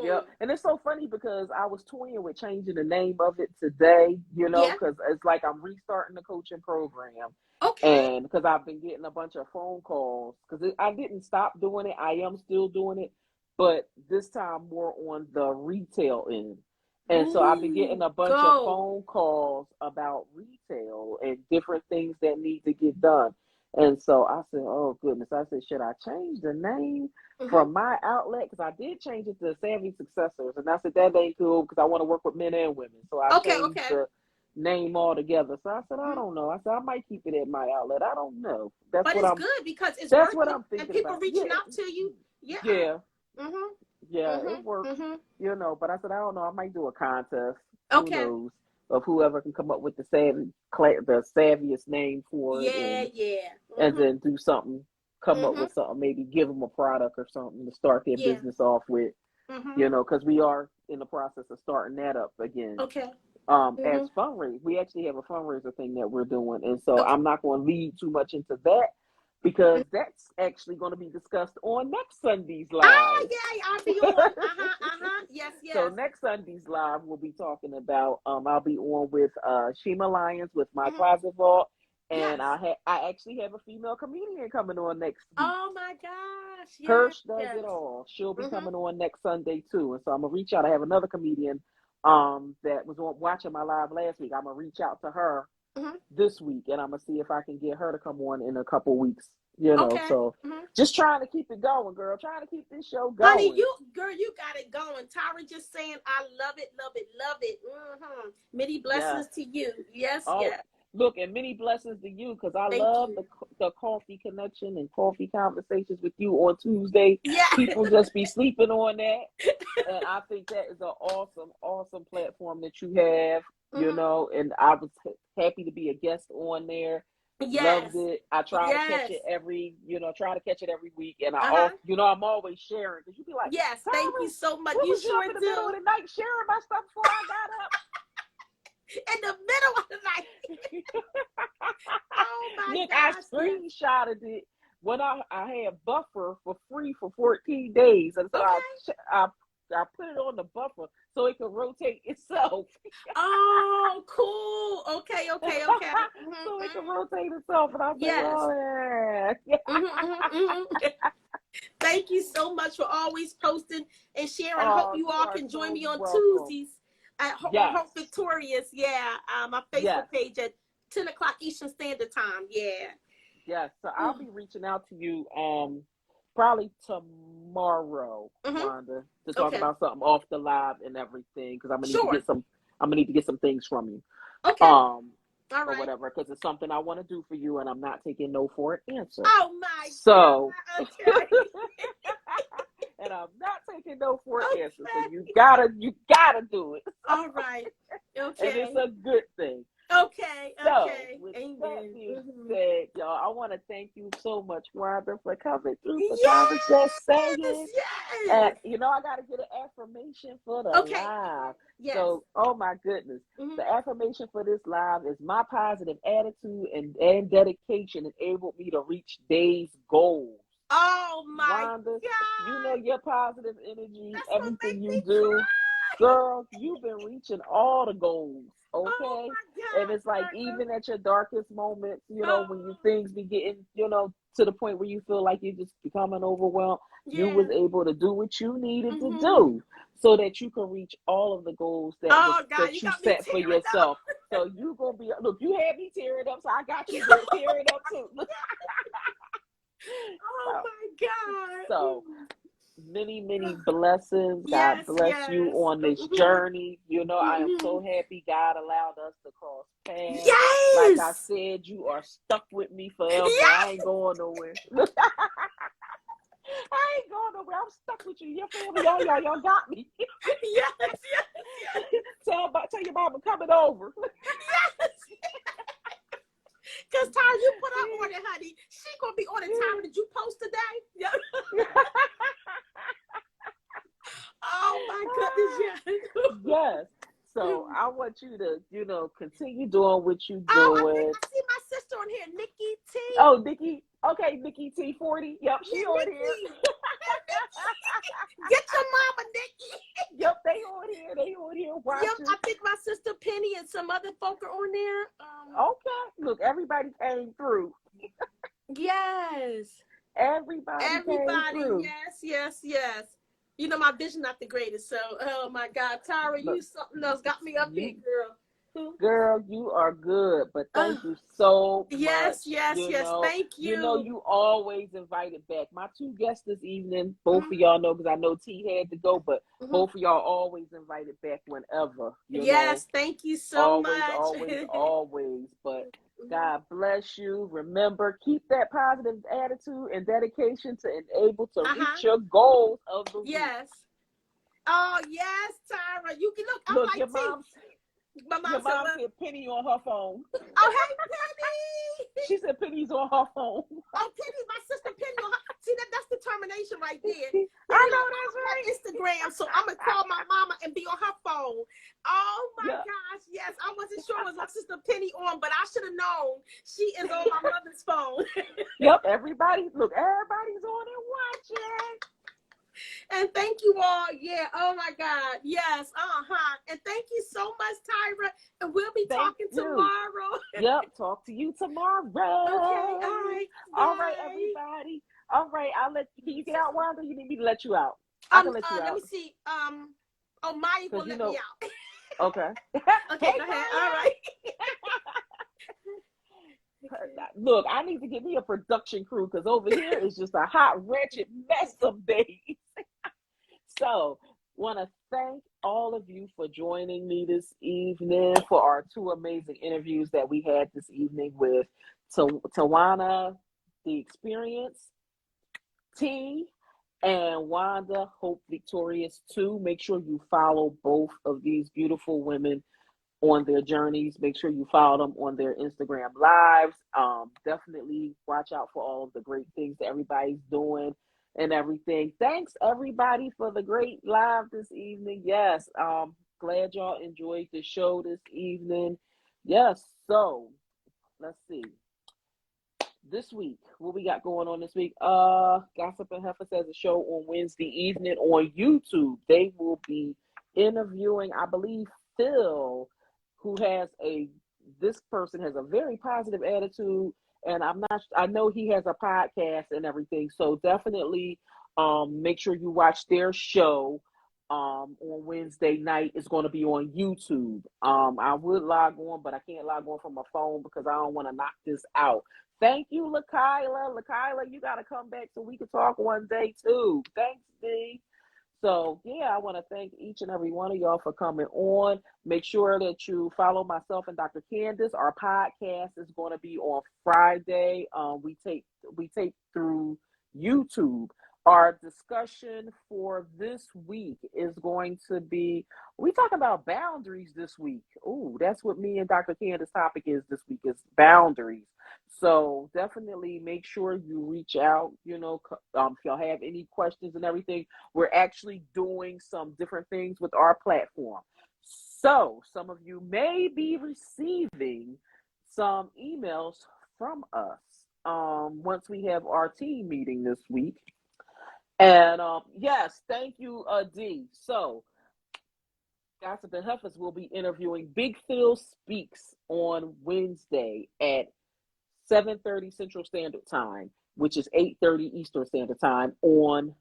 Yeah. And it's so funny because I was toying with changing the name of it today, because it's like I'm restarting the coaching program. Okay. And because I've been getting a bunch of phone calls, because I didn't stop doing it. I am still doing it, but this time more on the retail end. And so I've been getting a bunch of phone calls about retail and different things that need to get done. And so I said, oh, goodness. I said, should I change the name from my outlet? Because I did change it to Savvy Successors. And I said, that ain't cool because I want to work with men and women. So I changed the name altogether. So I said, I don't know. I said, I might keep it at my outlet. I don't know. But it's good because it's that's working. What I'm thinking and people about. Reaching out to you. It works, but I said, I don't know. I might do a contest. Okay. Who knows? Of whoever can come up with the savviest name for it. And then do something, come up with something, maybe give them a product or something to start their business off with, because we are in the process of starting that up again. Okay. As fundraising, we actually have a fundraiser thing that we're doing. And so I'm not going to lead too much into that because that's actually going to be discussed on next Sunday's live. I'll be on. Yes. So next Sunday's live, we'll be talking about, I'll be on with Shima Lyons with My Closet Vault. And I actually have a female comedian coming on next week. Oh my gosh. Hirsch does it all. She'll be coming on next Sunday too. And so I'm going to reach out. I have another comedian that was watching my live last week. I'm going to reach out to her this week, and I'm going to see if I can get her to come on in a couple weeks Okay. So just trying to keep it going, girl. Trying to keep this show Honey, going. you got it going. Tyra just saying, I love it, love it, love it. Many blessings to you. Yes, yes. Look, and many blessings to you, because I Thank love you. the coffee connection and coffee conversations with you on Tuesday. Yeah. People just be sleeping on that. And I think that is an awesome platform that you have, and I was happy to be a guest on there. Yes. Loved it. I try to catch it every week. And I'm always sharing, because you be like, yes, thank you so much. What You was sure up in the do. middle of the night sharing my stuff before I got up? In the middle of the night. Oh my Look, gosh. I screenshotted it when I had buffer for free for 14 days. And so I put it on the buffer so it could rotate itself. Oh, cool. Okay. So it can rotate itself. And I said, Thank you so much for always posting and sharing. Hope you all can join me on Tuesdays at Hope Victorious. Yeah, my Facebook page at 10 o'clock Eastern Standard Time. Yeah. Yes. So I'll be reaching out to you probably tomorrow, Wanda, to talk about something off the live and everything, because I'm gonna need to get some things from you. Okay. All right. Or whatever, because it's something I want to do for you, and I'm not taking no for an answer. Oh my God. Okay. And I'm not taking no for an answer. So you gotta do it. All right. Okay. And it's a good thing. Okay. So, with that being said, y'all, I want to thank you so much, Wanda, for coming through, for just saying. Yes. And, I got to get an affirmation for the live. Yes. So, oh my goodness. The affirmation for this live is my positive attitude and dedication enabled me to reach day's goals. Oh my Wanda, God. Your positive energy, That's everything you do. Cry. Girl, you've been reaching all the goals, okay? Oh my God, and it's like, even at your darkest moments, when things be getting, to the point where you feel like you're just becoming overwhelmed, you was able to do what you needed to do so that you can reach all of the goals that you set for yourself. So you gonna be, look, you had me tearing up, so I got you tearing up too. Oh my God. So many blessings. God bless you on this journey. I am so happy God allowed us to cross paths. Yes. Like I said, you are stuck with me forever. Yes. I ain't going nowhere. I ain't going nowhere. I'm stuck with you. Your family, y'all got me. Yes. Tell your mama coming over. Yes. Because Tyra, you put up on it, honey. She gonna be on it. Tyra, did you post today? Oh my goodness, yes. So I want you to, continue doing what you doing. Oh, I think I see my sister on here, Nikki T. Oh, Nikki. Okay, Nikki T40. Yep, she on here. Get your mama, Nikki. Yep, they on here watching. Yep, I think my sister Penny and some other folk are on there. Okay. Look, everybody came through. Yes. Everybody came through. Yes. My vision not the greatest, so oh my God, Tyra, you something else got me up here, girl. Girl, you are good, but thank you so much. Yes, thank you. You always invited back. My two guests this evening, both of y'all know, because I know T had to go, but both of y'all always invited back whenever. Yes, thank you so much. Always. But God bless you. Remember, keep that positive attitude and dedication to enable to reach your goals of the week. Yes. Oh, yes, Tyra. You can look. Look, like your mom said Penny on her phone. Oh, hey, Penny. She said Penny's on her phone. Oh, Penny, my sister Penny on her. See, that's determination right there. I know that's right. Instagram, so I'm going to call my mama and be on her phone. Oh, my gosh, yes. I wasn't sure it was my sister Penny on, but I should have known she is on my mother's phone. Yep, everybody's on and watching. And thank you all. Yeah. Oh my God. Yes. And thank you so much, Tyra. And we'll be talking tomorrow. Yep. Talk to you tomorrow. Okay. All right. All right, everybody. All right. Can you get out, Wanda? You need me to let you out? I can let you out. Let me see. Maya will let me out. Okay. Okay. Go ahead. All right. look, I need to get me a production crew because over here is just a hot, wretched mess of days. So, want to thank all of you for joining me this evening for our two amazing interviews that we had this evening with Tawana, the Experience, T, and Wanda, Hope Victorious 2. Make sure you follow both of these beautiful women on their journeys. Make sure you follow them on their Instagram lives. Definitely watch out for all of the great things that everybody's doing and everything. Thanks everybody for the great live this evening. Yes, glad y'all enjoyed the show this evening. Yes, so let's see. This week, what we got going on this week? Gossip and Heifers has a show on Wednesday evening on YouTube. They will be interviewing, I believe, Phil, who has this person has a very positive attitude, and I know he has a podcast and everything. So definitely make sure you watch their show on Wednesday night. It's going to be on YouTube. I would log on, but I can't log on from my phone because I don't want to knock this out. Thank you, LaKyla. LaKyla, you got to come back so we can talk one day too. Thanks, D. So, yeah, I want to thank each and every one of y'all for coming on. Make sure that you follow myself and Dr. Candace. Our podcast is going to be on Friday. We take through YouTube. Our discussion for this week is going to be, we talk about boundaries this week. Ooh, that's what me and Dr. Candace's topic is this week, is boundaries. So definitely make sure you reach out, if y'all have any questions and everything. We're actually doing some different things with our platform. So some of you may be receiving some emails from us once we have our team meeting this week. And yes, thank you, D. So Gossip and Heifers will be interviewing Big Phil Speaks on Wednesday at 7:30 Central Standard Time, which is 8:30 Eastern Standard Time on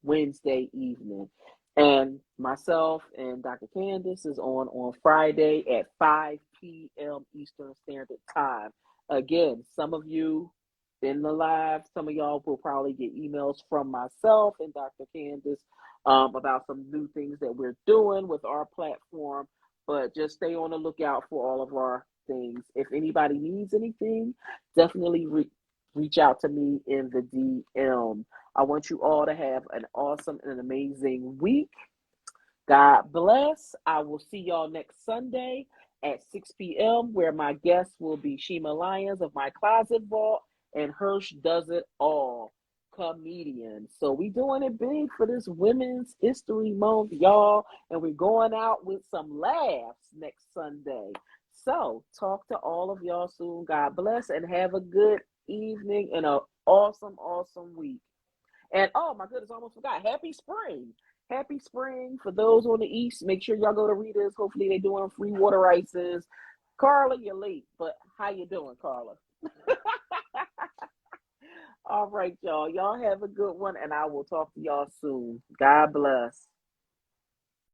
Wednesday evening. And myself and Dr. Candace is on Friday at 5 p.m. Eastern Standard Time. Again, some of you in the live, some of y'all will probably get emails from myself and Dr. Candace about some new things that we're doing with our platform. But just stay on the lookout for all of our things. If anybody needs anything, definitely reach out to me in the DM. I want you all to have an awesome and amazing week. God bless. I will see y'all next Sunday at 6 p.m. where my guest will be Shima Lyons of My Closet Vault and Hirsch Does It All, comedian. So we doing it big for this Women's History Month, y'all, and we're going out with some laughs next Sunday. So talk to all of y'all soon. God bless and have a good evening and an awesome, awesome week. And oh my goodness, I almost forgot. Happy spring. Happy spring for those on the east. Make sure y'all go to Rita's. Hopefully they're doing free water ices. Carla, you're late, but how you doing, Carla? All right, y'all. Y'all have a good one, and I will talk to y'all soon. God bless.